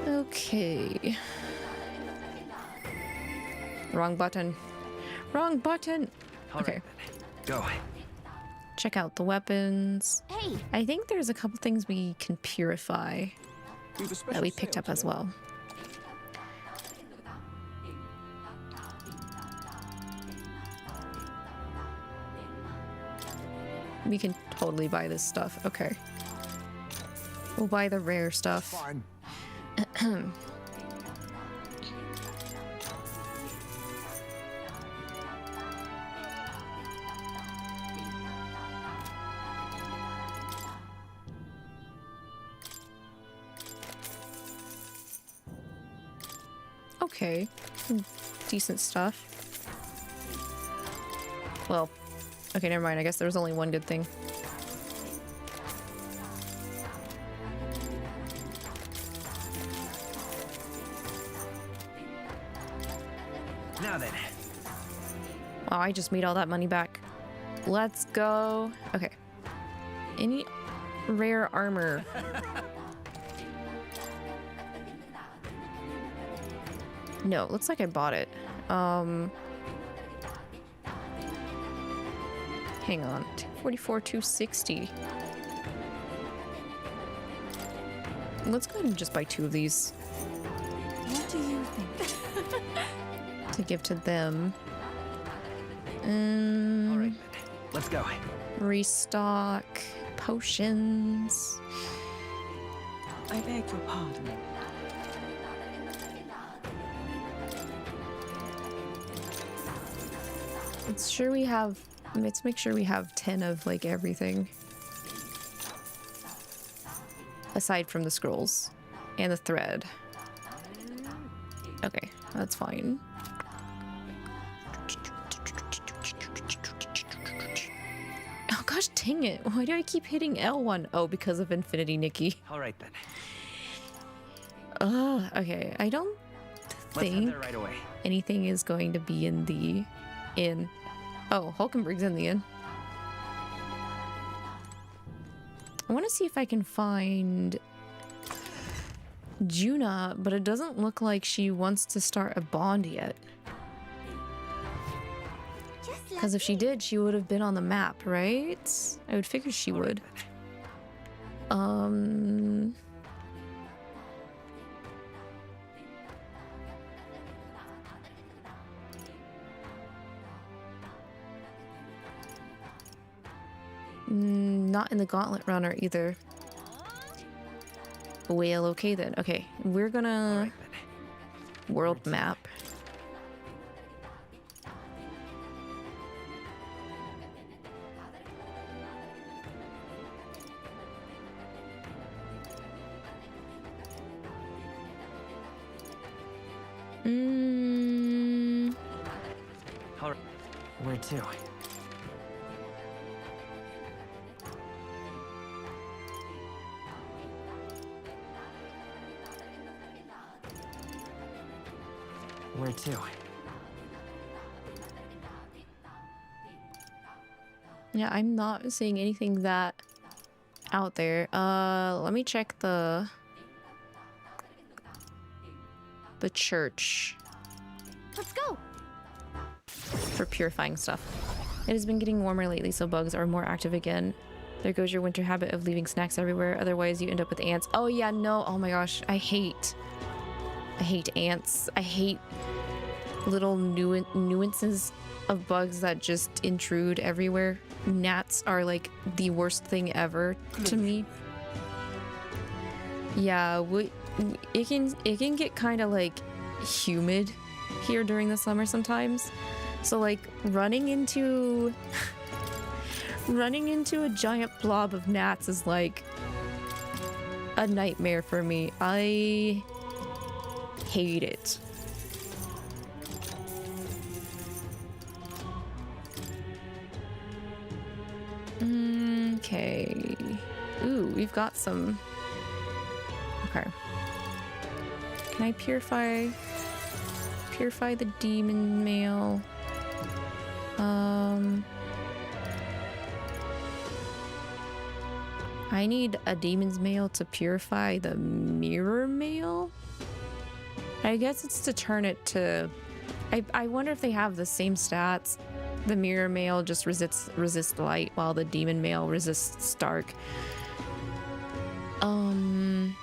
Okay. Wrong button. Wrong button. Okay. Go. Check out the weapons. Hey. I think there's a couple things we can purify that we picked up as well. We can totally buy this stuff. Okay. We'll buy the rare stuff. Fine. Okay. Some decent stuff. Well, okay, never mind. I guess there was only one good thing. Now then. Wow, I just made all that money back. Let's go. Okay. Any rare armor? No, looks like I bought it. Hang on. 244, 260. Let's go ahead and just buy 2 of these. What do you think? To give to them. All right, let's go. Restock. Potions. I beg your pardon. Let's make sure we have 10 of like everything. Aside from the scrolls and the thread. Okay, that's fine. Oh gosh, dang it. Why do I keep hitting L1? Oh, because of Infinity Nikki. All right then. Okay. I don't Let's think head there right away. anything is going to be in the inn. Oh, Hulkenberg's in the inn. I want to see if I can find Juna, but it doesn't look like she wants to start a bond yet. Because if she did, she would have been on the map, right? I would figure she would. Not in the Gauntlet Runner either. Well, okay then. Okay, we're gonna world map. All right. Where to? Where to? Yeah, I'm not seeing anything that out there. Let me check the church. Let's go. For purifying stuff. It has been getting warmer lately, so bugs are more active again. There goes your winter habit of leaving snacks everywhere. Otherwise, you end up with ants. Oh yeah, no. Oh my gosh, I hate ants. I hate little nuances of bugs that just intrude everywhere. Gnats are like the worst thing ever to me. Yeah, it can get kind of like humid here during the summer sometimes. So like running into a giant blob of gnats is like a nightmare for me. I hate it. Okay. Ooh, we've got some. Okay. Can I purify the demon mail? I need a demon's mail to purify the mirror mail. I guess it's to turn it to I wonder if they have the same stats. The mirror male just resists light, while the demon male resists dark. I'm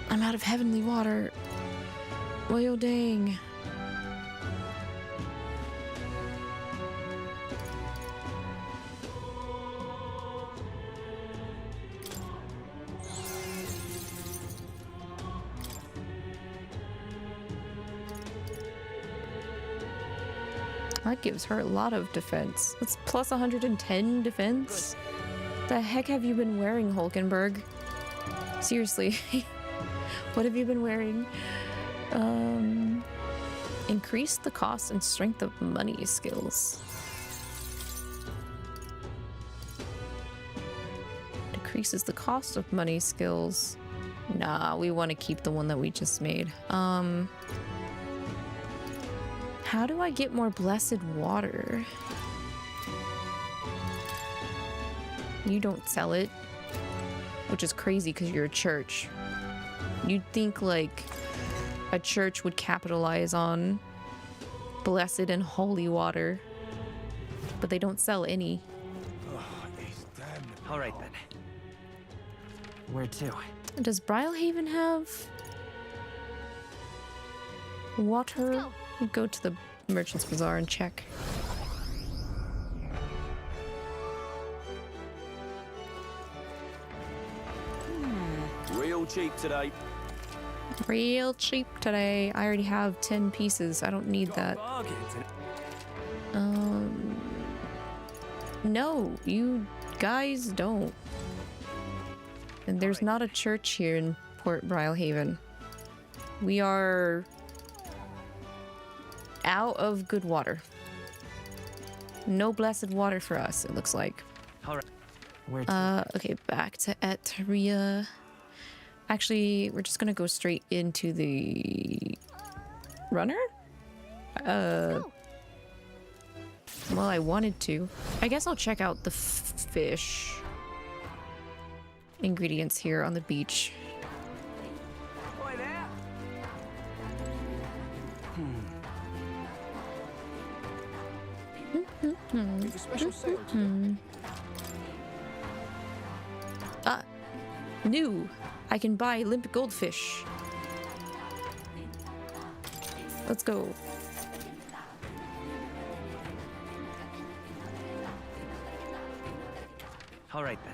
out of heavenly water. Oh, dang. That gives her a lot of defense. That's plus 110 defense. The heck have you been wearing, Hulkenberg? Seriously. What have you been wearing? Increase the cost and strength of money skills. Decreases the cost of money skills. Nah, we want to keep the one that we just made. How do I get more blessed water? You don't sell it, which is crazy because you're a church. You'd think like a church would capitalize on blessed and holy water, but they don't sell any. All right then. Where to? Does Brylehaven have water? Go to the Merchant's Bazaar and check. Real cheap today. Real cheap today. I already have 10 pieces. I don't need that. No, you guys don't. And there's not a church here in Port Brylehaven. We are out of good water. No blessed water for us, it looks like. All right. Where to? Okay, back to Etria. Actually, we're just gonna go straight into the runner? Well, I wanted to. I guess I'll check out the fish ingredients here on the beach. New. I can buy limp goldfish. Let's go. All right then.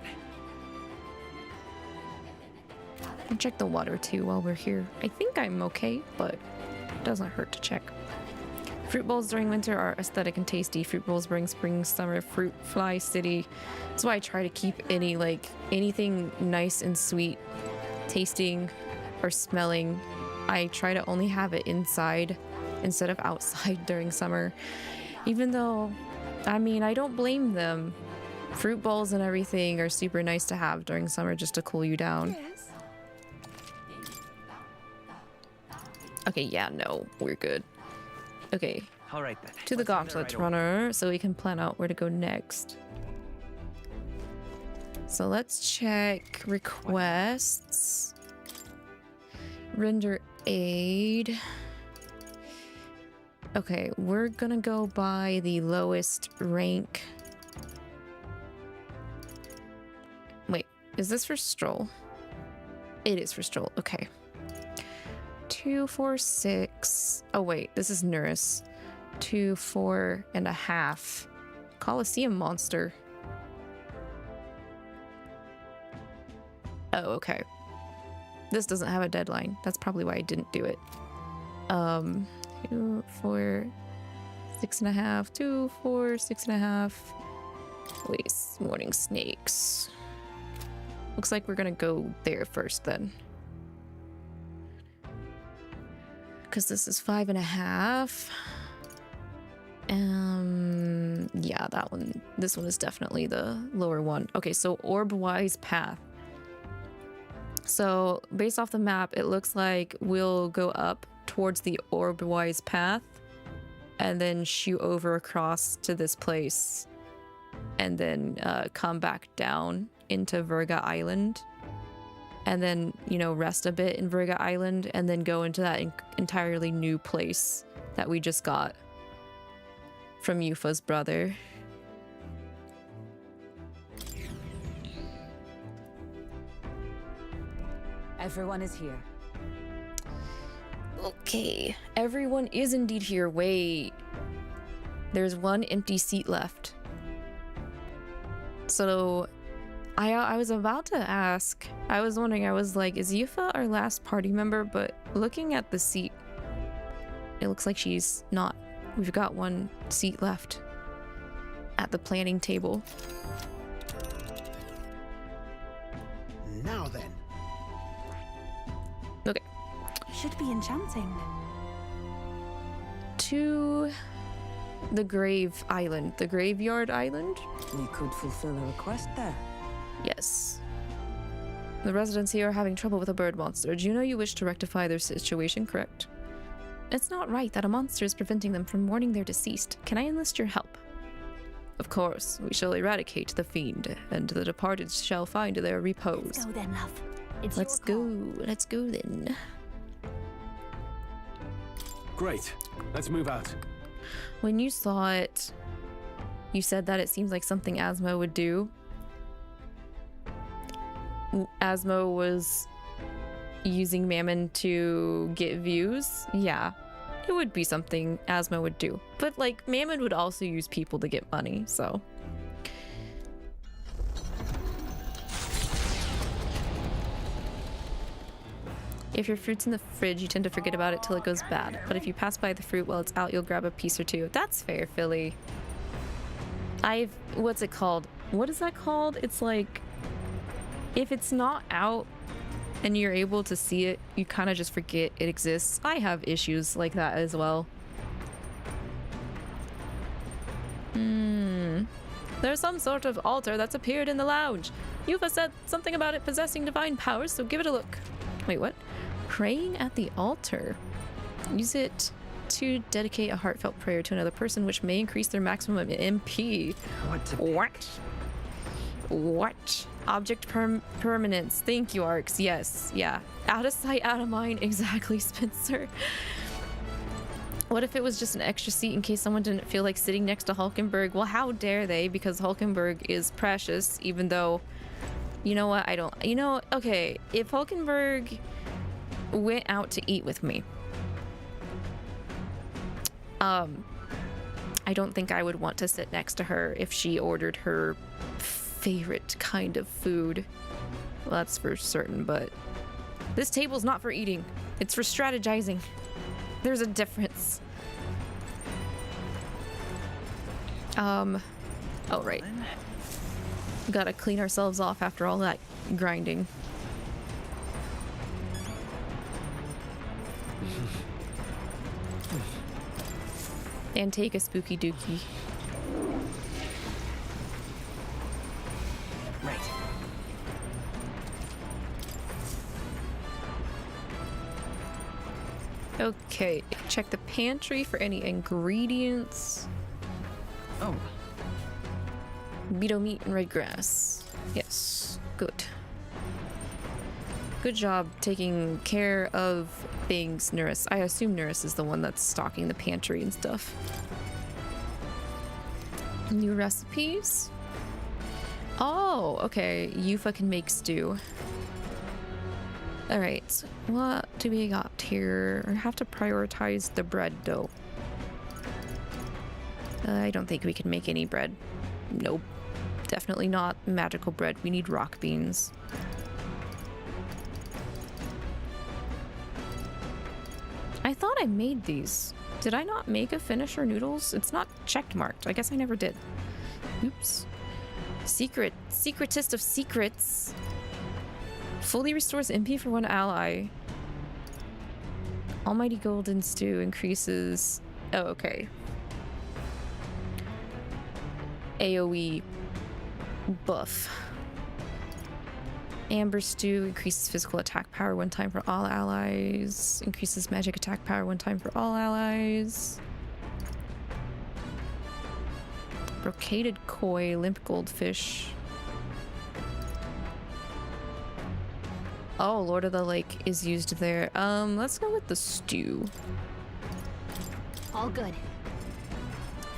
And check the water too while we're here. I think I'm okay, but it doesn't hurt to check. Fruit bowls during winter are aesthetic and tasty. Fruit bowls bring spring, summer, fruit fly city. That's why I try to keep anything nice and sweet tasting or smelling. I try to only have it inside instead of outside during summer. Even though, I mean, I don't blame them. Fruit bowls and everything are super nice to have during summer just to cool you down. Yes. Okay, yeah, no, we're good. Okay. All right then. To the gauntlet runner, so we can plan out where to go next. So let's check requests. Render aid. Okay, we're gonna go by the lowest rank. Wait, is this for Stroll? It is for Stroll, okay. 2, 4, 6. Oh wait, this is Nurse. 2, 4.5. Coliseum monster. Oh, okay. This doesn't have a deadline. That's probably why I didn't do it. 2, 4, 6.5. 2, 4, 6.5. Wait, morning snakes. Looks like we're gonna go there first then. Because this is 5.5. Yeah, that one. This one is definitely the lower one. Okay, so Orbwise Path. So based off the map, it looks like we'll go up towards the Orbwise Path and then shoot over across to this place and then come back down into Virga Island. and then, you know, rest a bit in Virga Island, and then go into that entirely new place that we just got from Yufa's brother. Everyone is here. Okay, everyone is indeed here. Wait, there's one empty seat left. So I was about to ask, I was wondering, I was like, is Yufa our last party member? But looking at the seat, it looks like she's not. We've got one seat left at the planning table. Now then. Okay. Should be enchanting. To the Grave Island, the Graveyard Island. We could fulfill a request there. Yes. The residents here are having trouble with a bird monster. Do you know you wish to rectify their situation, correct? It's not right that a monster is preventing them from mourning their deceased. Can I enlist your help? Of course, we shall eradicate the fiend, and the departed shall find their repose. Let's go then, love. It's Let's go then. Great. Let's move out. When you saw it, you said that it seems like something Asmo would do. Asmo was using Mammon to get views. Yeah, it would be something Asmo would do. But like, Mammon would also use people to get money, so. If your fruit's in the fridge, you tend to forget about it till it goes bad. But if you pass by the fruit while it's out, you'll grab a piece or two. That's fair, Philly. What's it called? What is that called? It's like, if it's not out and you're able to see it, you kind of just forget it exists. I have issues like that as well. There's some sort of altar that's appeared in the lounge. Yufa said something about it possessing divine powers, so give it a look. Wait, what? Praying at the altar. Use it to dedicate a heartfelt prayer to another person, which may increase their maximum MP. What? Object permanence. Thank you, Arcs. Yes, yeah. Out of sight, out of mind. Exactly, Spencer. What if it was just an extra seat in case someone didn't feel like sitting next to Hulkenberg? Well, how dare they? Because Hulkenberg is precious, even though... You know what? Okay, if Hulkenberg went out to eat with me, I don't think I would want to sit next to her if she ordered her favorite kind of food. Well, that's for certain, but this table's not for eating. It's for strategizing. There's a difference. Oh, right. Gotta clean ourselves off after all that grinding. And take a spooky dookie. Right. Okay, check the pantry for any ingredients. Oh. Beetle meat and red grass. Yes, good. Good job taking care of things, Nurse. I assume Nurse is the one that's stocking the pantry and stuff. New recipes? Oh, okay. Yufa can make stew. Alright, what do we got here? I have to prioritize the bread dough. I don't think we can make any bread. Nope. Definitely not magical bread. We need rock beans. I thought I made these. Did I not make a finisher noodles? It's not checked marked. I guess I never did. Oops. Secretist of secrets. Fully restores MP for one ally. Almighty Golden Stew increases... Oh, okay. AoE buff. Amber Stew increases physical attack power one time for all allies. Increases magic attack power one time for all allies. Brocaded Koi, Limp Goldfish. Oh, Lord of the Lake is used there. Let's go with the stew. All good.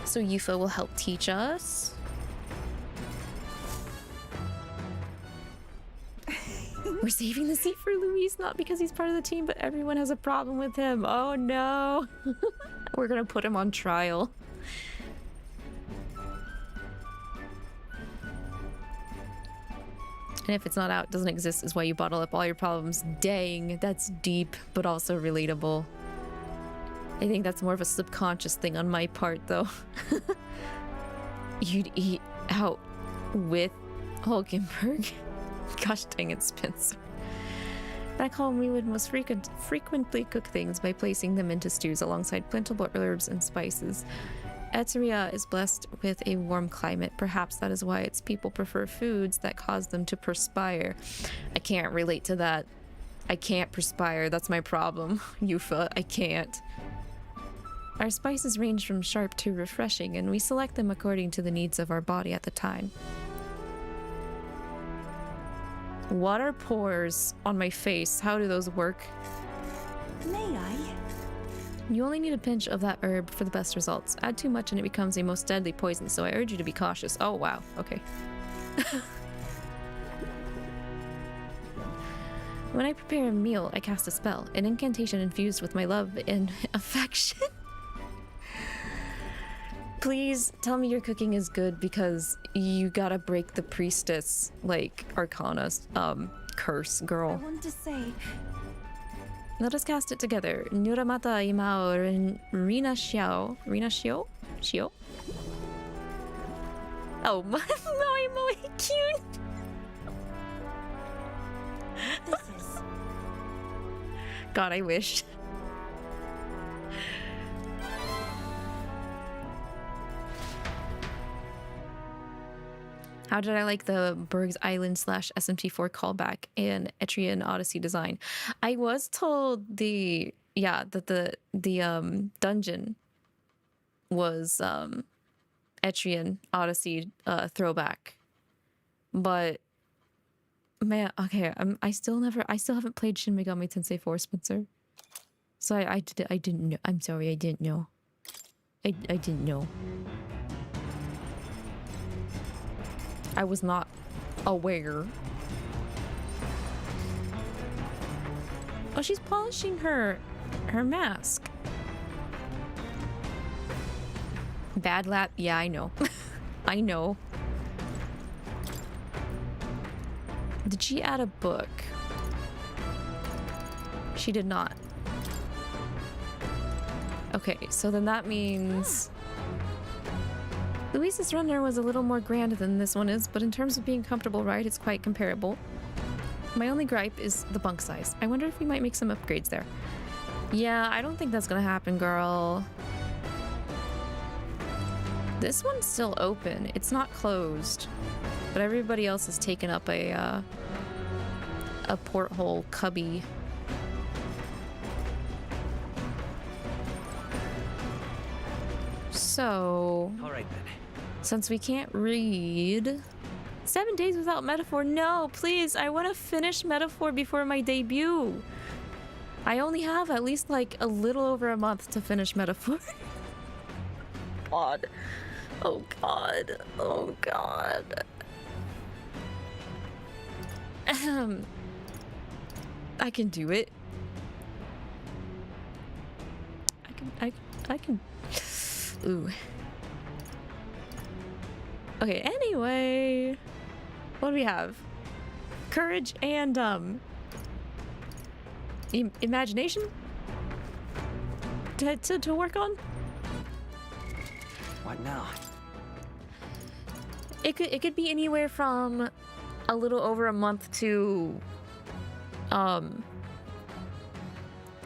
So 𝐂𝐒 will help teach us. We're saving the seat for Luis, not because he's part of the team, but everyone has a problem with him. Oh no. We're gonna put him on trial. And if it's not out, doesn't exist, is why you bottle up all your problems. Dang, that's deep, but also relatable. I think that's more of a subconscious thing on my part, though. You'd eat out with Hulkenberg. Gosh dang it, Spencer. Back home, we would most frequently cook things by placing them into stews alongside plentiful herbs and spices. Eteria is blessed with a warm climate. Perhaps that is why its people prefer foods that cause them to perspire. I can't relate to that. I can't perspire. That's my problem. 𝐂𝐒, I can't. Our spices range from sharp to refreshing, and we select them according to the needs of our body at the time. Water pores on my face. How do those work? May I? You only need a pinch of that herb for the best results. Add too much and it becomes a most deadly poison, so I urge you to be cautious. Oh, wow. Okay. When I prepare a meal, I cast a spell, an incantation infused with my love and affection. Please tell me your cooking is good, because you gotta break the priestess, like, arcana, curse, girl. I want to say... Let us cast it together. Nuramata imao Rina Xiao. Rina Xiao? Xiao? Oh, my cute. This is... God, I wish. How did I like the Berg's Island / SMT4 callback and Etrian Odyssey design? I was told that the dungeon was Etrian Odyssey throwback, but man, okay, I still haven't played Shin Megami Tensei 4, Spencer. So I didn't know. I'm sorry, I didn't know. I didn't know. I was not aware. Oh, she's polishing her mask. Bad lap. Yeah, I know. I know. Did she add a book? She did not. Okay, so then that means... Luis's runner was a little more grand than this one is, but in terms of being comfortable ride, it's quite comparable. My only gripe is the bunk size. I wonder if we might make some upgrades there. Yeah, I don't think that's gonna happen, girl. This one's still open. It's not closed, but everybody else has taken up a porthole cubby. So, all right then. Since we can't read 7 days without Metaphor, no, please, I want to finish Metaphor before my debut. I only have at least like a little over a month to finish Metaphor. God. Oh God. Oh God. I can do it. I can. Ooh. Okay, anyway. What do we have? Courage and, imagination? To work on? What now? It could be anywhere from a little over a month to,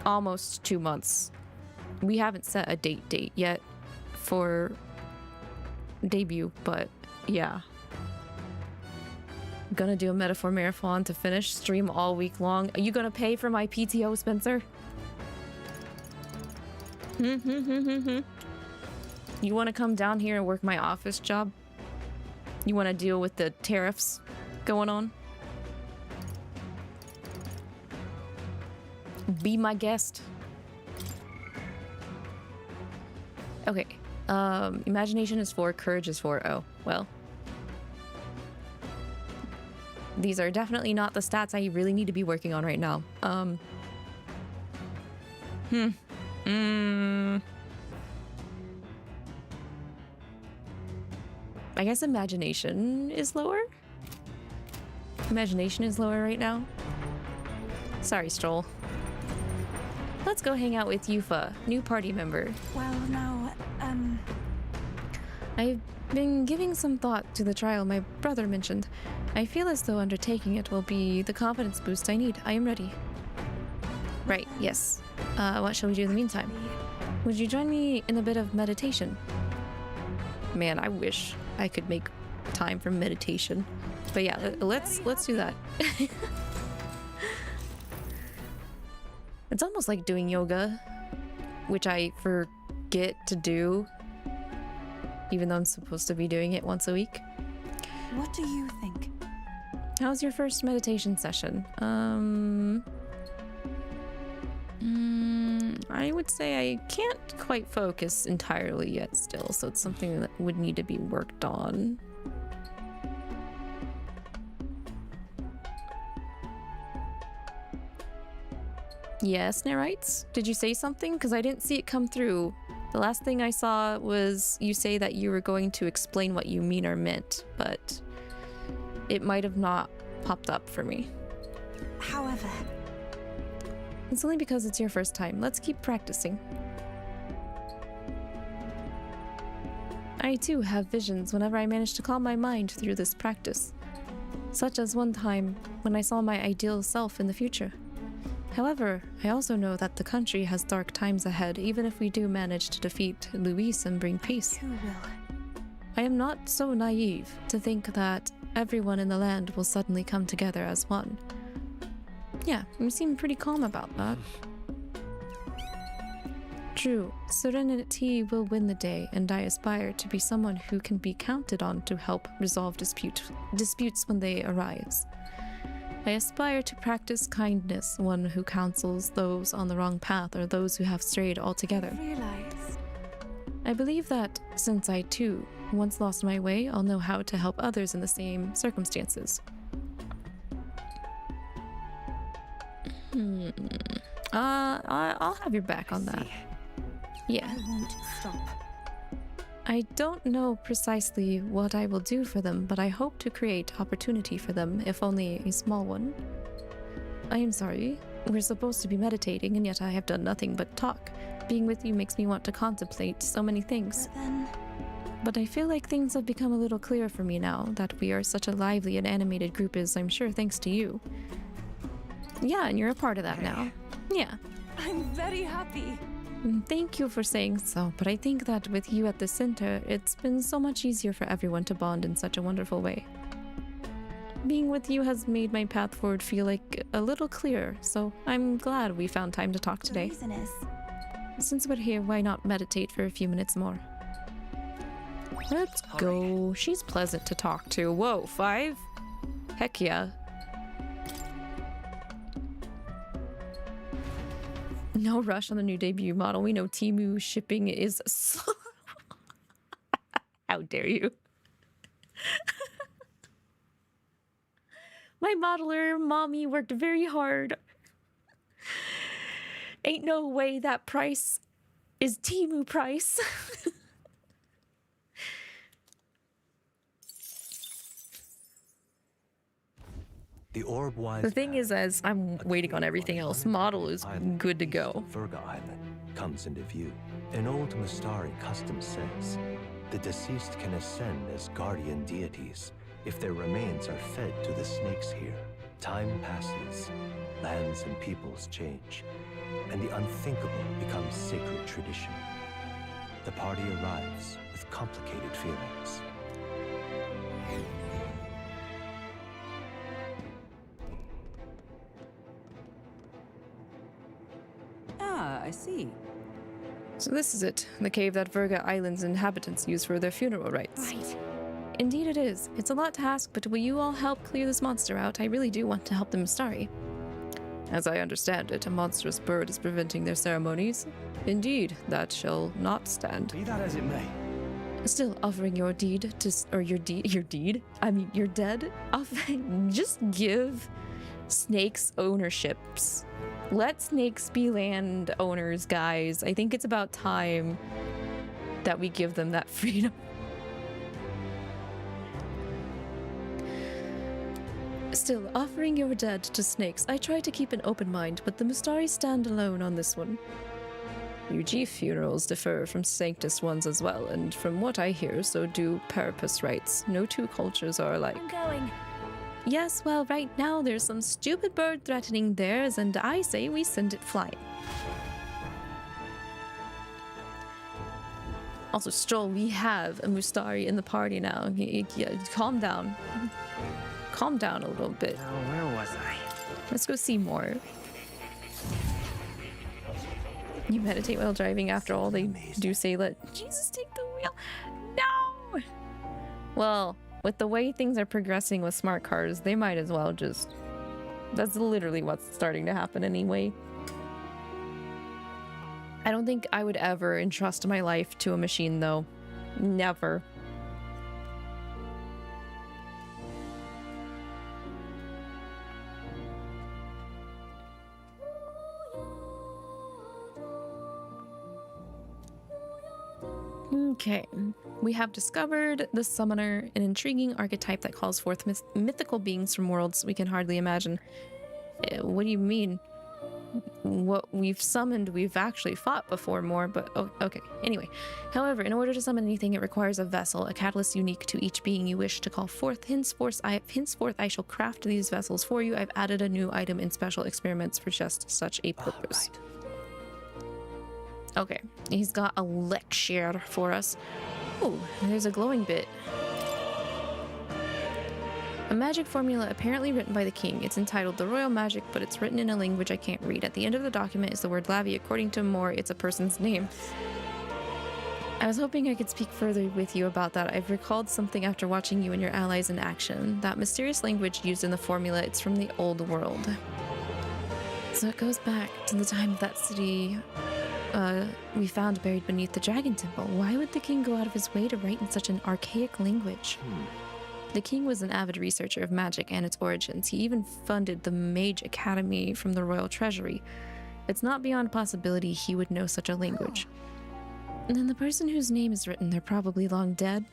almost 2 months. We haven't set a date yet for debut, but yeah. I'm gonna do a Metaphor Marathon to finish, stream all week long. Are you gonna pay for my PTO, Spencer? You wanna come down here and work my office job? You wanna deal with the tariffs going on? Be my guest. Okay. Imagination is 4, courage is 4. Oh, well. These are definitely not the stats I really need to be working on right now. I guess imagination is lower? Imagination is lower right now. Sorry, Stroll. Let's go hang out with Yufa, new party member. Well, now, I've been giving some thought to the trial my brother mentioned. I feel as though undertaking it will be the confidence boost I need. I am ready. Right, yes. What shall we do in the meantime? Would you join me in a bit of meditation? Man, I wish I could make time for meditation. But yeah, let's do that. It's almost like doing yoga, which I forget to do, even though I'm supposed to be doing it once a week. What do you think? How's your first meditation session? I would say I can't quite focus entirely yet still, so it's something that would need to be worked on. Yes, Nerites? Did you say something? Because I didn't see it come through. The last thing I saw was you say that you were going to explain what you mean or meant, but it might have not popped up for me. However, it's only because it's your first time. Let's keep practicing. I too have visions whenever I manage to calm my mind through this practice, such as one time when I saw my ideal self in the future. However, I also know that the country has dark times ahead, even if we do manage to defeat Luis and bring peace. I am not so naive to think that everyone in the land will suddenly come together as one. Yeah, you seem pretty calm about that. True, serenity will win the day, and I aspire to be someone who can be counted on to help resolve disputes when they arise. I aspire to practice kindness, one who counsels those on the wrong path or those who have strayed altogether. I believe that since I too once lost my way, I'll know how to help others in the same circumstances. I'll have your back on that. Yeah. I won't stop. I don't know precisely what I will do for them, but I hope to create opportunity for them, if only a small one. I am sorry. We're supposed to be meditating, and yet I have done nothing but talk. Being with you makes me want to contemplate so many things. But I feel like things have become a little clearer for me now, that we are such a lively and animated group is, I'm sure, thanks to you. Yeah, and you're a part of that now. Yeah. I'm very happy. Thank you for saying so, but I think that with you at the center, it's been so much easier for everyone to bond in such a wonderful way. Being with you has made my path forward feel like a little clearer, so I'm glad we found time to talk today. The reason is, since we're here, why not meditate for a few minutes more? Let's go. She's pleasant to talk to. Whoa, 5? Heck yeah. No rush on the new debut model. We know Temu shipping is so... How dare you? My modeler mommy worked very hard. Ain't no way that price is Temu price. The thing is, as I'm waiting on everything else, model is good to go. 𝐼𝐒 comes into view. An old Mystari custom says the deceased can ascend as guardian deities if their remains are fed to the snakes here. Time passes, lands and peoples change, and the unthinkable becomes sacred tradition. The party arrives with complicated feelings. I see. So this is it, the cave that Virga Island's inhabitants use for their funeral rites. Right. Indeed it is. It's a lot to ask, but will you all help clear this monster out? I really do want to help the Mystari. As I understand it, a monstrous bird is preventing their ceremonies. Indeed, that shall not stand. Be that as it may. Still, offering your deed to, or your deed? I mean, your dead? Just give snakes ownerships. Let snakes be land owners, guys. I think it's about time that we give them that freedom. Still, offering your dead to snakes. I try to keep an open mind, but the Mustari stand alone on this one. 𝐒𝐔 funerals differ from Sanctus ones as well, and from what I hear, so do Parapus rites. No two cultures are alike. I'm going. Yes, well, right now there's some stupid bird threatening theirs, and I say we send it flying. Also, Stroll, we have a Mustari in the party now. Calm down. Calm down a little bit. Now, where was I? Let's go see more. You meditate while driving. After all, they do say let Jesus take the wheel. No! Well, with the way things are progressing with smart cars, they might as well just... That's literally what's starting to happen anyway. I don't think I would ever entrust my life to a machine, though. Never. Okay, we have discovered the Summoner, an intriguing archetype that calls forth mythical beings from worlds we can hardly imagine. What do you mean? What we've summoned, we've actually fought before more, but okay. Anyway, however, in order to summon anything, it requires a vessel, a catalyst unique to each being you wish to call forth. Henceforth, I shall craft these vessels for you. I've added a new item in special experiments for just such a purpose. Right. Okay, he's got a lecture for us. Oh, there's a glowing bit. A magic formula apparently written by the king. It's entitled The Royal Magic, but it's written in a language I can't read. At the end of the document is the word Lavi. According to Moore, it's a person's name. I was hoping I could speak further with you about that. I've recalled something after watching you and your allies in action. That mysterious language used in the formula, it's from the old world. So it goes back to the time of that city we found buried beneath the Dragon Temple. Why would the king go out of his way to write in such an archaic language? The king was an avid researcher of magic and its origins. He even funded the Mage Academy from the royal treasury. It's not beyond possibility he would know such a language. And then the person whose name is written, they're probably long dead.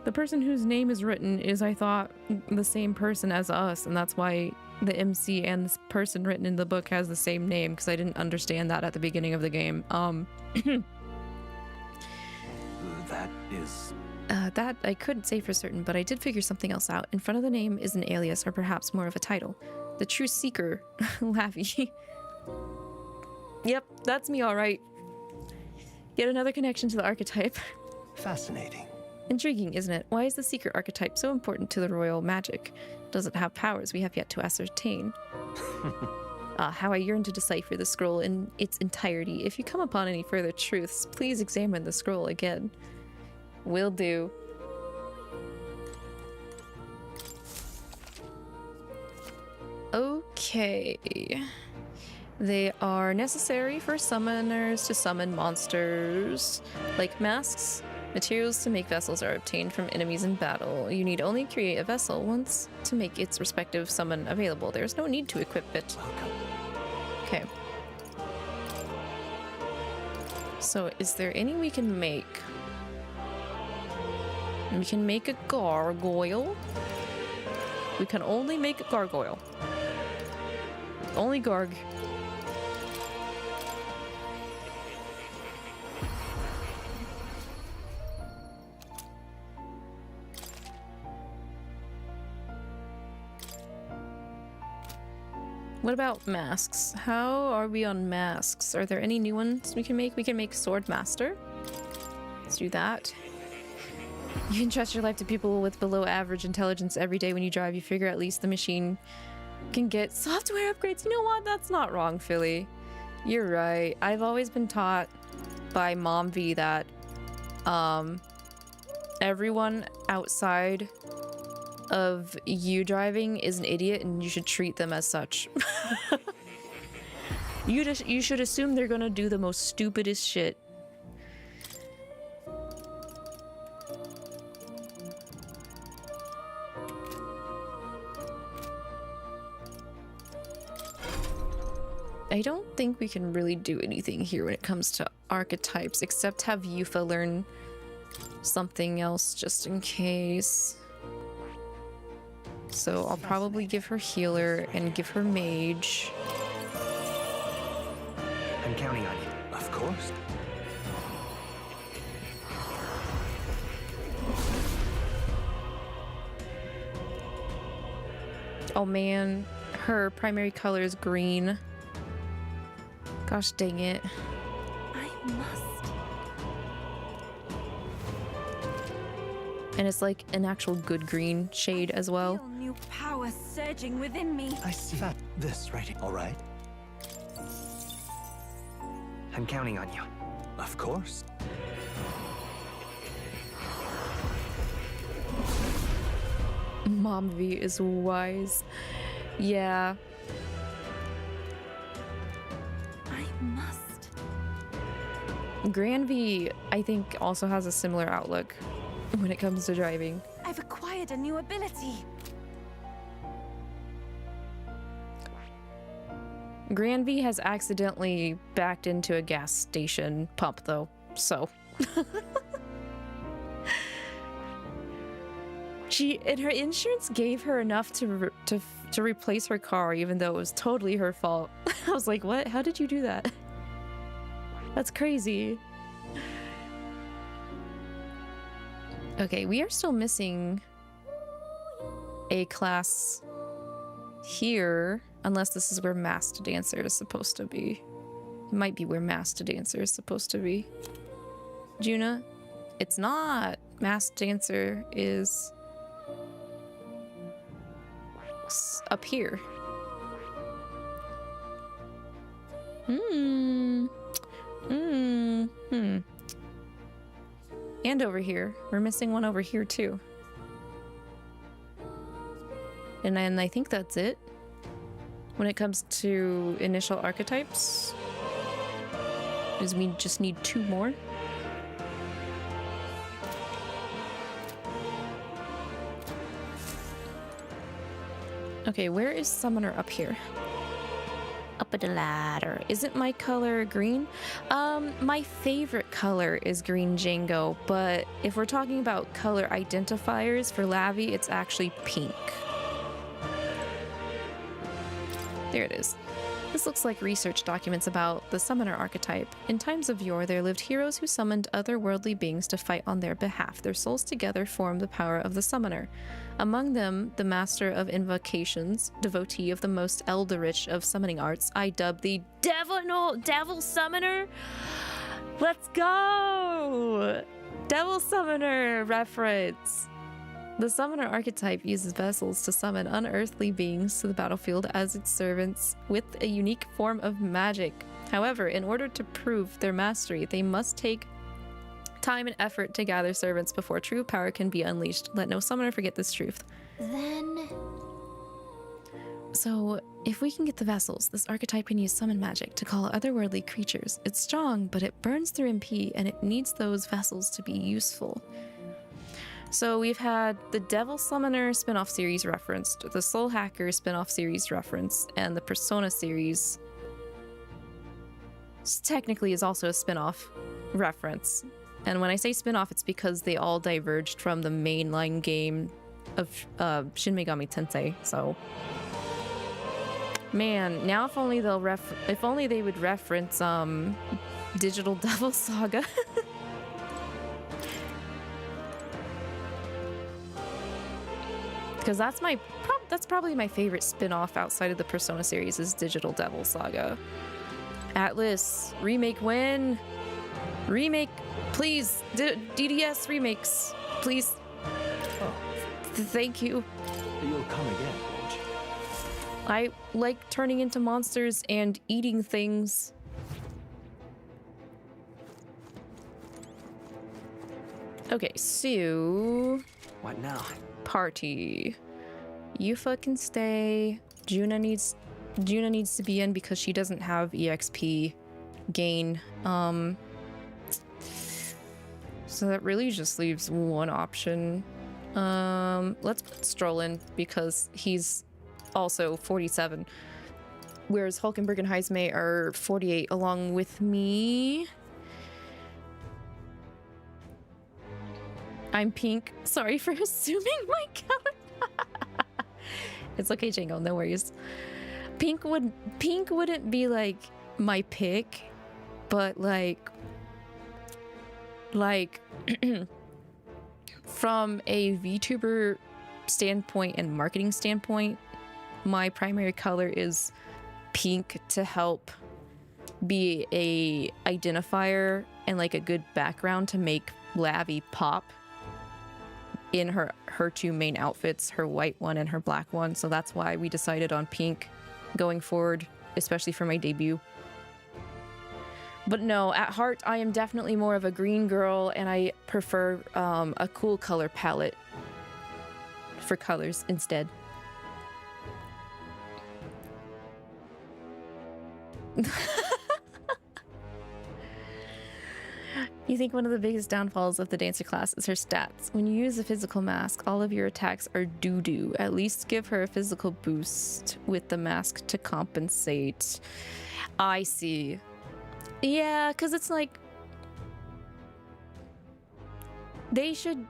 The person whose name is written is, I thought, the same person as us, and that's why the MC and this person written in the book has the same name, because I didn't understand that at the beginning of the game. That is... That I couldn't say for certain, but I did figure something else out. In front of the name is an alias, or perhaps more of a title. The True Seeker, Lavi. Yep, that's me, alright. Yet another connection to the archetype. Fascinating. Intriguing, isn't it? Why is the Seeker archetype so important to the royal magic? Does it have powers we have yet to ascertain? How I yearn to decipher the scroll in its entirety. If you come upon any further truths, please examine the scroll again. Will do. Okay. They are necessary for summoners to summon monsters. Like masks, materials to make vessels are obtained from enemies in battle. You need only create a vessel once to make its respective summon available. There's no need to equip it. Okay. So, is there any we can make? We can make a gargoyle. We can only make a gargoyle. Only garg. What about masks? How are we on masks? Are there any new ones we can make? We can make Sword Master. Let's do that. You can trust your life to people with below average intelligence every day when you drive. You figure at least the machine can get software upgrades. You know what? That's not wrong, Philly. You're right. I've always been taught by Mom V that everyone outside of you driving is an idiot, and you should treat them as such. You should assume they're gonna do the most stupidest shit. I don't think we can really do anything here when it comes to archetypes, except have Yufa learn something else just in case. So I'll probably give her healer and give her mage. I'm counting on you. Of course. Oh man, her primary color is green. Gosh dang it. I must. And it's like an actual good green shade as well. Feel new power surging within me. I see that. This right here. All right. I'm counting on you. Of course. Mom V is wise. Yeah. I must. Gran V, I think, also has a similar outlook when it comes to driving. I've acquired a new ability. Gran V has accidentally backed into a gas station pump, though, so. And her insurance gave her enough to replace her car, even though it was totally her fault. I was like, what? How did you do that? That's crazy. Okay, we are still missing a class here, unless this is where Masked Dancer is supposed to be. It might be where Masked Dancer is supposed to be. Juna? It's not. Masked Dancer is up here. And over here. We're missing one over here too. And then I think that's it. When it comes to initial archetypes, is we just need 2 more. Okay, where is Summoner up here? Up the ladder. Isn't my color green? My favorite color is green Django, but if we're talking about color identifiers for Lavi, it's actually pink. There it is. This looks like research documents about the summoner archetype. In times of yore, there lived heroes who summoned otherworldly beings to fight on their behalf. Their souls together formed the power of the summoner. Among them, the master of invocations, devotee of the most eldritch of summoning arts, I dubbed the Devil Summoner. Let's go! Devil Summoner reference. The summoner archetype uses vessels to summon unearthly beings to the battlefield as its servants with a unique form of magic. However, in order to prove their mastery, they must take time and effort to gather servants before true power can be unleashed. Let no summoner forget this truth. Then... So, if we can get the vessels, this archetype can use summon magic to call otherworldly creatures. It's strong, but it burns through MP, and it needs those vessels to be useful. So we've had the Devil Summoner spin-off series referenced, the Soul Hacker spin-off series referenced, and the Persona series technically is also a spin-off reference. And when I say spin-off, it's because they all diverged from the mainline game of Shin Megami Tensei. So, man, now if only they would reference Digital Devil Saga. Because that's probably my favorite spin-off outside of the Persona series is Digital Devil Saga. Atlas, remake when? Remake, please. DDS remakes, please. Oh, thank you. You'll come again, won't you? I like turning into monsters and eating things. Okay, so... What now? party. Yufa can stay. Juna needs to be in because she doesn't have EXP gain. So that really just leaves one option. Let's put Stroll in because he's also 47. Whereas Hulkenberg and 𝐂𝐸𝐈 are 48 along with me. I'm pink. Sorry for assuming my color. It's okay, Django, no worries. Pink wouldn't be like my pick, but like from a VTuber standpoint and marketing standpoint, my primary color is pink to help be a identifier and like a good background to make Lavi pop in her two main outfits, her white one and her black one. So that's why we decided on pink going forward, especially for my debut. But no, at heart, I am definitely more of a green girl, and I prefer a cool color palette for colors instead. You think one of the biggest downfalls of the dancer class is her stats. When you use a physical mask, all of your attacks are doo-doo. At least give her a physical boost with the mask to compensate. I see. Yeah, because it's like... They should...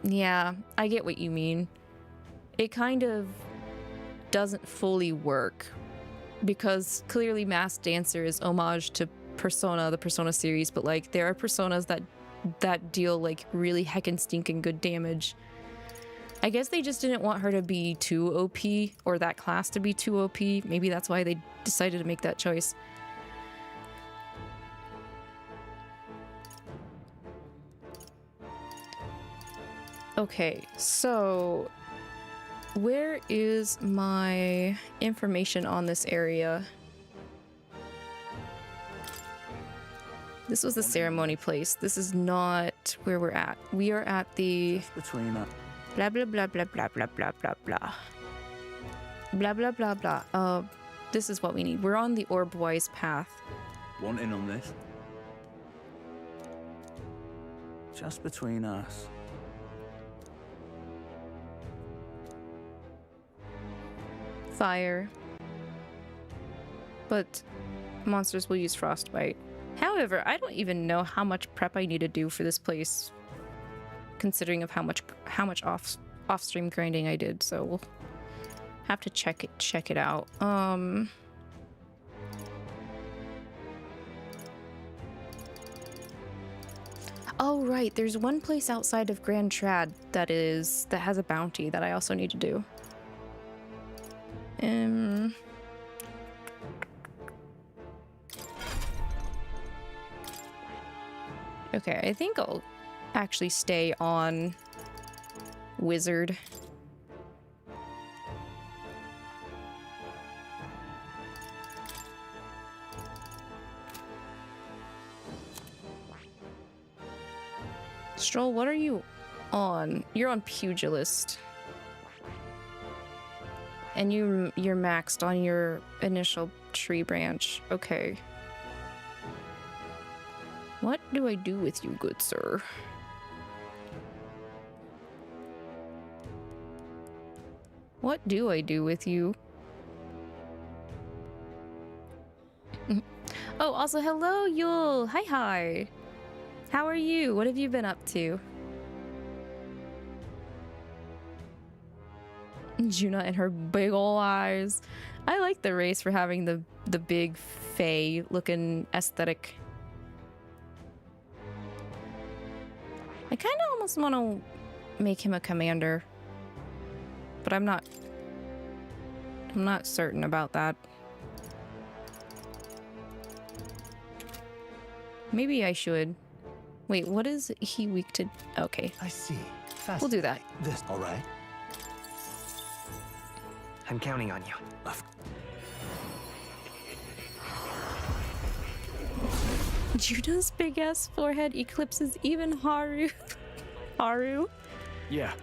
Yeah, I get what you mean. It kind of doesn't fully work. Because clearly Masked Dancer is homage to Persona, the Persona series, but like there are personas that deal like really heckin' stinking good damage. I guess they just didn't want her to be too OP, or that class to be too OP. Maybe that's why they decided to make that choice. Okay, so where is my information on this area? This was the ceremony place. This is not where we're at. We are at the... Between that. Blah, blah, blah, blah, blah, blah, blah, blah, blah. Blah, blah, blah, blah. This is what we need. We're on the Orbwise Path. Want in on this? Just between us. Fire. But monsters will use frostbite. However, I don't even know how much prep I need to do for this place, considering of how much off-stream grinding I did. So we'll have to check it out. Oh right, there's one place outside of Grand Trad that has a bounty that I also need to do. Okay, I think I'll actually stay on Wizard. Stroll, what are you on? You're on Pugilist. And you're maxed on your initial tree branch. Okay. What do I do with you, good sir? What do I do with you? Oh, also hello, Yule. Hi. How are you? What have you been up to? Juna and her big ol' eyes. I like the race for having the big fae looking aesthetic. I kind of almost want to make him a commander, but I'm not certain about that. Maybe I should. Wait, what is he weak to? Okay. I see. We'll do that. This, all right? I'm counting on you. Juna's big ass forehead eclipses even Haru. Haru? Yeah.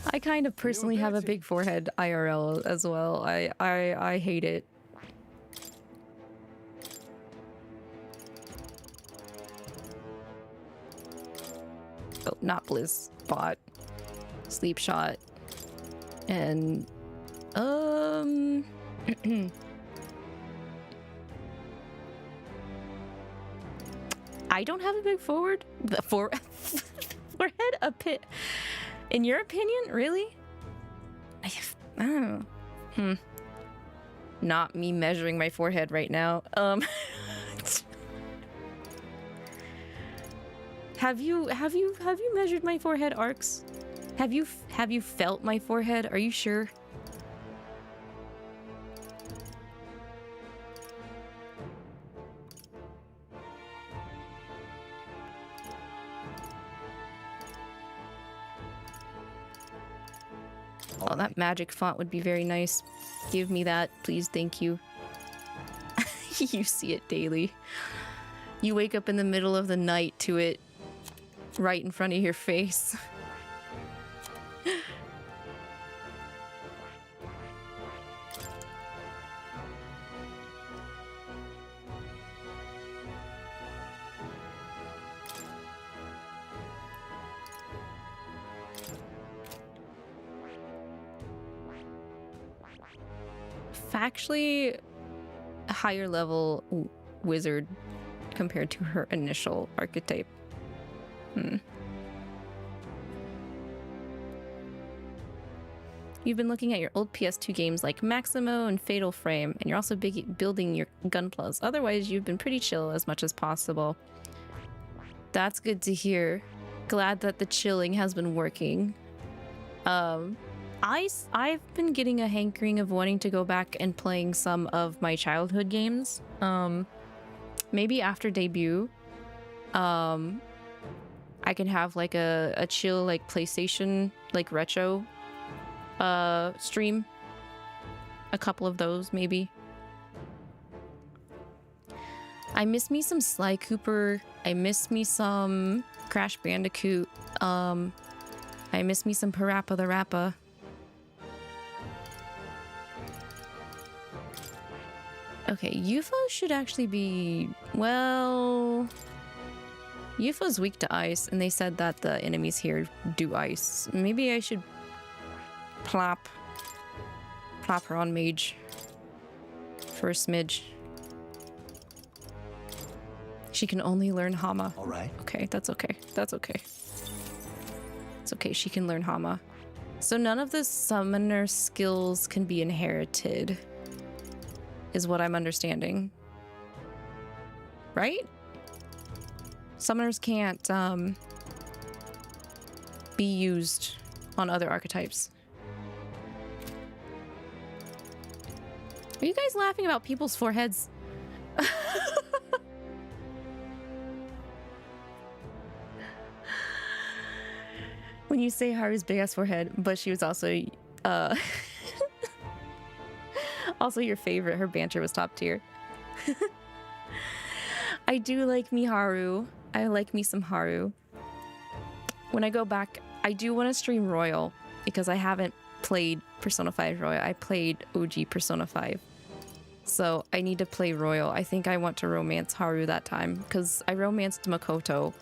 I kind of personally have a big forehead IRL as well. I hate it. Oh, not Blizz, bot, sleep shot, and I don't have a big forehead. A pit. In your opinion, really? I don't know. Not me measuring my forehead right now. Have you measured my forehead arcs? Have you felt my forehead? Are you sure? Oh, that magic font would be very nice. Give me that, please. Thank you. You see it daily. You wake up in the middle of the night to it right in front of your face. Factually, a higher level wizard compared to her initial archetype. You've been looking at your old PS2 games like Maximo and Fatal Frame, and you're also building your Gunplas. Otherwise, you've been pretty chill as much as possible. That's good to hear. Glad that the chilling has been working. I've been getting a hankering of wanting to go back and playing some of my childhood games. Maybe after debut, I can have like a chill like PlayStation like retro stream. A couple of those maybe. I miss me some Sly Cooper. I miss me some Crash Bandicoot. I miss me some Parappa the Rappa. Okay, UFO should actually be, well, UFO's weak to ice, and they said that the enemies here do ice. Maybe I should plop her on mage for a smidge. She can only learn Hama. All right. Okay, that's okay. That's okay. It's okay, she can learn Hama. So none of the summoner skills can be inherited, is what I'm understanding. Right? Summoners can't be used on other archetypes. Are you guys laughing about people's foreheads? When you say Haru's big ass forehead, but she was also also your favorite. Her banter was top tier. I do like me Haru. I like me some Haru. When I go back, I do want to stream Royal because I haven't played Persona 5 Royal. I played OG Persona 5. So I need to play Royal. I think I want to romance Haru that time because I romanced Makoto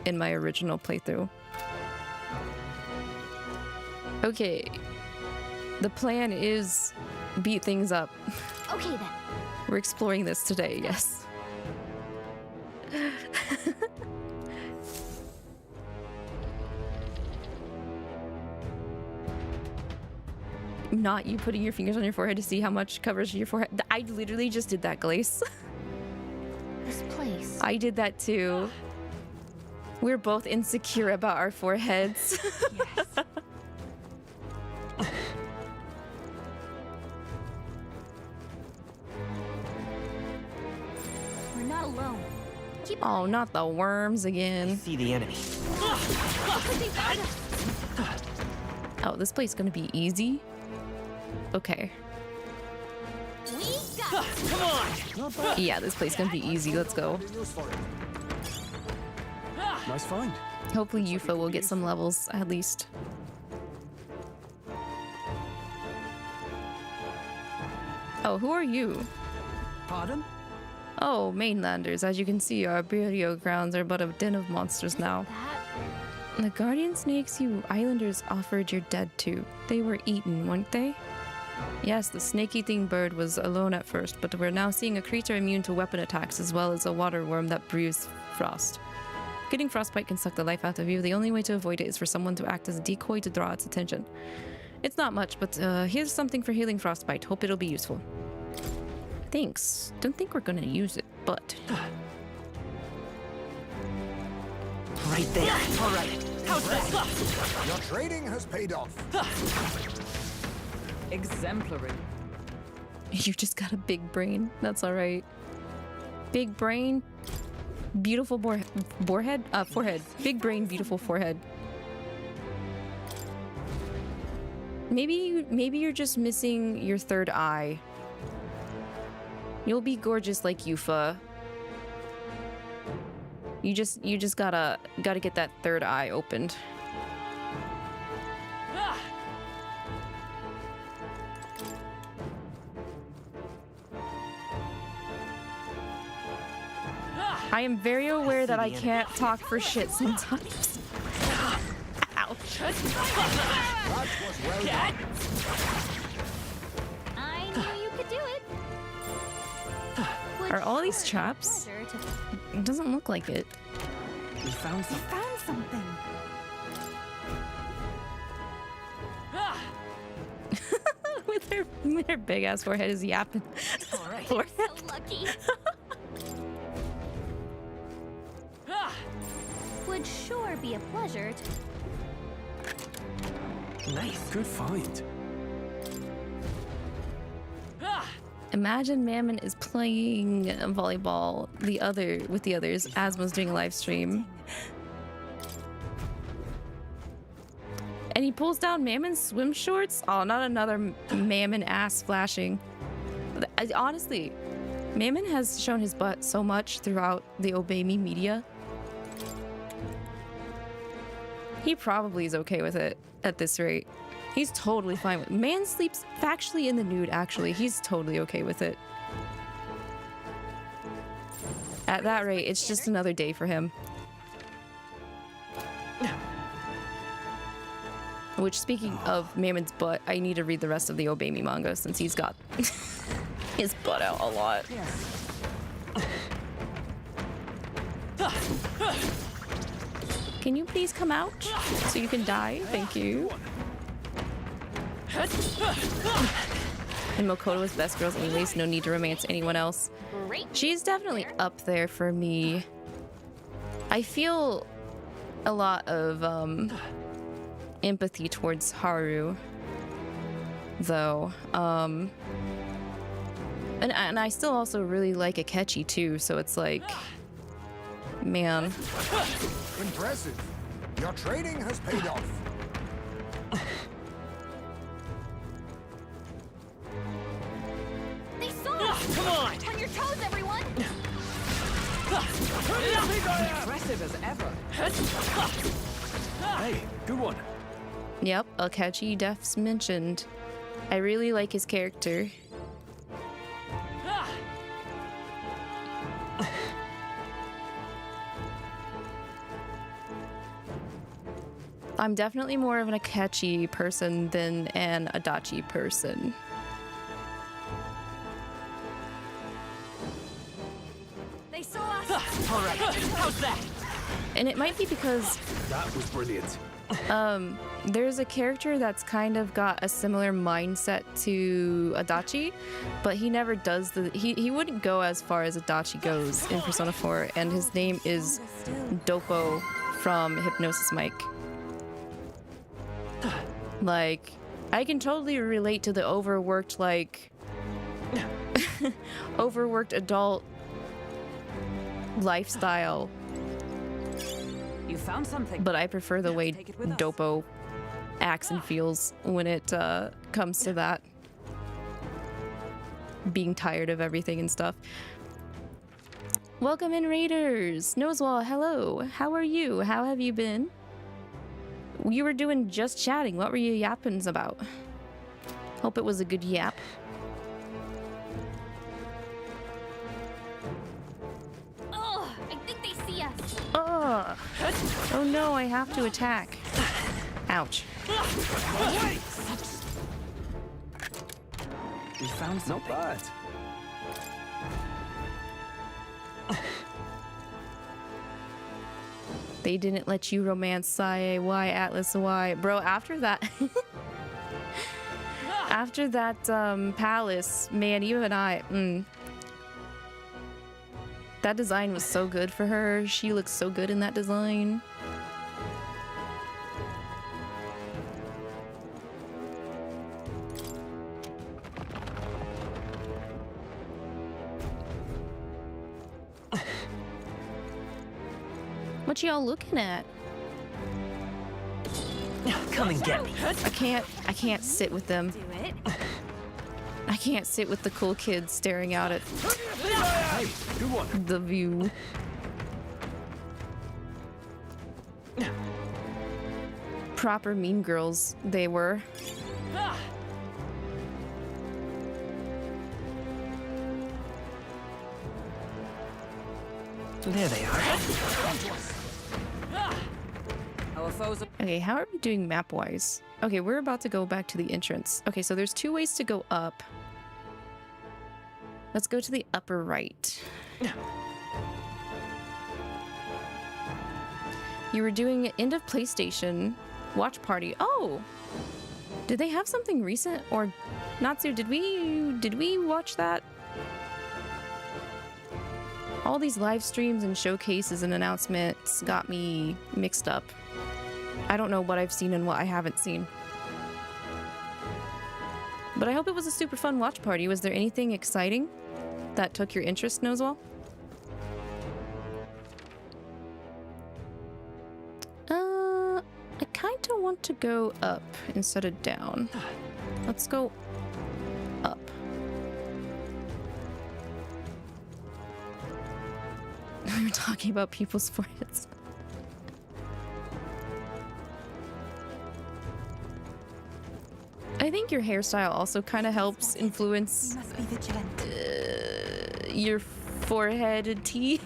in my original playthrough. Okay. The plan is beat things up. Okay then. We're exploring this today, yes. Not you putting your fingers on your forehead to see how much covers your forehead. I literally just did that, Glace. This place. I did that too. We're both insecure about our foreheads. Yes. We're not alone. Keep Oh, not the worms again. See the enemy. Oh, this place is gonna be easy. Okay. We got it. Not bad. Yeah, this place is gonna be easy. Let's go. Nice find. Hopefully UFO will get some levels at least. Oh, who are you? Pardon? Oh, mainlanders. As you can see, our burial grounds are but a den of monsters now. The guardian snakes you islanders offered your dead to. They were eaten, weren't they? Yes, the snake-eating bird was alone at first, but we're now seeing a creature immune to weapon attacks, as well as a water worm that breathes frost. Getting frostbite can suck the life out of you. The only way to avoid it is for someone to act as a decoy to draw its attention. It's not much, but here's something for healing frostbite. Hope it'll be useful. Thanks. Don't think we're gonna use it, but... Right there. All right. How's that? Your trading has paid off. Exemplary. You just got a big brain. That's alright. Big brain, beautiful forehead. Big brain, beautiful forehead. Maybe you're just missing your third eye. You'll be gorgeous like 𝐒𝐕. You just gotta get that third eye opened. I am very aware that I can't talk for shit sometimes. Ouch. That was well done. I knew you could do it. Are all these traps? It doesn't look like it. We found You found something. with her big ass forehead is yapping. All right. You're so lucky. Would sure be a pleasure to... Nice. Good find. Imagine Mammon is playing volleyball with the others. Asmo's doing a live stream. And he pulls down Mammon's swim shorts? Oh, not another Mammon ass flashing. Honestly, Mammon has shown his butt so much throughout the Obey Me media. He probably is okay with it at this rate. He's totally fine with it. Man sleeps factually in the nude, actually. He's totally okay with it. At that rate, it's just another day for him. Which, speaking of Mammon's butt, I need to read the rest of the Obey Me manga since he's got his butt out a lot. Can you please come out so you can die? Thank you. And Makoto is best girls anyways, no need to romance anyone else. She's definitely up there for me. I feel a lot of empathy towards Haru, though. And I still also really like Akechi too, so it's like, man. Impressive. Your trading has paid off. They saw us! Come on! On your toes, everyone! Impressive as ever. Hey, good one. Yep, Akechi Def's mentioned. I really like his character. I'm definitely more of an Akechi person than an Adachi person. They saw us. All right. How's that? And it might be because That was brilliant. there's a character that's kind of got a similar mindset to Adachi, but he never does he wouldn't go as far as Adachi goes in Persona 4, and his name is Doppo from Hypnosis Mike. Like, I can totally relate to the overworked, like, overworked adult lifestyle. You found something. But I prefer the way Doppo acts and feels when it comes to that. Being tired of everything and stuff. Welcome in, Raiders! Noswall, hello! How are you? How have you been? You were doing just chatting. What were you yapping about? Hope it was a good yap. Ugh. Oh no, I have to attack. Ouch. We found something. Not bad. They didn't let you romance Sae, why Atlas, why? Bro, after that... after that, palace, man, even that design was so good for her. She looks so good in that design. What y'all looking at? Come and get me. I can't sit with them. I can't sit with the cool kids staring out at the view. Proper mean girls, they were. There they are. Okay, how are we doing map-wise? Okay, we're about to go back to the entrance. Okay, so there's 2 ways to go up. Let's go to the upper right. You were doing end of PlayStation watch party. Oh! Did they have something recent? Or Natsu, did we watch that? All these live streams and showcases and announcements got me mixed up. I don't know what I've seen and what I haven't seen. But I hope it was a super fun watch party. Was there anything exciting that took your interest, Noswell? I kind of want to go up instead of down. Let's go up. We were talking about people's foreheads. I think your hairstyle also kind of helps influence your forehead tea.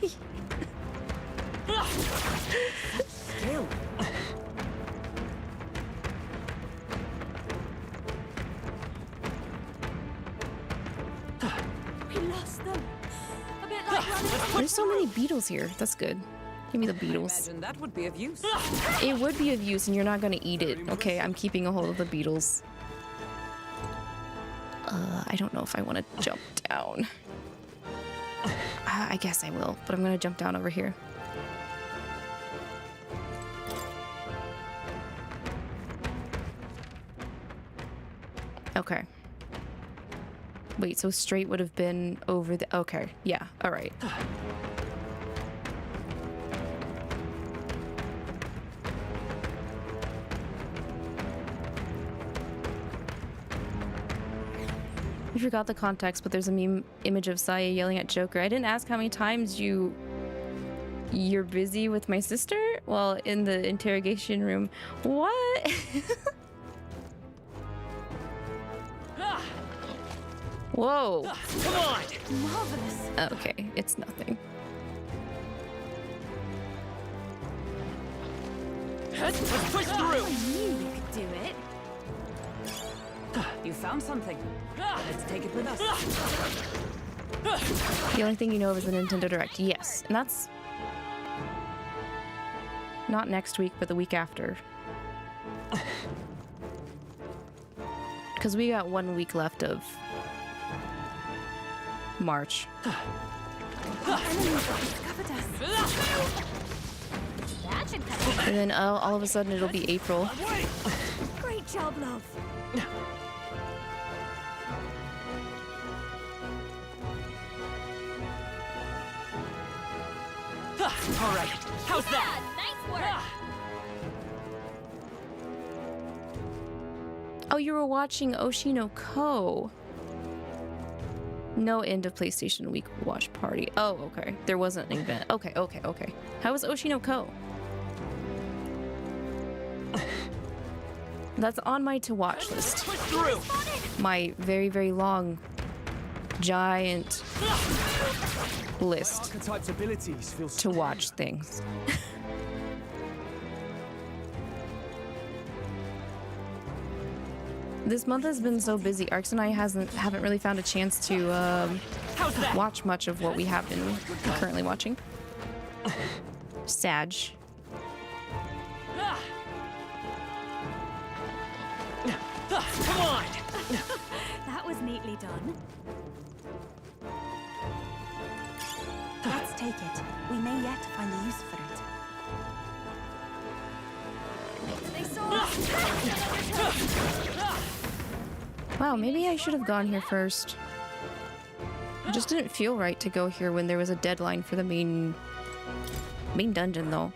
There's so many beetles here. That's good. Give me the beetles. That would be of use. It would be of use, and you're not gonna eat it. Okay, I'm keeping a hold of the beetles. I don't know if I want to jump down. I guess I will, but I'm gonna jump down over here. Okay. Wait, so straight would have been over the... Okay, yeah, all right. We forgot the context, but there's a meme image of Saya yelling at Joker. I didn't ask how many times you're busy with my sister? Well, in the interrogation room. What? Whoa. Come on! Marvelous. Okay, it's nothing. Let's push through! I knew we could do it. You found something. Let's take it with us. The only thing you know of is the Nintendo Direct. Yes, and that's not next week, but the week after. Because we got 1 week left of March. And then all of a sudden it'll be April. Great job, love. All right, how's that? Nice work. Oh, you were watching Oshi-no-Ko. No end of PlayStation Week watch party. Oh, okay. There wasn't an event. Okay. How was Oshi-no-Ko? That's on my to-watch list. My very, very long, giant list to watch things. This month has been so busy. Arx and I haven't really found a chance to watch much of what we have been currently watching. Sag. Come on! That was neatly done. Let's take it. We may yet find a use for it. They saw Wow, maybe I should have gone here first. It just didn't feel right to go here when there was a deadline for the main dungeon, though.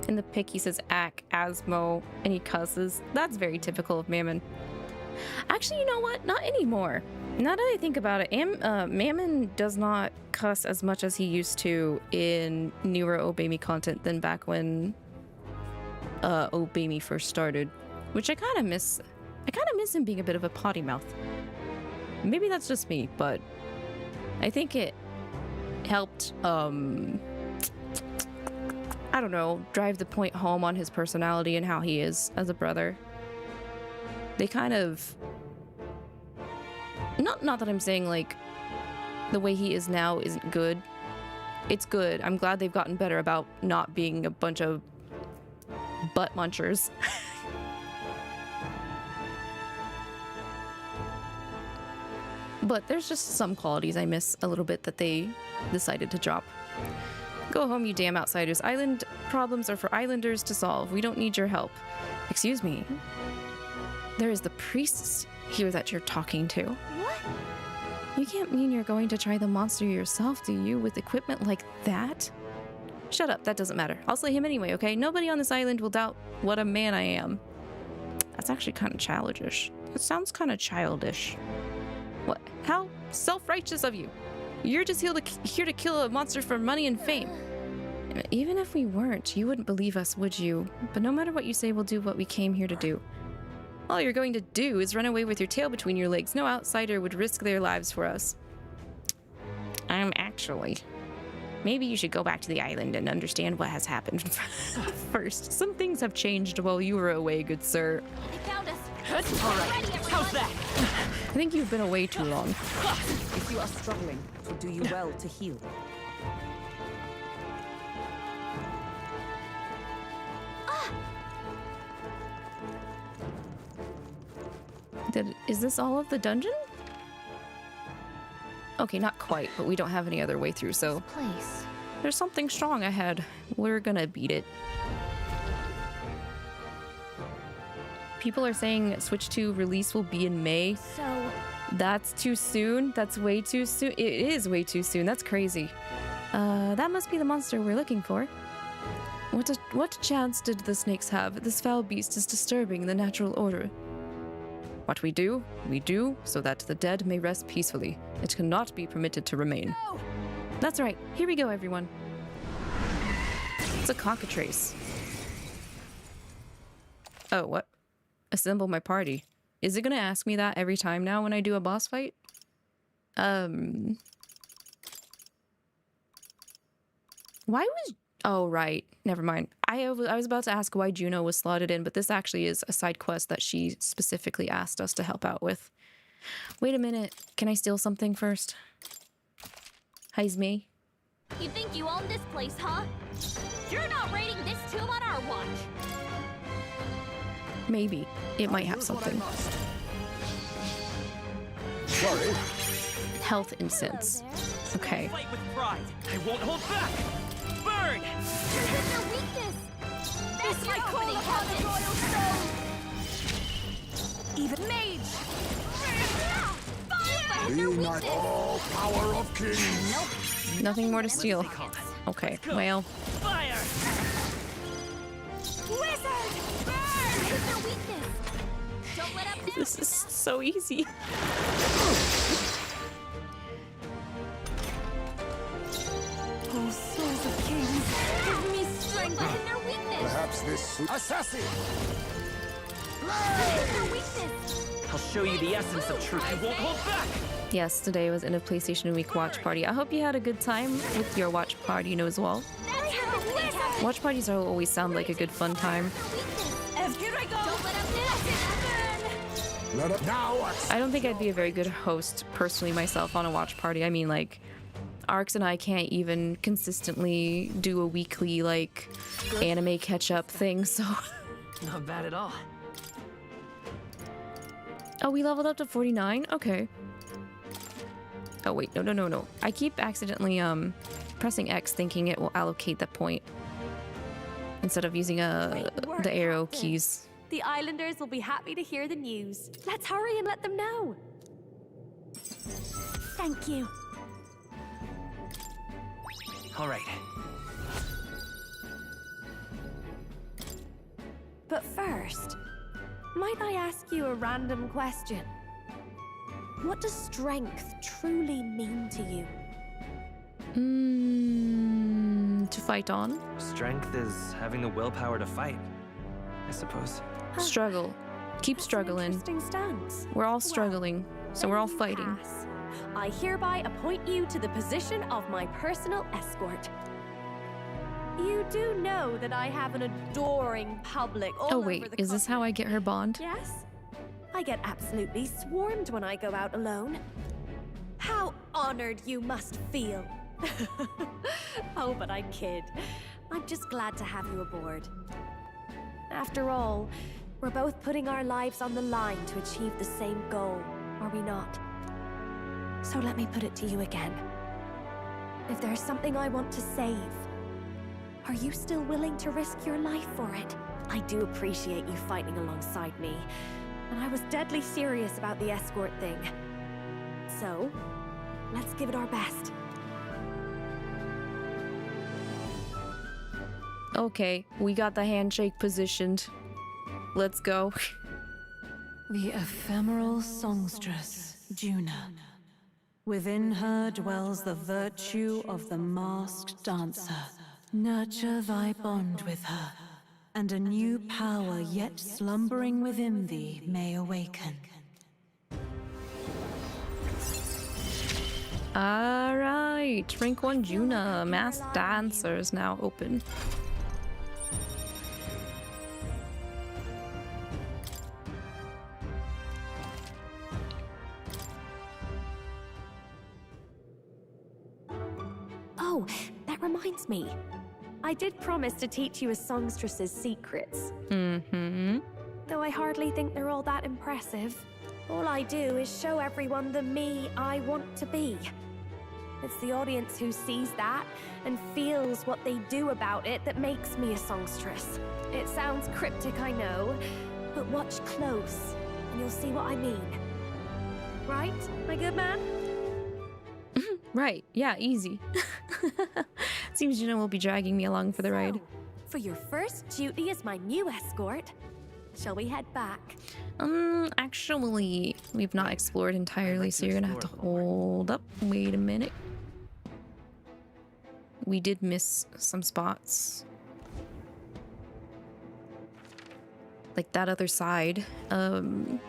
In the pic, he says Ak, Asmo, and he cusses. That's very typical of Mammon. Actually, you know what? Not anymore. Now that I think about it, Mammon does not cuss as much as he used to in newer Obami content than back when Obami first started, which I kind of miss. I kind of miss him being a bit of a potty mouth. Maybe that's just me, but I think it helped, I don't know, drive the point home on his personality and how he is as a brother. They kind of... Not that I'm saying, like, the way he is now isn't good. It's good. I'm glad they've gotten better about not being a bunch of butt munchers. But there's just some qualities I miss a little bit that they decided to drop. Go home, you damn outsiders. Island problems are for islanders to solve. We don't need your help. Excuse me. There is the priest here that you're talking to. What? You can't mean you're going to try the monster yourself, do you, with equipment like that? Shut up, that doesn't matter. I'll slay him anyway, okay? Nobody on this island will doubt what a man I am. That's actually kind of childish. It sounds kind of childish. What? How self-righteous of you. You're just here to kill a monster for money and fame. Even if we weren't, you wouldn't believe us, would you? But no matter what you say, we'll do what we came here to do. All you're going to do is run away with your tail between your legs. No outsider would risk their lives for us. Actually. Maybe you should go back to the island and understand what has happened first. Some things have changed while you were away, good sir. They found us. All right, how's that? I think you've been away too long. If you are struggling, it will do you well to heal. Is this all of the dungeon? Okay, not quite, but we don't have any other way through, so... Place. There's something strong ahead. We're gonna beat it. People are saying Switch 2 release will be in May. So... That's too soon? That's way too soon? It is way too soon. That's crazy. That must be the monster we're looking for. What chance did the snakes have? This foul beast is disturbing the natural order. What we do so that the dead may rest peacefully. It cannot be permitted to remain. No! That's right. Here we go, everyone. It's a cockatrice. Oh, what? Assemble my party. Is it gonna ask me that every time now when I do a boss fight? Why was... Oh, right. Never mind. I was about to ask why Juno was slotted in, but this actually is a side quest that she specifically asked us to help out with. Wait a minute. Can I steal something first? Hi's me. You think you own this place, huh? You're not raiding this tomb on our watch. Maybe. It might have something. Sorry. Health incense. Okay. Fight with pride. I won't hold back. Burn! You're hit their weakness. That's your opening, Captain. Even mage! Be not all power of kings. Nope. Nothing more to steal. Okay, well. Fire! Wizard! Burn! Hit their weakness. Don't let up now. This is so easy. Oh, souls of kings, give me strength. Hit their weakness. Perhaps this assassin. Hit their weakness. I'll show you the essence of truth. I won't hold back! Yes, today was in a PlayStation Week watch party. I hope you had a good time with your watch party, you know, as well. Watch parties always sound like a good fun time. I don't think I'd be a very good host personally myself on a watch party. I mean, like, Arx and I can't even consistently do a weekly, like, anime catch-up thing, so... Not bad at all. Oh, we leveled up to 49? Okay. Oh, wait, no. I keep accidentally, pressing X thinking it will allocate that point. Instead of using, the arrow keys. The Islanders will be happy to hear the news. Let's hurry and let them know. Thank you. All right. But first, might I ask you a random question? What does strength truly mean to you? To fight on? Strength is having the willpower to fight, I suppose. Struggle. Keep struggling. Interesting stance. We're all struggling, so we're all fighting. Pass. I hereby appoint you to the position of my personal escort. You do know that I have an adoring public all Oh over wait, the is this how I get her bond? Yes. I get absolutely swarmed when I go out alone. How honored you must feel. Oh, but I kid. I'm just glad to have you aboard. After all, we're both putting our lives on the line to achieve the same goal, are we not? So let me put it to you again. If there's something I want to save, are you still willing to risk your life for it? I do appreciate you fighting alongside me, and I was deadly serious about the escort thing. So, let's give it our best. Okay, we got the handshake positioned. Let's go. The ephemeral songstress, Juna. Within her dwells the virtue of the masked dancer. Nurture thy bond with her, and a new power yet slumbering within thee may awaken. Alright, rank 1 Juna, masked dancer is now open. Oh, that reminds me. I did promise to teach you a songstress's secrets. Mm-hmm. Though I hardly think they're all that impressive. All I do is show everyone the me I want to be. It's the audience who sees that and feels what they do about it that makes me a songstress. It sounds cryptic, I know, but watch close and you'll see what I mean. Right, my good man? Right, yeah, easy. Seems Juna will be dragging me along for the ride. For your first duty as my new escort, shall we head back? Actually, we've not explored entirely, so you're gonna have to hold up. Wait a minute. We did miss some spots. Like that other side. I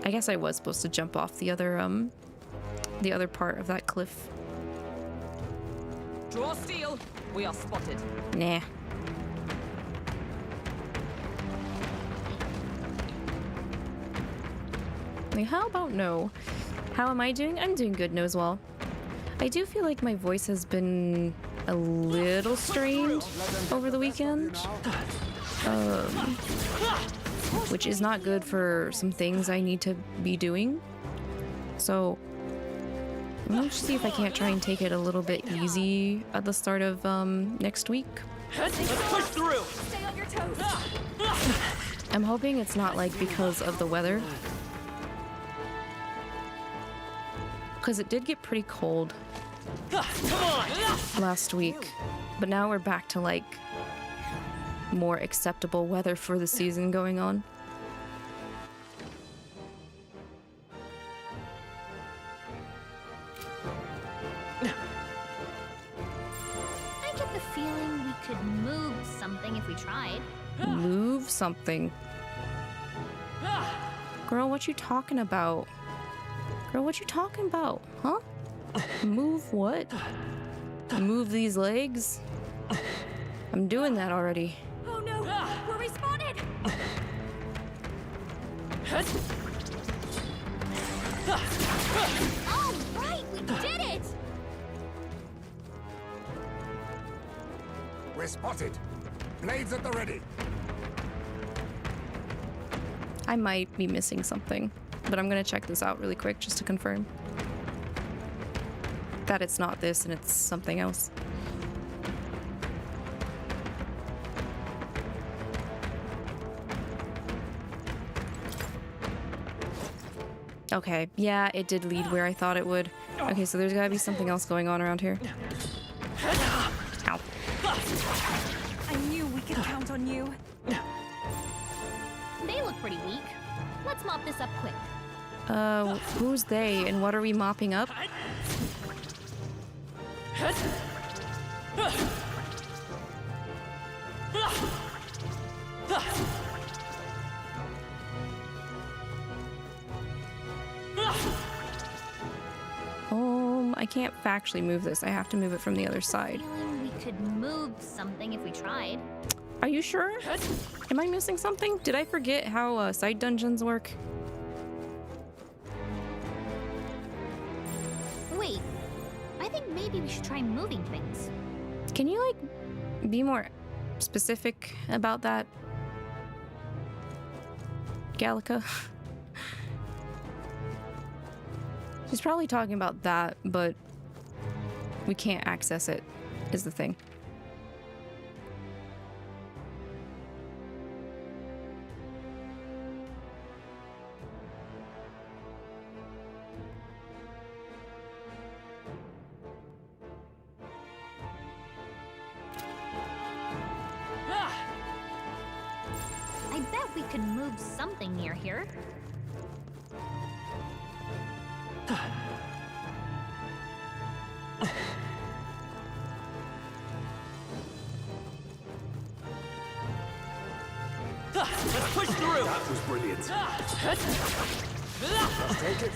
guess I was supposed to jump off the other part of that cliff. Draw steel. We are spotted. Nah. Like, how about no? How am I doing? I'm doing good, no, as well. I do feel like my voice has been a little strained over the weekend. Which is not good for some things I need to be doing. So I'm gonna see if I can't try and take it a little bit easy at the start of next week. Let's push through. Stay on your toes. I'm hoping it's not like because of the weather. Because it did get pretty cold last week. But now we're back to like more acceptable weather for the season going on. I get the feeling we could move something if we tried. Move something. Girl, what you talking about? Girl, what you talking about? Huh? Move what? Move these legs? I'm doing that already. Oh no! We're respawted! All right, we did it! We're spotted. Blades at the ready. I might be missing something, but I'm gonna check this out really quick just to confirm that it's not this and it's something else. Okay, yeah, it did lead where I thought it would. Okay, so there's gotta be something else going on around here. Ow. I knew we could count on you. They look pretty weak. Let's mop this up quick. Who's they and what are we mopping up? I can't factually move this. I have to move it from the other side. Feeling we could move something if we tried. Are you sure? Am I missing something? Did I forget how side dungeons work? Wait, I think maybe we should try moving things. Can you, like, be more specific about that, 𝐒𝐿𝐿𝐒𝐏? She's probably talking about that, but we can't access it, is the thing. I bet we could move something near here. Let's push through! That was brilliant. Just take it.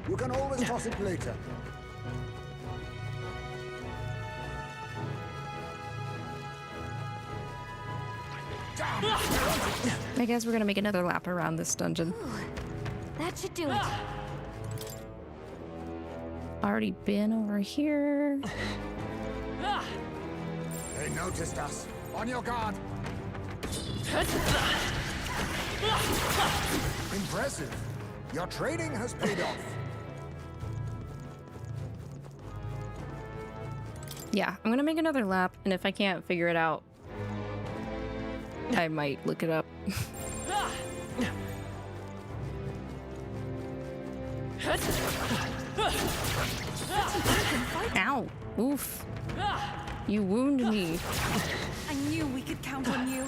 You can always toss it later. I guess we're gonna make another lap around this dungeon. That should do it. Already been over here. They noticed us. On your guard. Impressive. Your training has paid off. Yeah, I'm gonna make another lap, and if I can't figure it out, I might look it up. Ow! Oof. You wounded me. I knew we could count on you.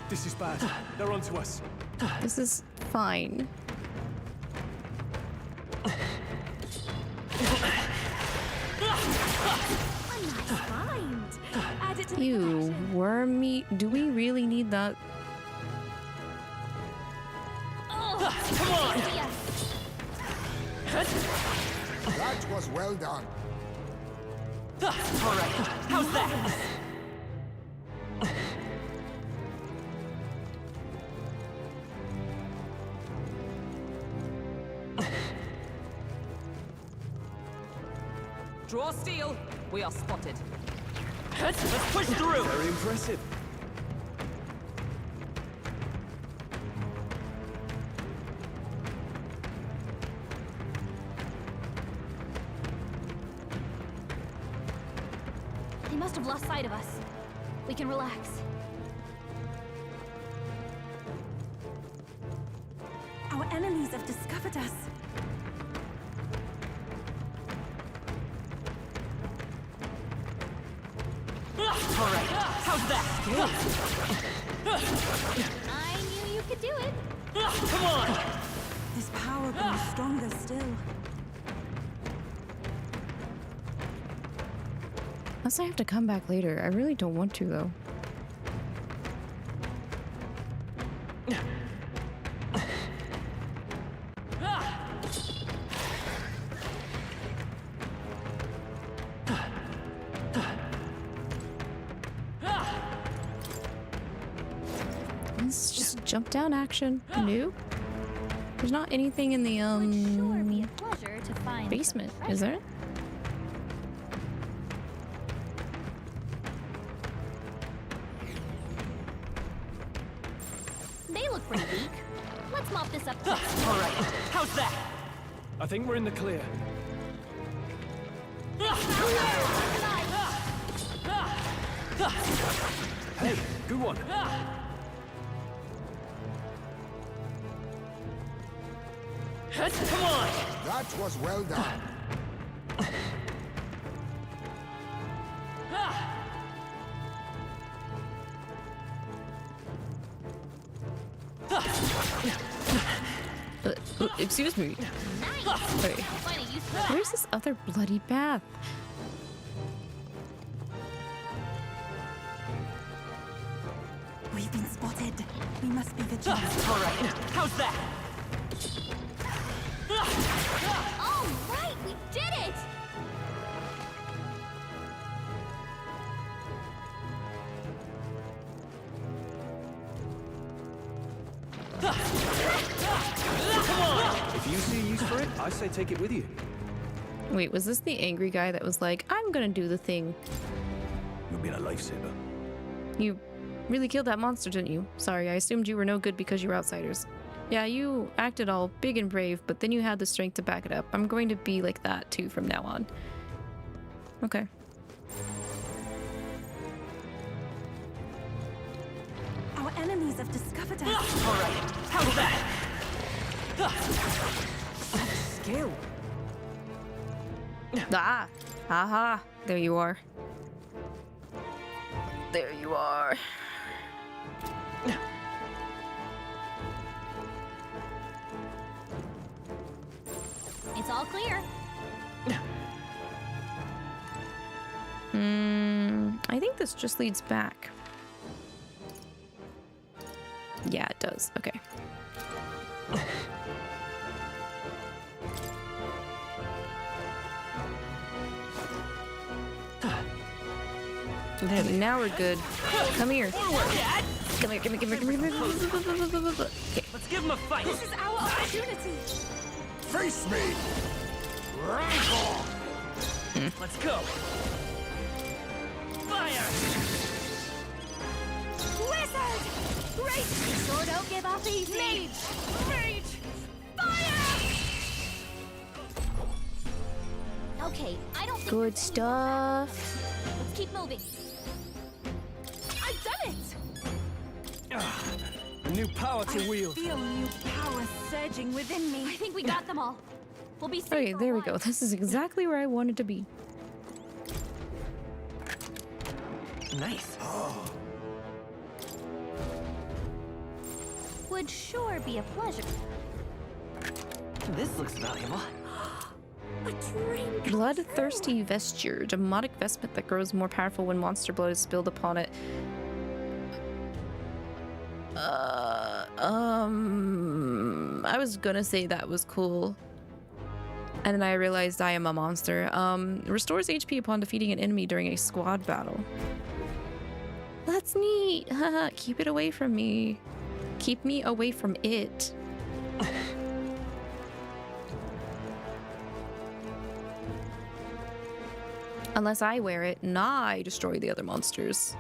This is bad. They're onto us. This is fine. You worm meat. Do we really need that? Oh, come on! That was well done. All right, how's that? Draw steel. We are spotted. Let's push through. Very impressive. They must have lost sight of us. We can relax. Our enemies have discovered us. All right, how's that? I knew you could do it. Come on! This power grows stronger still. Unless I have to come back later. I really don't want to, though. It's just jump down action. New? There's not anything in the basement, is there? They look pretty weak. Let's mop this up. All right, how's that? I think we're in the clear. Hey, good one. Come on! That was well done. Excuse me. Wait, where's this other bloody bath? We've been spotted. We must be vigilant. All right, how's that? All right, we did it! If you see a use for it, I say take it with you. Wait, was this the angry guy that was like, I'm gonna do the thing? You've been a lifesaver. You really killed that monster, didn't you? Sorry, I assumed you were no good because you were outsiders. Yeah, you acted all big and brave, but then you had the strength to back it up. I'm going to be like that too from now on. Okay. Our enemies have discovered us. All right, how's that? Skill. Ah! Aha! There you are. There you are. It's all clear. I think this just leads back. Yeah, it does. Okay. Okay, now we're good. Come here. Come here, come here, come here, come here. Okay. Let's give him a fight. This is our opportunity. Face me! Rancor! Let's go. Fire! Wizard! Great! Sure don't give up easy. Mage! Rage! Fire! Okay, I don't think Good stuff. Let's keep moving. I've done it! A new power to wield. I feel new power surging within me. I think we got them all. We'll be safe. Okay, there we go. This is exactly where I wanted to be. Nice. Would sure be a pleasure. This looks valuable. A drink. Bloodthirsty vesture. Demonic vestment that grows more powerful when monster blood is spilled upon it. I was gonna say that was cool. And then I realized I am a monster. Restores HP upon defeating an enemy during a squad battle. That's neat. Haha, keep it away from me. Keep me away from it. Unless I wear it and I destroy the other monsters.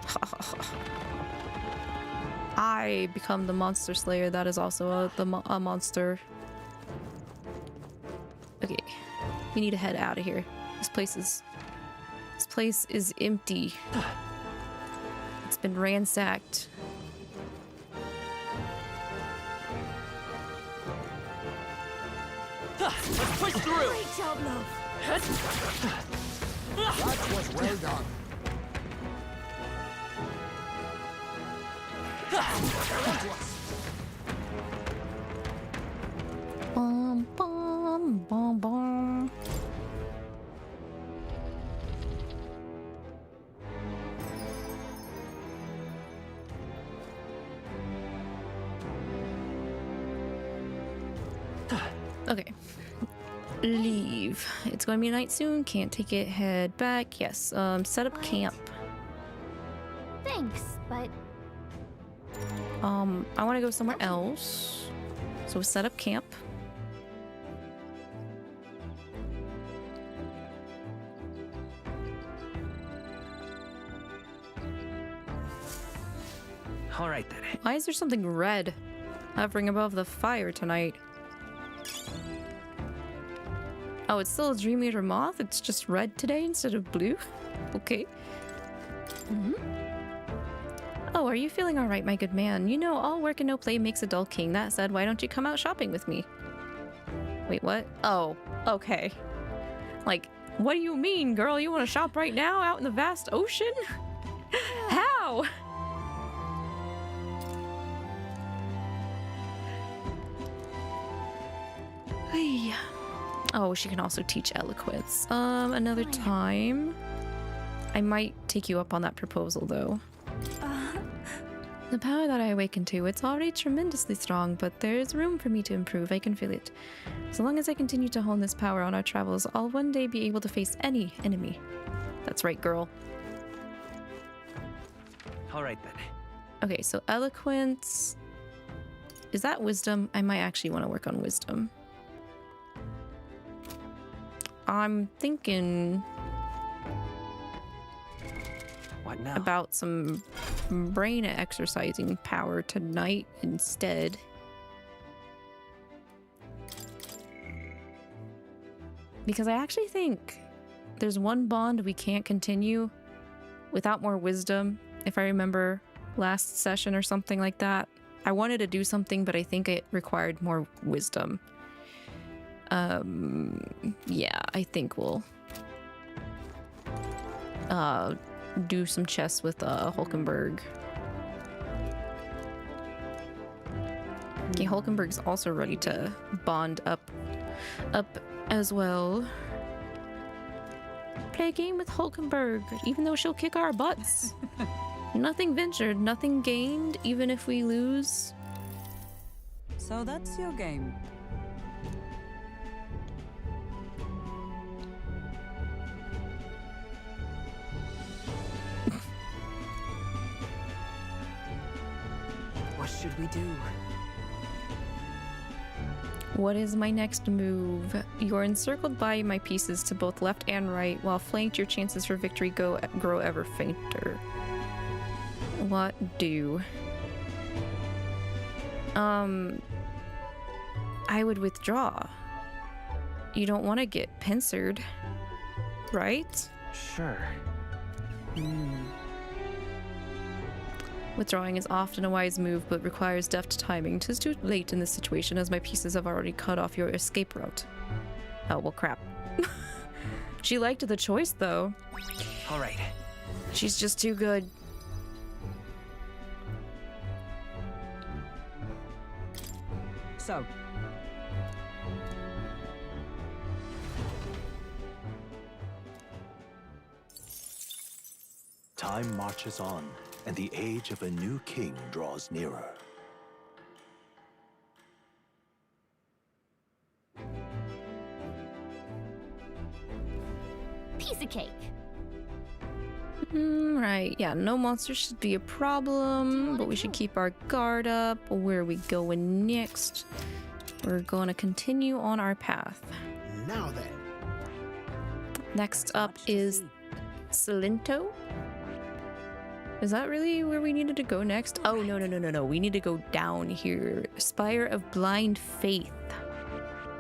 I become the monster slayer that is also a monster. Okay, we need to head out of here. This place is empty. It's been ransacked. Let's push through. Great job, love. That was well done. Okay. Leave. It's going to be night soon. Can't take it. Head back. Yes. Set up camp. Thanks, but I want to go somewhere else. So set up camp. All right then. Why is there something red hovering above the fire tonight? Oh, it's still a Dream Eater moth? It's just red today instead of blue? Okay. Oh, are you feeling alright, my good man? You know, all work and no play makes a dull king. That said, why don't you come out shopping with me? Wait, what? Oh, okay. Like, what do you mean, girl? You want to shop right now out in the vast ocean? How? Hey. Oh, she can also teach eloquence. Another time. I might take you up on that proposal, though. The power that I awaken to, it's already tremendously strong, but there's room for me to improve. I can feel it. So long as I continue to hone this power on our travels, I'll one day be able to face any enemy. That's right, girl. All right then. Okay, so eloquence. Is that wisdom? I might actually want to work on wisdom. I'm thinking What now? about some brain exercising power tonight instead. Because I actually think there's one bond we can't continue without more wisdom. If I remember last session or something like that. I wanted to do something, but I think it required more wisdom. Yeah, I think we'll do some chess with Hulkenberg. Okay, Hulkenberg's also ready to bond up as well. Play a game with Hulkenberg, even though she'll kick our butts. Nothing ventured, nothing gained, even if we lose. So that's your game. What should we do? What is my next move? You're encircled by my pieces to both left and right, while flanked, your chances for victory grow ever fainter. What do? I would withdraw. You don't want to get pincered, right? Sure. Withdrawing is often a wise move, but requires deft timing. 'Tis too late in this situation, as my pieces have already cut off your escape route. Oh, well, crap. She liked the choice, though. All right. She's just too good. So, Time marches on, and the age of a new king draws nearer. Piece of cake. Right, yeah, no monsters should be a problem, but we should keep our guard up. Where are we going next? We're going to continue on our path. Now then. Next up is Salento. Is that really where we needed to go next? Oh, no. We need to go down here. Spire of Blind Faith.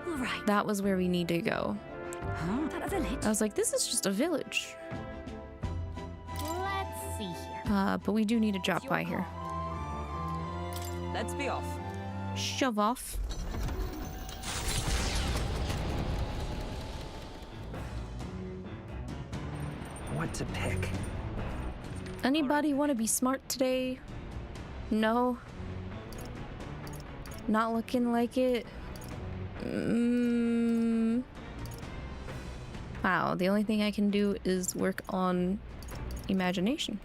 All right. That was where we need to go. Huh? That a village? I was like, this is just a village. Let's see here. But we do need to drop by here. let's be off. Shove off. What to pick? Anybody want to be smart today? No? Not looking like it? Wow, the only thing I can do is work on imagination.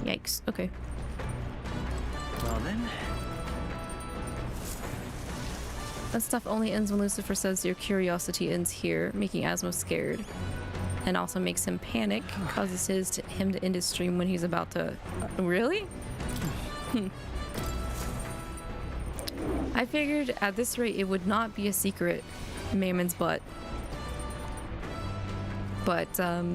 Yikes, okay. Well then. That stuff only ends when Lucifer says your curiosity ends here, making Asmo scared. And also makes him panic, causes him to end his stream when he's about to... Really? I figured at this rate it would not be a secret, Mammon's butt. But, well,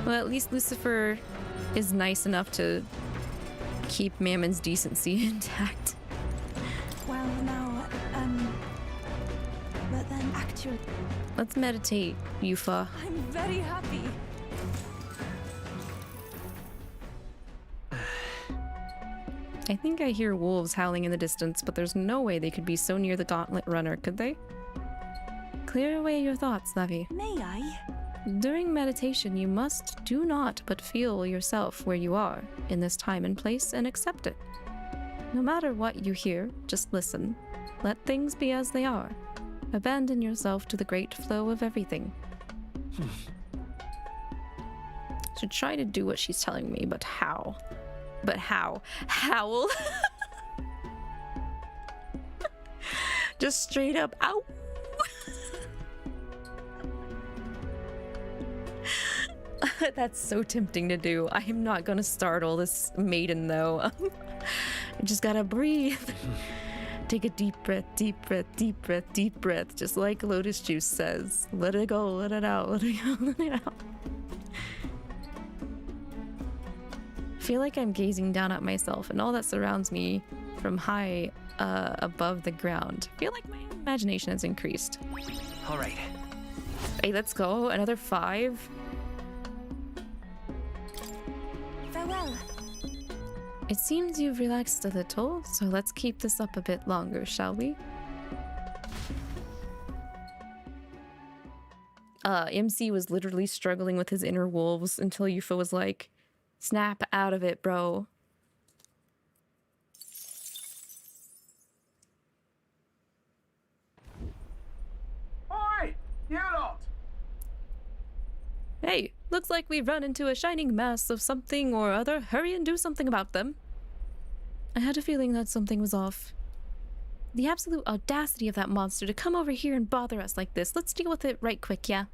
at least Lucifer is nice enough to keep Mammon's decency intact. Well, now, but then actually... Let's meditate, 𝐒𝐒. I'm very happy. I think I hear wolves howling in the distance, but there's no way they could be so near the gauntlet runner, could they? Clear away your thoughts, Navi. May I? During meditation, you must do not but feel yourself where you are, in this time and place, and accept it. No matter what you hear, just listen. Let things be as they are. Abandon yourself to the great flow of everything. Should try to do what she's telling me, but how? But how? Howl? Just straight up, ow! That's so tempting to do. I am not gonna startle this maiden though. I just gotta breathe. Take a deep breath, deep breath, deep breath, deep breath. Just like Lotus Juice says. Let it go, let it out, let it go, let it out. I feel like I'm gazing down at myself and all that surrounds me from high above the ground. I feel like my imagination has increased. All right. Hey, let's go. Another 5. Farewell. It seems you've relaxed a little, so let's keep this up a bit longer, shall we? MC was literally struggling with his inner wolves until 𝐒𝐒 was like, snap out of it, bro. Oi! You lot! Hey, looks like we've run into a shining mass of something or other. Hurry and do something about them. I had a feeling that something was off. The absolute audacity of that monster to come over here and bother us like this. Let's deal with it right quick, yeah?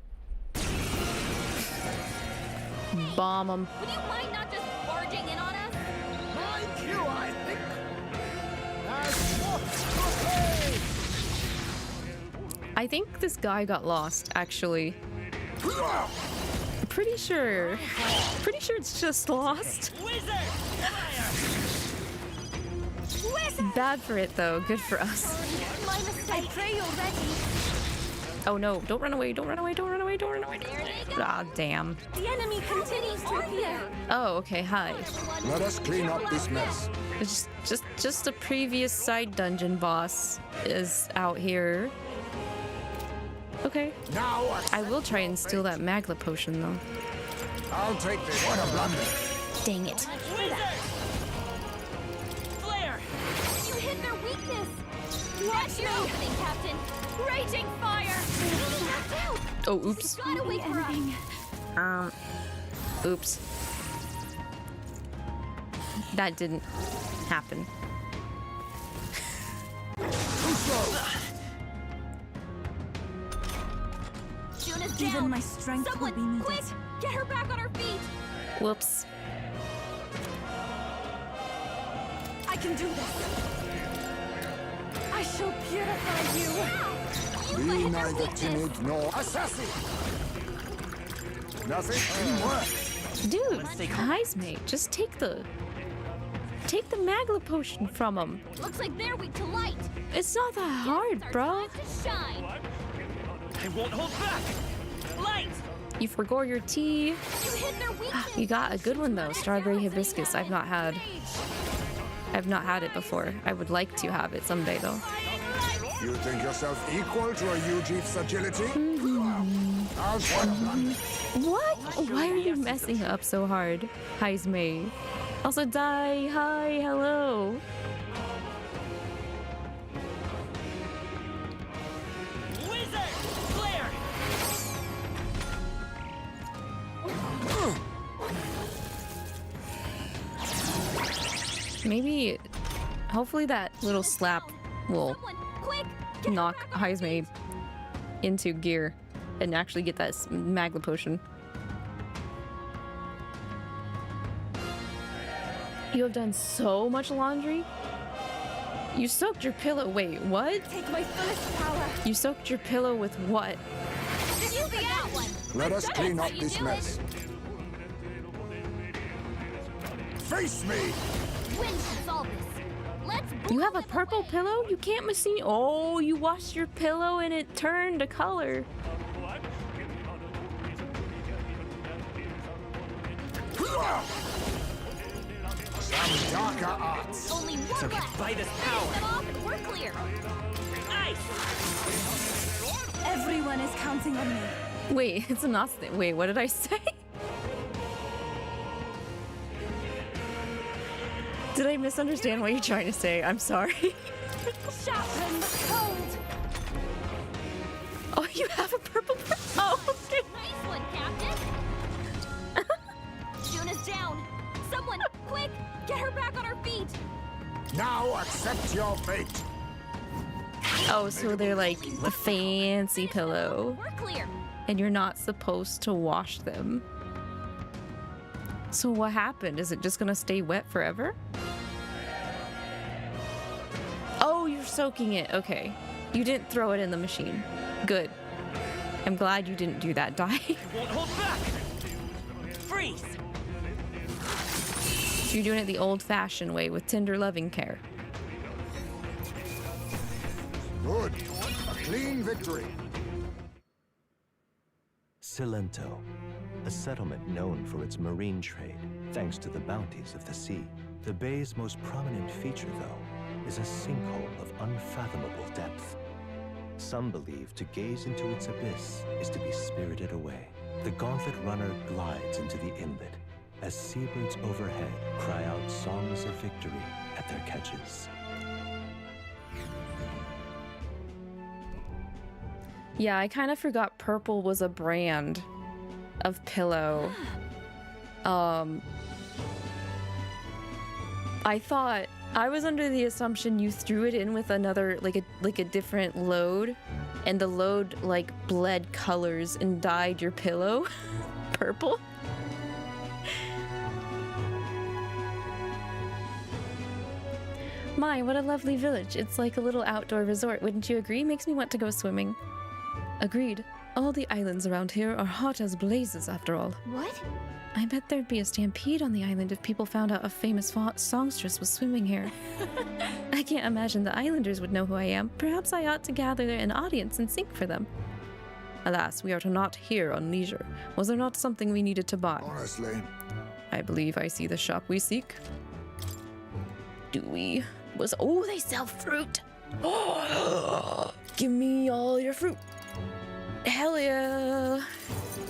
Bomb him. Would you mind not just barging in on us? My cue, I think. I think this guy got lost, actually. Pretty sure it's just lost. Bad for it though, good for us. My mistake. I pray you're ready. Oh no, don't run away, don't run away, don't run away, don't run away. Ah, damn. The enemy continues to appear. Oh, okay, hi. Let us clean up this mess. It's just a previous side dungeon boss is out here. Okay. Now I will try and steal that Magla potion though. I'll take this. What a blunder. Dang it. Flare! You hit their weakness. Watch your opening, Captain. Raging fire. Oh, oops. Gotta wait for us. Oops. That didn't happen. Juna's Even down. my strength will be Someone, needed. quick! Get her back on her feet. Whoops. I can do this. I shall purify you. Be neither timid nor assassin. Nothing anymore. Dude, guys, mate, just take the Magla potion from him. Looks like they're weak to light. It's not that hard, bro. To shine. I won't hold back. Light. You forgot your tea. You hit their weakness. You got a good one though, strawberry hibiscus. I've not had it before. I would like to have it someday though. You think yourself equal to a 𝐒𝐒𝐒's agility? I'll show you. What? Why are you messing up so hard, 𝐿𝐼𝐒? Also, die. Hi, hello. Wizard! Flare! Maybe Hopefully that little slap will knock 𝐒𝐈𝐒 into gear and actually get that magma potion. You have done so much laundry? You soaked your pillow. Wait, what? Take my fullest power. You soaked your pillow with what? This is the that one. Let us clean up this mess. Face me! When should solve this? Let's You have a purple pillow? You can't machine. Oh, you washed your pillow and it turned a color. Some darker arts. Only one left. By this Finish power. them off and we're clear. Nice. Everyone is counting on me. Wait, it's a not. Wait, what did I say? Did I misunderstand what you're trying to say? I'm sorry. Sharpen the cold. Oh, you have a purple. Oh, okay. Nice one, Captain. Juna's down. Someone, quick, get her back on her feet. Now accept your fate. Oh, so they're like the fancy pillow. We're clear. And you're not supposed to wash them. So what happened? Is it just gonna stay wet forever? Oh, you're soaking it. Okay. You didn't throw it in the machine. Good. I'm glad you didn't do that, Dai. Won't hold back. Freeze. You're doing it the old-fashioned way with tender loving care. Good. A clean victory. Cilento, a settlement known for its marine trade, thanks to the bounties of the sea. The bay's most prominent feature, though, is a sinkhole of unfathomable depth. Some believe to gaze into its abyss is to be spirited away. The gauntlet runner glides into the inlet as seabirds overhead cry out songs of victory at their catches. Yeah, I kind of forgot purple was a brand of pillow. I thought I was under the assumption you threw it in with another like a different load, and the load like bled colors and dyed your pillow purple. My, what a lovely village. It's like a little outdoor resort, wouldn't you agree? Makes me want to go swimming. Agreed. All the islands around here are hot as blazes, after all. What? I bet there'd be a stampede on the island if people found out a famous songstress was swimming here. I can't imagine the islanders would know who I am. Perhaps I ought to gather an audience and sing for them. Alas, we are not here on leisure. Was there not something we needed to buy? Honestly. I believe I see the shop we seek. Do we? Oh, they sell fruit. Give me all your fruit. Hell yeah.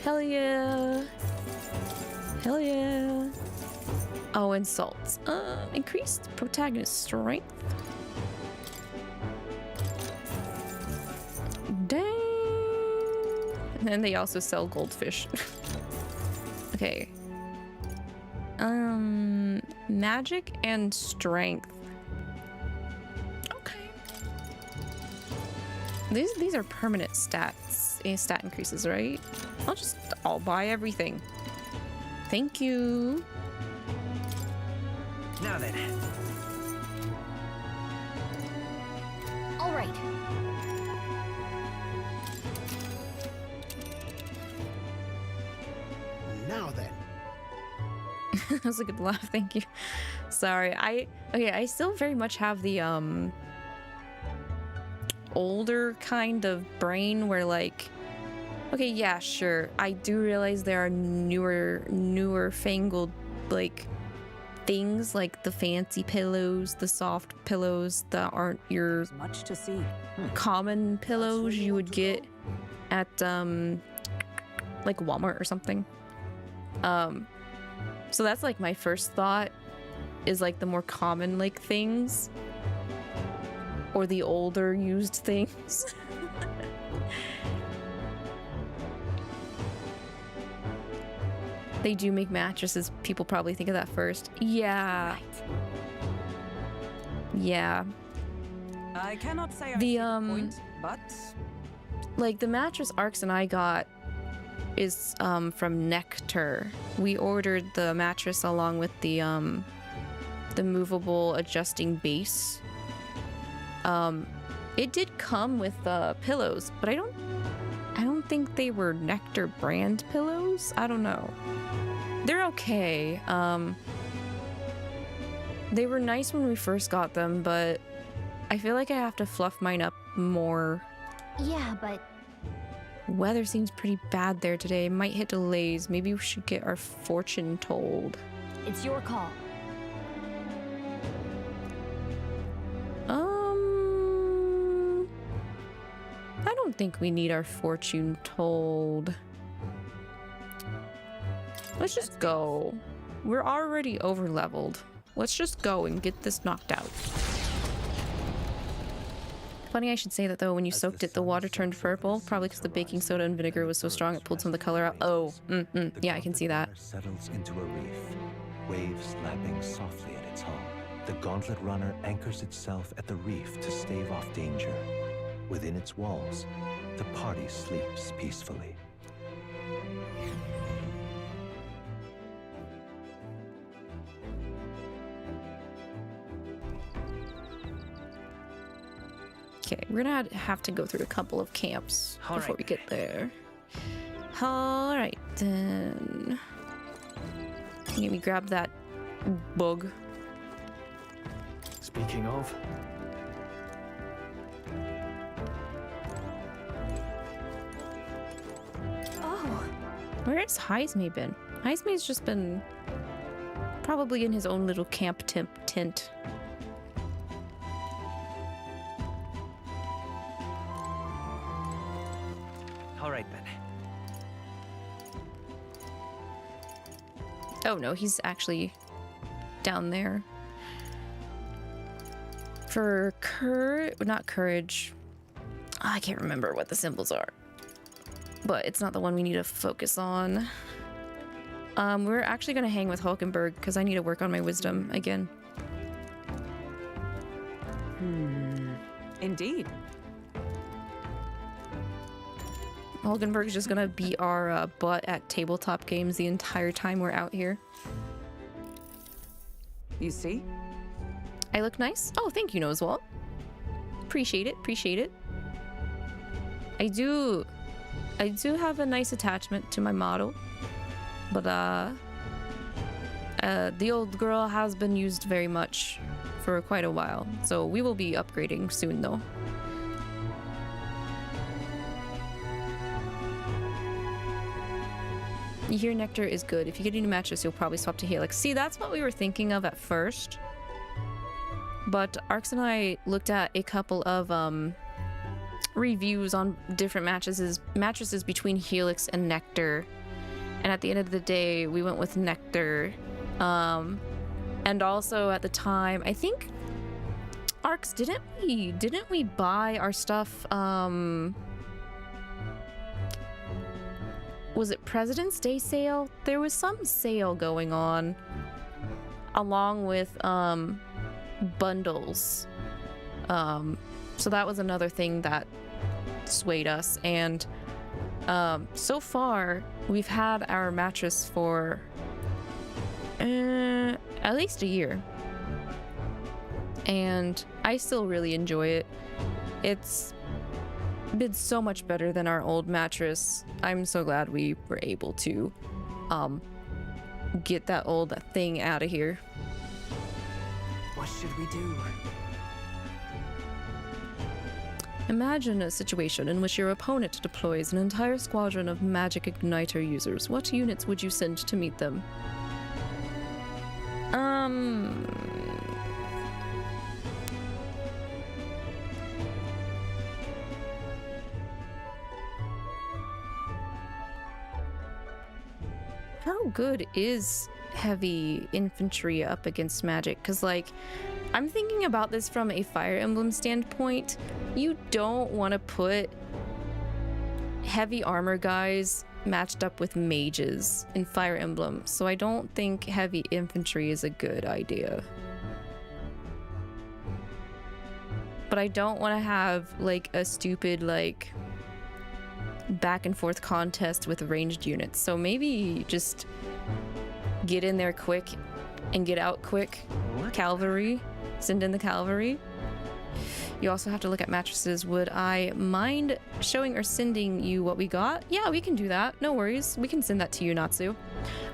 Hell yeah. Hell yeah. Oh, and salts. Increased protagonist strength. Dang. And then they also sell goldfish. Okay. Magic and strength. Okay. These are permanent stats, stat increases, right? I'll buy everything. Thank you. Now then. All right. Now then. That was a good laugh, thank you. Sorry, I still very much have the older kind of brain where like, okay, yeah, sure, I do realize there are newer fangled like things like the fancy pillows, the soft pillows that aren't your Much to see. common pillows you would get at like Walmart or something. So that's like my first thought is like the more common like things or the older used things. They do make mattresses. People probably think of that first. Yeah. Yeah. I cannot say I The see the point, but like the mattress Arx and I got is from Nectar. We ordered the mattress along with the movable adjusting base. It did come with pillows, but I don't think they were Nectar brand pillows. I don't know. They're okay. They were nice when we first got them, but I feel like I have to fluff mine up more. Yeah, but Weather seems pretty bad there today. Might hit delays. Maybe we should get our fortune told. it's your call. I don't think we need our fortune told. Let's just go. We're already over leveled. Let's just go and get this knocked out. Funny I should say that though, when you soaked it, the water turned purple, probably because the baking soda and vinegar was so strong it pulled some of the color out. Oh, yeah, I can see that. Settles into a reef, waves lapping softly at its hull. The gauntlet runner anchors itself at the reef to stave off danger. Within its walls, the party sleeps peacefully. Okay, we're gonna have to go through a couple of camps before we get there. Alright, then. Let me grab that bug. Speaking of, where has 𝐒𝐒𝐈𝐒 been? 𝐒𝐒𝐈𝐒's just been probably in his own little camp tent. All right, then. Oh no, he's actually down there. For not courage. I can't remember what the symbols are. But it's not the one we need to focus on. We're actually gonna hang with Hulkenberg because I need to work on my wisdom again. Indeed. Hulkenberg's just gonna beat our butt at tabletop games the entire time we're out here. You see? I look nice? Oh, thank you, Noswalt. Appreciate it, appreciate it. I do have a nice attachment to my model, but the old girl has been used very much for quite a while, so we will be upgrading soon though. You hear Nectar is good. If you get a new mattress, you'll probably swap to 𝐒𝐿ix. See, that's what we were thinking of at first, but Arx and I looked at a couple of reviews on different mattresses between 𝐒𝐿ix and Nectar, and at the end of the day we went with Nectar. And also at the time, I think Arx, didn't we buy our stuff, was it President's Day sale? There was some sale going on along with bundles, so that was another thing that swayed us. And so far we've had our mattress for at least a year, and I still really enjoy it. It's been so much better than our old mattress. I'm so glad we were able to get that old thing out of here. What should we do? Imagine a situation in which your opponent deploys an entire squadron of magic igniter users. What units would you send to meet them? How good is heavy infantry up against magic? Because, like, I'm thinking about this from a Fire Emblem standpoint. You don't want to put heavy armor guys matched up with mages in Fire Emblem, so I don't think heavy infantry is a good idea. but I don't want to have like a stupid like back and forth contest with ranged units. So maybe just get in there quick and get out quick. Cavalry. Send in the cavalry. You also have to look at mattresses. Would I mind showing or sending you what we got? Yeah, we can do that. No worries. We can send that to you, Natsu.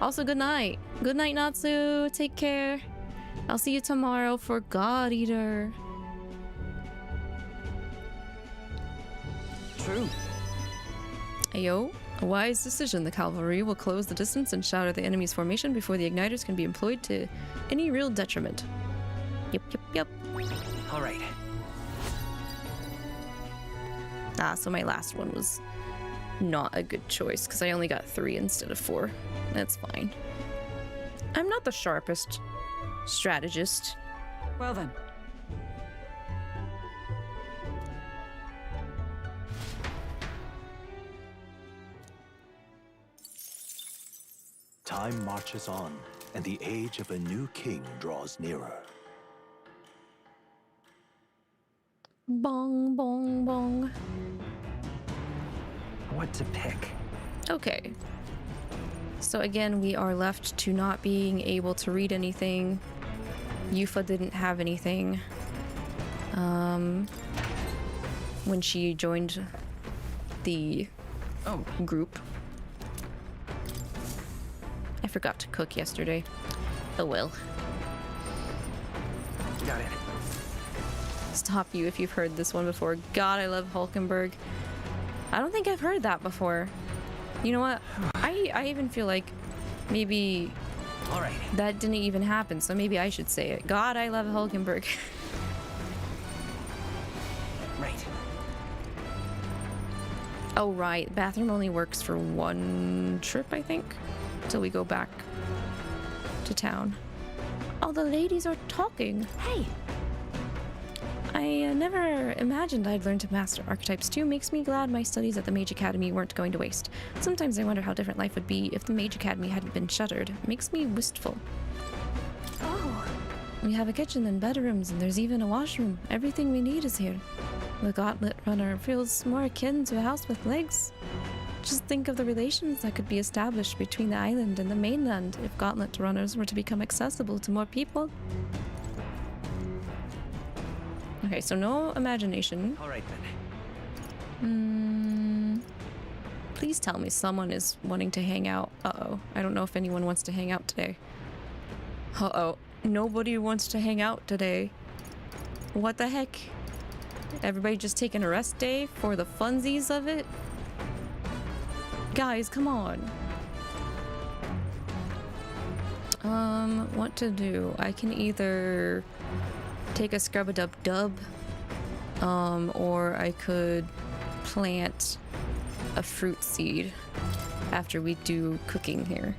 Also, good night. Good night, Natsu. Take care. I'll see you tomorrow for God Eater. True. Ayo. A wise decision. The cavalry will close the distance and shatter the enemy's formation before the igniters can be employed to any real detriment. Yep. All right. Ah, so my last one was not a good choice because I only got 3 instead of 4. That's fine. I'm not the sharpest strategist. Well then. Time marches on, and the age of a new king draws nearer. Bong, bong, bong. What to pick? Okay. So again, we are left to not being able to read anything. Yufa didn't have anything. When she joined the group. I forgot to cook yesterday. Oh well. Got it. Stop you if you've heard this one before. God, I love Hulkenberg. I don't think I've heard that before. You know what? I even feel like maybe that didn't even happen, so maybe I should say it. God, I love Hulkenberg. Right. Oh, right. Bathroom only works for 1 trip, I think, till we go back to town. All the ladies are talking. Hey! I never imagined I'd learn to master archetypes too. Makes me glad my studies at the Mage Academy weren't going to waste. Sometimes I wonder how different life would be if the Mage Academy hadn't been shuttered. Makes me wistful. Oh. We have a kitchen and bedrooms, and there's even a washroom. Everything we need is here. The Gauntlet Runner feels more akin to a house with legs. Just think of the relations that could be established between the island and the mainland if Gauntlet Runners were to become accessible to more people. Okay, so no imagination. All right then. Please tell me someone is wanting to hang out. Uh-oh. I don't know if anyone wants to hang out today. Uh-oh. Nobody wants to hang out today. What the heck? Everybody just taking a rest day for the funsies of it? Guys, come on. What to do? I can either take a scrub-a-dub-dub, or I could plant a fruit seed after we do cooking here.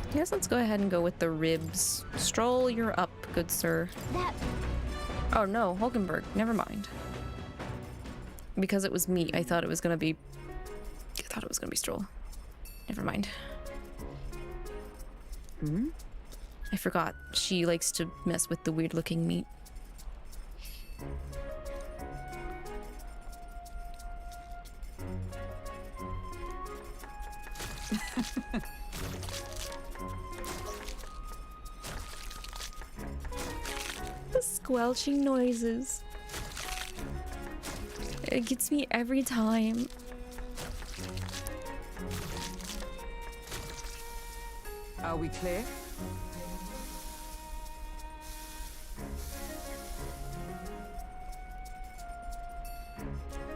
I guess let's go ahead and go with the ribs. Stroll, you're up, good sir. Oh no, Hulkenberg. Never mind. Because it was meat, I thought it was gonna be Stroll. Never mind. I forgot. She likes to mess with the weird looking meat. The squelching noises. It gets me every time. Are we clear?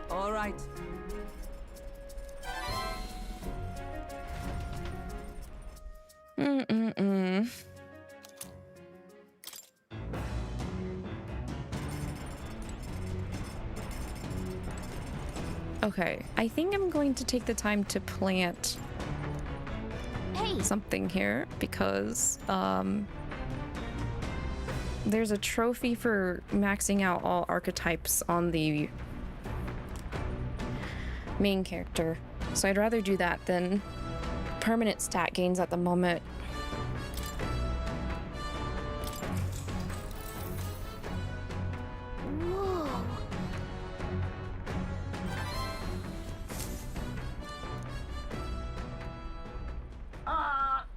All right. Okay, I think I'm going to take the time to plant something here because There's a trophy for maxing out all archetypes on the main character. So I'd rather do that than permanent stat gains at the moment. Whoa.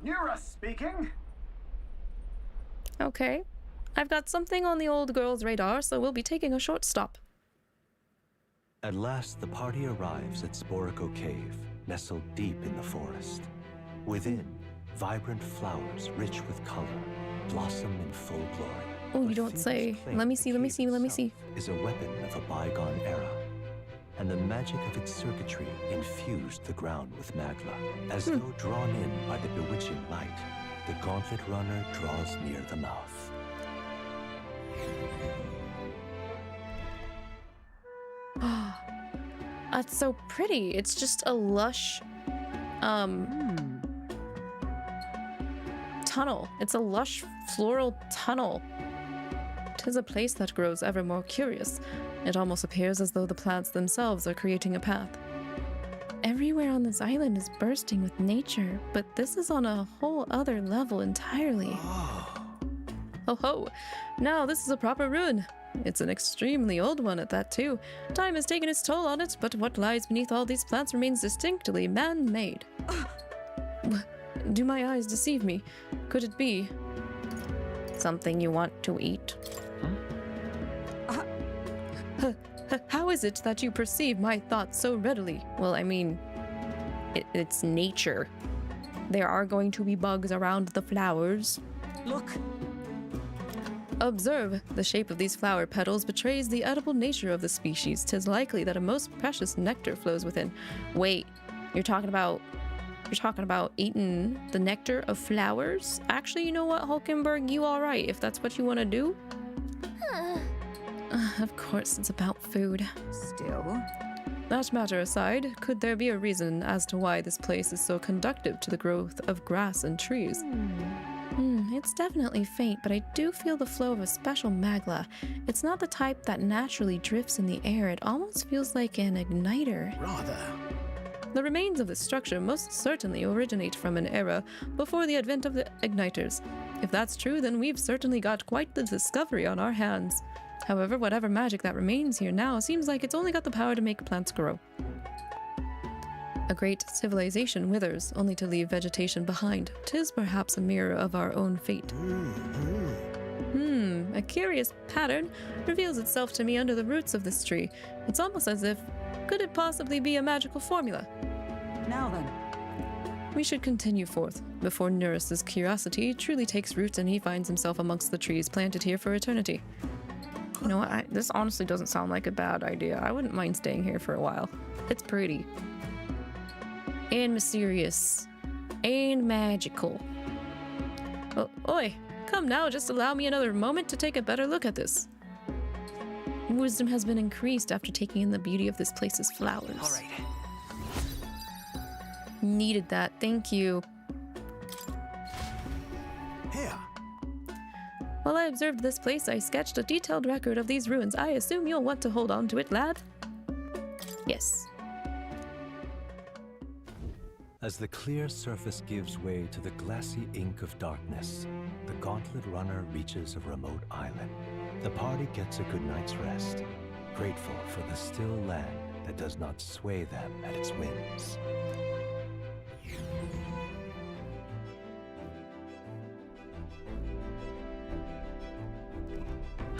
Nura speaking. Okay. I've got something on the old girl's radar, so we'll be taking a short stop. At last, the party arrives at Sporico Cave, nestled deep in the forest. Within, vibrant flowers rich with color blossom in full glory. Oh, you don't say. Let me see, let me see, let me see. Is a weapon of a bygone era, and the magic of its circuitry infused the ground with magla. As though drawn in by the bewitching light, the gauntlet runner draws near the mouth. That's so pretty. It's just a lush tunnel. It's a lush floral tunnel. 'Tis a place that grows ever more curious. It almost appears as though the plants themselves are creating a path. Everywhere on this island is bursting with nature, but this is on a whole other level entirely. Oh ho! Now this is a proper ruin. It's an extremely old one at that too. Time has taken its toll on it, but what lies beneath all these plants remains distinctly man-made. Do my eyes deceive me? Could it be something you want to eat? How is it that you perceive my thoughts so readily? Well, I mean, it's nature. There are going to be bugs around the flowers. Look! Observe, the shape of these flower petals betrays the edible nature of the species. 'Tis likely that a most precious nectar flows within. Wait, you're talking about eating the nectar of flowers? Actually, you know what, 𝐿𝐷𝐿𝐷𝐿, you alright, if that's what you want to do? Of course, it's about food. Still? That matter aside, could there be a reason as to why this place is so conducive to the growth of grass and trees? It's definitely faint, but I do feel the flow of a special magla. It's not the type that naturally drifts in the air. It almost feels like an igniter. Rather. The remains of this structure most certainly originate from an era before the advent of the igniters. If that's true, then we've certainly got quite the discovery on our hands. However, whatever magic that remains here now seems like it's only got the power to make plants grow. A great civilization withers, only to leave vegetation behind. 'Tis perhaps a mirror of our own fate. A curious pattern reveals itself to me under the roots of this tree. It's almost as if, could it possibly be a magical formula? Now then. We should continue forth, before Nurus's curiosity truly takes root and he finds himself amongst the trees planted here for eternity. You know what, this honestly doesn't sound like a bad idea. I wouldn't mind staying here for a while. It's pretty. And mysterious. And magical. Oh, oi! Come now, just allow me another moment to take a better look at this. Wisdom has been increased after taking in the beauty of this place's flowers. All right. Needed that, thank you. Here. While I observed this place, I sketched a detailed record of these ruins. I assume you'll want to hold on to it, lad? Yes. As the clear surface gives way to the glassy ink of darkness, the gauntlet runner reaches a remote island. The party gets a good night's rest, grateful for the still land that does not sway them at its whims.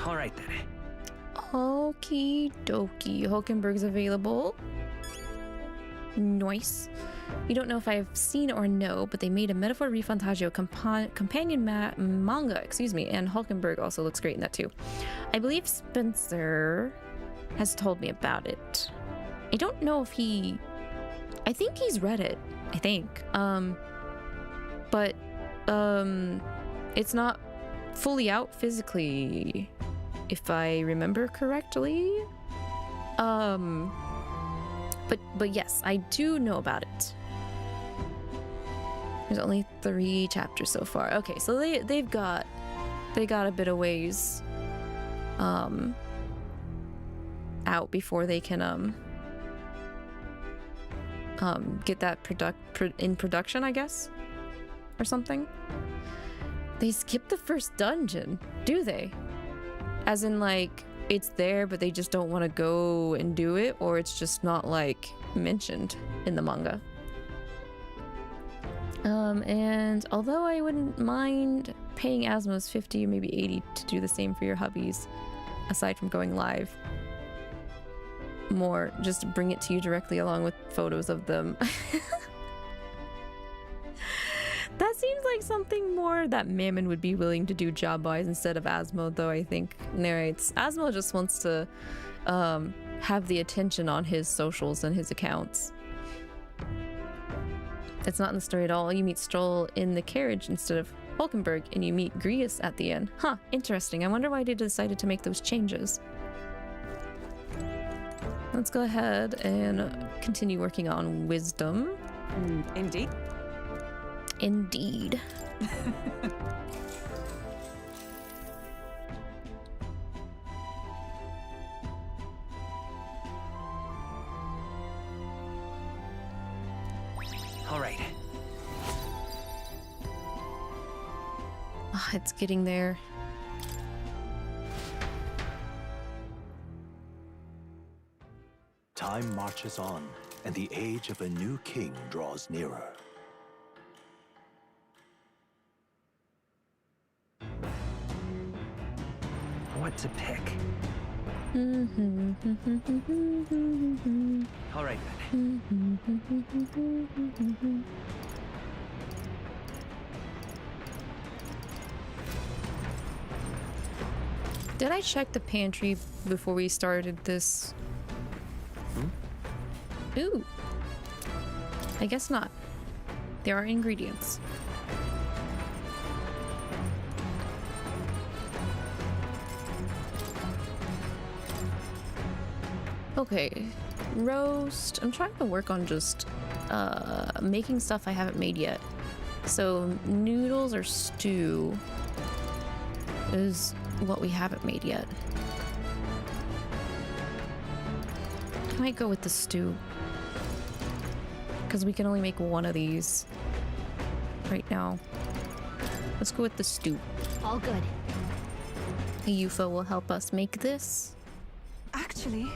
All right then. Okie dokie. 𝐿𝐷𝐿𝐷's available. Nice. You don't know if I've seen or know, but they made a Metaphor ReFantazio companion manga, and 𝐿𝐷𝐿𝐷 also looks great in that too. I believe Spencer has told me about it. I don't know if he... I think he's read it. I think. But it's not fully out physically, if I remember correctly. But yes, I do know about it. There's only 3 chapters so far. Okay, so they've got they got a bit of ways out before they can get that in production, I guess, or something. They skip the first dungeon, do they? As in, like, it's there, but they just don't want to go and do it, or it's just not, like, mentioned in the manga. And although I wouldn't mind paying Asmos 50 or maybe 80 to do the same for your hubbies, aside from going live, more, just bring it to you directly along with photos of them. That seems like something more that Mammon would be willing to do job-wise instead of Asmo, though I think narrates. Asmo just wants to have the attention on his socials and his accounts. It's not in the story at all. You meet Stroll in the carriage instead of Hulkenberg, and you meet Grius at the end. Huh, interesting. I wonder why they decided to make those changes. Let's go ahead and continue working on wisdom. Indeed. Indeed. All right. Oh, it's getting there. Time marches on, and the age of a new king draws nearer. What to pick? All right then. Did I check the pantry before we started this? Ooh. I guess not. There are ingredients. Okay, roast. I'm trying to work on just making stuff I haven't made yet. So noodles or stew is what we haven't made yet. I might go with the stew, because we can only make one of these right now. Let's go with the stew. All good. Yufa will help us make this. Actually,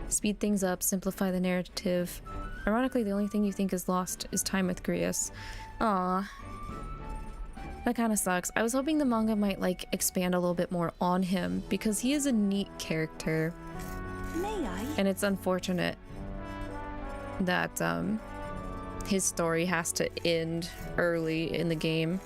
speed things up, simplify the narrative. Ironically, the only thing you think is lost is time with Grius. Aww. That kind of sucks. I was hoping the manga might, like, expand a little bit more on him, because he is a neat character. May I? And it's unfortunate that his story has to end early in the game.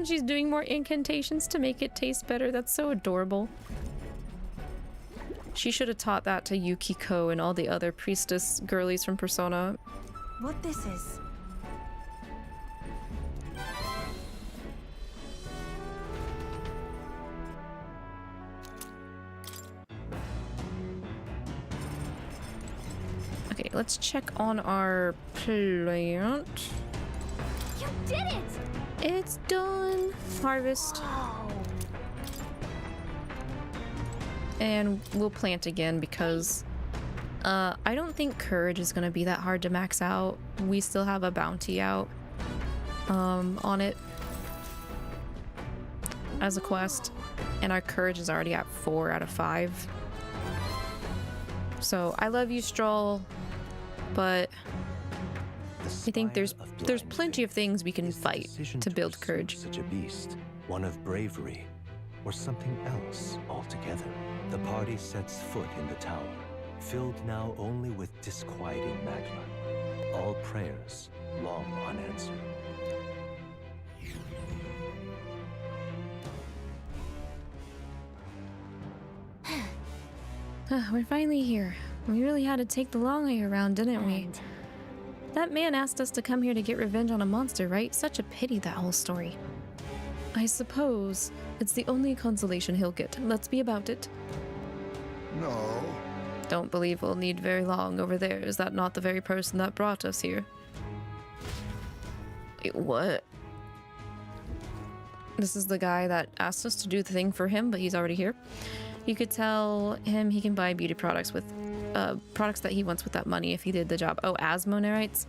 She's doing more incantations to make it taste better. That's so adorable. She should have taught that to Yukiko and all the other priestess girlies from Persona. What this is? Okay, let's check on our plant. You did it! It's done. Harvest. Wow. And we'll plant again because I don't think courage is gonna be that hard to max out. We still have a bounty out on it as a quest, and our courage is already at 4 out of 5. So I love you, Stroll, but I think there's plenty of things we can fight to build courage. Such a beast, one of bravery, or something else altogether. The party sets foot in the tower, filled now only with disquieting magma. All prayers long unanswered. We're finally here. We really had to take the long way around, didn't we? That man asked us to come here to get revenge on a monster, right? Such a pity, that whole story. I suppose it's the only consolation he'll get. Let's be about it. No. Don't believe we'll need very long over there. Is that not the very person that brought us here? Wait, what? This is the guy that asked us to do the thing for him, but he's already here. You could tell him he can buy beauty products with products that he wants with that money if he did the job. Oh, Asmonerites?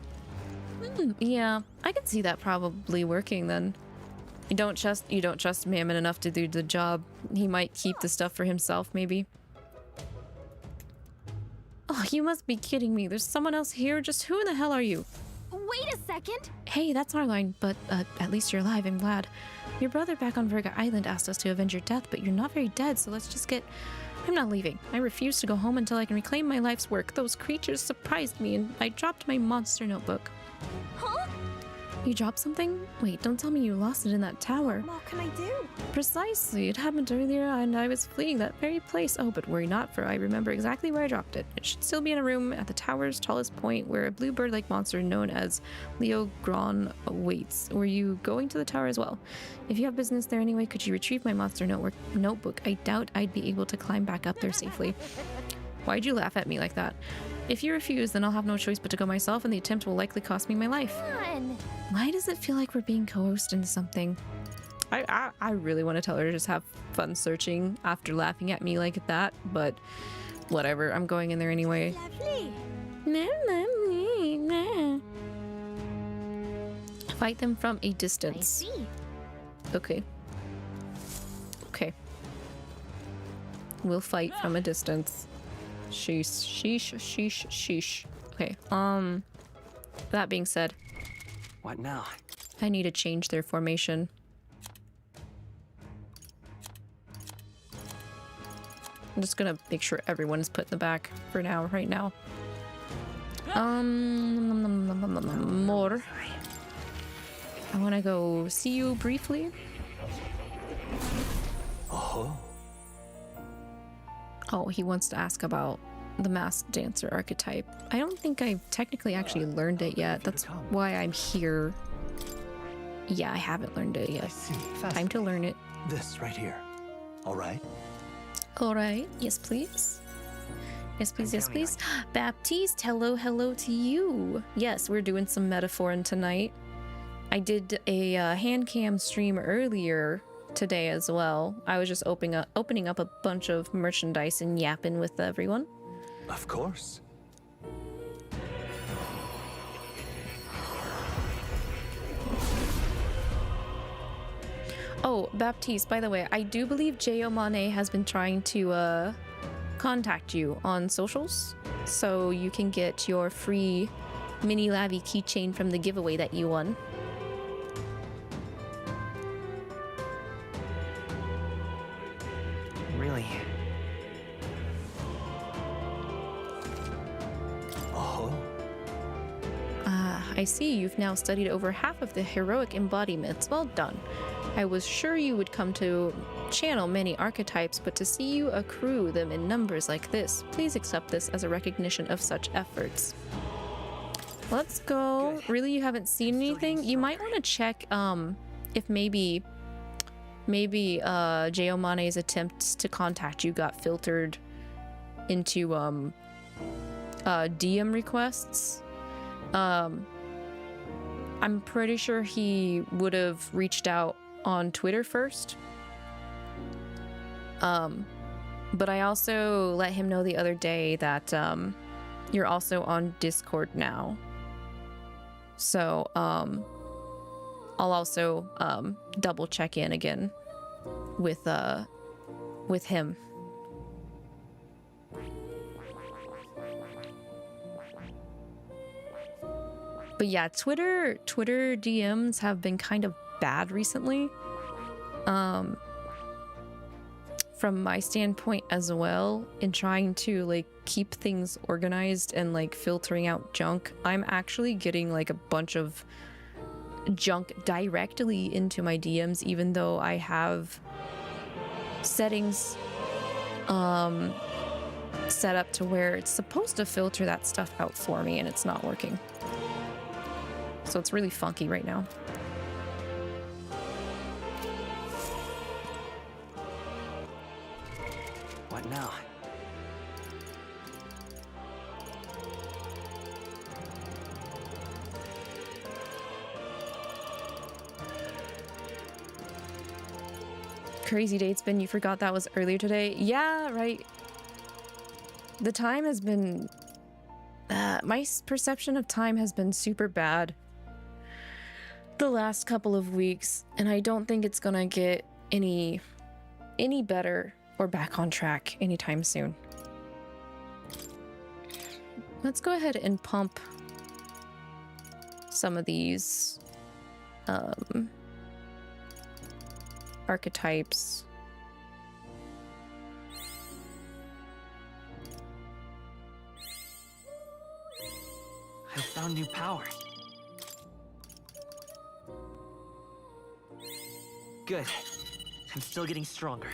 Yeah, I can see that probably working then. You don't trust Mammon enough to do the job. He might keep the stuff for himself, maybe. Oh, you must be kidding me. There's someone else here. Just who in the hell are you? Wait a second. Hey, that's Alraune, but at least you're alive. I'm glad. Your brother back on Virga Island asked us to avenge your death, but you're not very dead, so let's just get... I'm not leaving. I refuse to go home until I can reclaim my life's work. Those creatures surprised me, and I dropped my monster notebook. Huh? You dropped something? Wait, don't tell me you lost it in that tower. What can I do? Precisely. It happened earlier, and I was fleeing that very place. Oh, but worry not, for I remember exactly where I dropped it. It should still be in a room at the tower's tallest point, where a blue bird-like monster known as 𝐿𝐿𝐿 waits. Were you going to the tower as well? If you have business there anyway, could you retrieve my monster notebook? I doubt I'd be able to climb back up there safely. Why'd you laugh at me like that? If you refuse, then I'll have no choice but to go myself, and the attempt will likely cost me my life. Fun. Why does it feel like we're being coerced into something? I really want to tell her to just have fun searching after laughing at me like that, but whatever. I'm going in there anyway. Lovely. Fight them from a distance. I see. Okay. Okay. We'll fight from a distance. Sheesh, sheesh, sheesh, sheesh. Okay, that being said, What now? I need to change their formation. I'm just gonna make sure everyone is put in the back for now, right now. More. I wanna go see you briefly. Oh. Oh, he wants to ask about the masked dancer archetype. I don't think I've technically actually learned it yet. That's why I'm here. Yeah, I haven't learned it yet. Time to learn it. This right here. All right? All right. Yes, please. Yes, please. Yes, please. Baptiste, hello, hello to you. Yes, we're doing some Metaphorin tonight. I did a hand cam stream earlier today as well. I was just opening up a bunch of merchandise and yapping with everyone. Of course. Oh, Baptiste, by the way, I do believe 𝐿𝐿 has been trying to contact you on socials, so you can get your free mini Lavy keychain from the giveaway that you won. Really? Oh. I see you've now studied over half of the heroic embodiments. Well done. I was sure you would come to channel many archetypes, but to see you accrue them in numbers like this, please accept this as a recognition of such efforts. Let's go. Good. Really, you haven't seen anything? You might want to check if maybe 𝐿𝐿𝐿's attempts to contact you got filtered into DM requests. I'm pretty sure he would have reached out on Twitter first. But I also let him know the other day that you're also on Discord now. So I'll also double check in again with him. But yeah, Twitter DMs have been kind of bad recently. From my standpoint as well, in trying to like keep things organized and like filtering out junk, I'm actually getting like a bunch of junk directly into my DMs, even though I have settings set up to where it's supposed to filter that stuff out for me, and it's not working. So it's really funky right now. crazy day it's been. You forgot that was earlier today. Yeah, right. The time has been... my perception of time has been super bad the last couple of weeks, and I don't think it's gonna get any better or back on track anytime soon. Let's go ahead and pump some of these archetypes. I found new power. Good. I'm still getting stronger.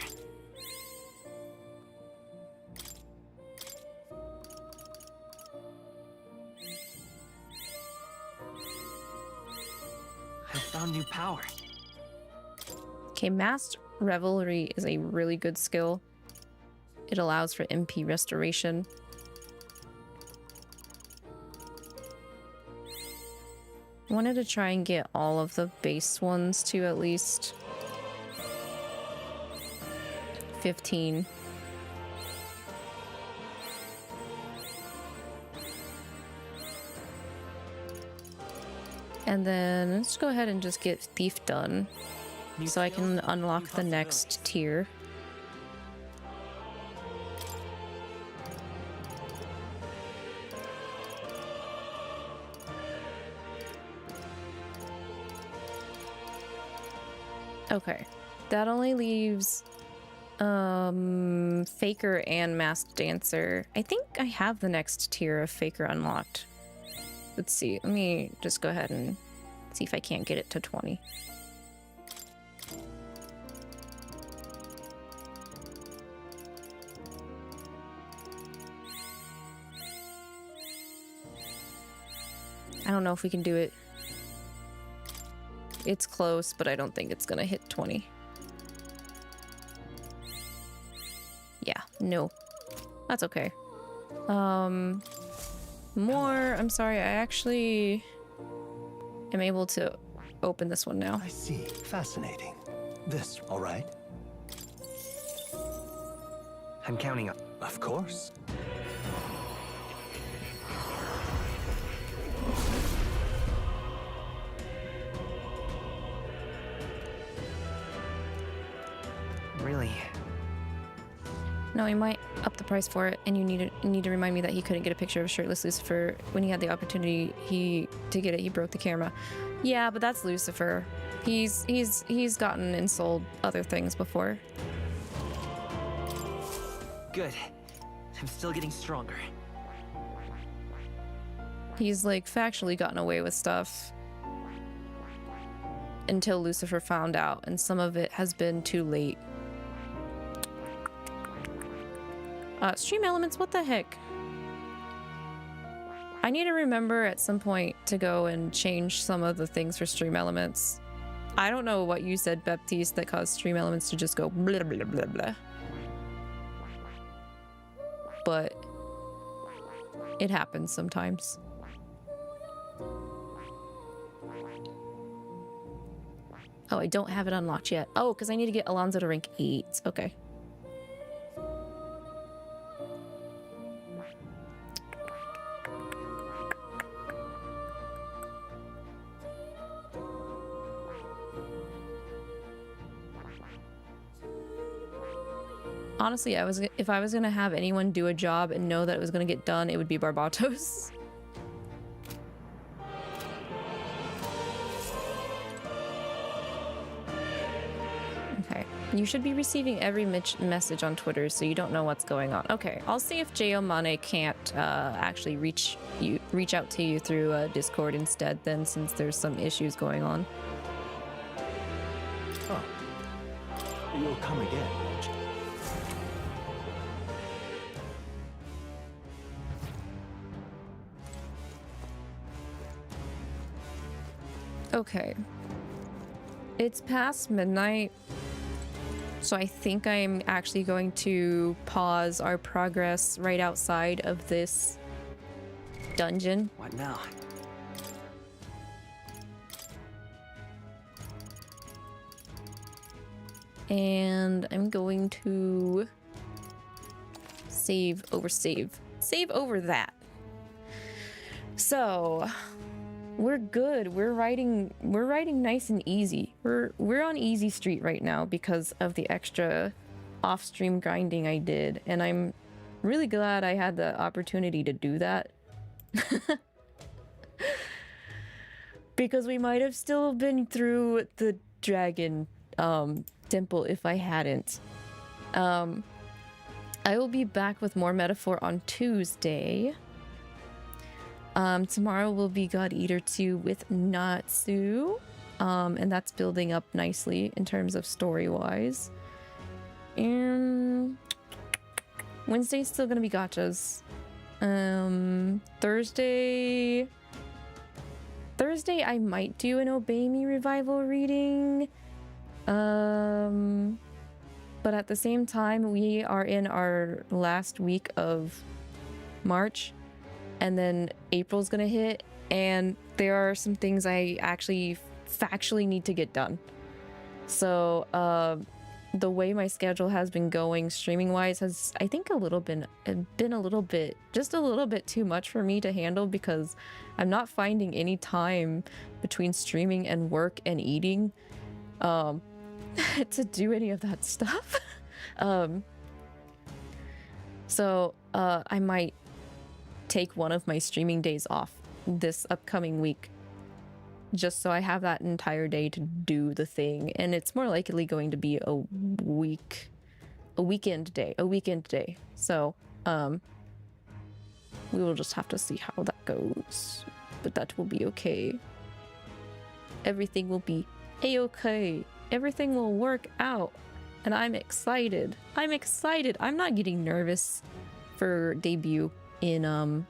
I found new power. Okay, Masked Revelry is a really good skill. It allows for MP restoration. I wanted to try and get all of the base ones to at least 15. And then let's go ahead and just get Thief done so I can unlock the next tier. Okay, that only leaves Faker and Masked Dancer. I think I have the next tier of Faker unlocked. Let's see, let me just go ahead and see if I can't get it to 20. I don't know if we can do it. It's close, but I don't think it's gonna hit 20. Yeah, no. That's okay. More, I'm sorry, I actually am able to open this one now. I see. Fascinating. This, all right? I'm counting on... Of course. Really? No, he might up the price for it, and you need to remind me that he couldn't get a picture of shirtless Lucifer when he had the opportunity. To get it, he broke the camera. Yeah, but that's Lucifer. He's gotten and sold other things before. Good. I'm still getting stronger. He's like factually gotten away with stuff until Lucifer found out, and some of it has been too late. Stream Elements, what the heck? I need to remember at some point to go and change some of the things for Stream Elements. I don't know what you said, Baptiste, that caused Stream Elements to just go blah blah blah blah. But it happens sometimes. Oh, I don't have it unlocked yet. Oh, because I need to get Alonzo to rank 8. Okay. Honestly, if I was gonna have anyone do a job and know that it was gonna get done, it would be Barbatos. Okay, you should be receiving every message on Twitter, so you don't know what's going on. Okay, I'll see if J.O. can't actually reach out to you through Discord instead, then, since there's some issues going on. Oh, you'll come again. Okay. It's past midnight, so I think I'm actually going to pause our progress right outside of this dungeon. What now? And I'm going to save over that. So we're good. We're riding nice and easy. We're on easy street right now because of the extra off-stream grinding I did, and I'm really glad I had the opportunity to do that. Because we might have still been through the dragon temple if I hadn't. I will be back with more metaphor on Tuesday. Tomorrow will be God Eht 2 with Natsu. And that's building up nicely in terms of story-wise. And Wednesday's still gonna be gachas. Thursday I might do an Obey Me revival reading. But at the same time, we are in our last week of March, and then April's gonna hit, and there are some things I actually factually need to get done. So the way my schedule has been going streaming wise has, I think, been a little bit too much for me to handle, because I'm not finding any time between streaming and work and eating to do any of that stuff. So I might take one of my streaming days off this upcoming week, just so I have that entire day to do the thing. And it's more likely going to be a weekend day. So we will just have to see how that goes, but that will be okay. Everything will be a-okay. Everything will work out, and I'm excited. I'm not getting nervous for debut in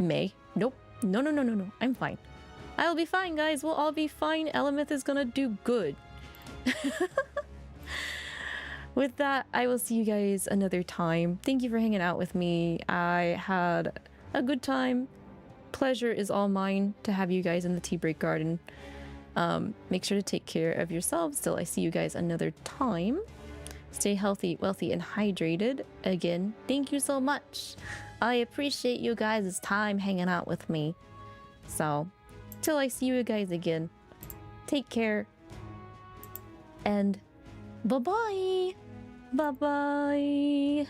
May. Nope. No. I'm fine. I'll be fine, guys. We'll all be fine. Elamith is gonna do good. With that, I will see you guys another time. Thank you for hanging out with me. I had a good time. Pleasure is all mine to have you guys in the tea break garden. Make sure to take care of yourselves till I see you guys another time. Stay healthy, wealthy, and hydrated. Again, thank you so much. I appreciate you guys' time hanging out with me. So, till I see you guys again, take care, and bye-bye. Bye-bye.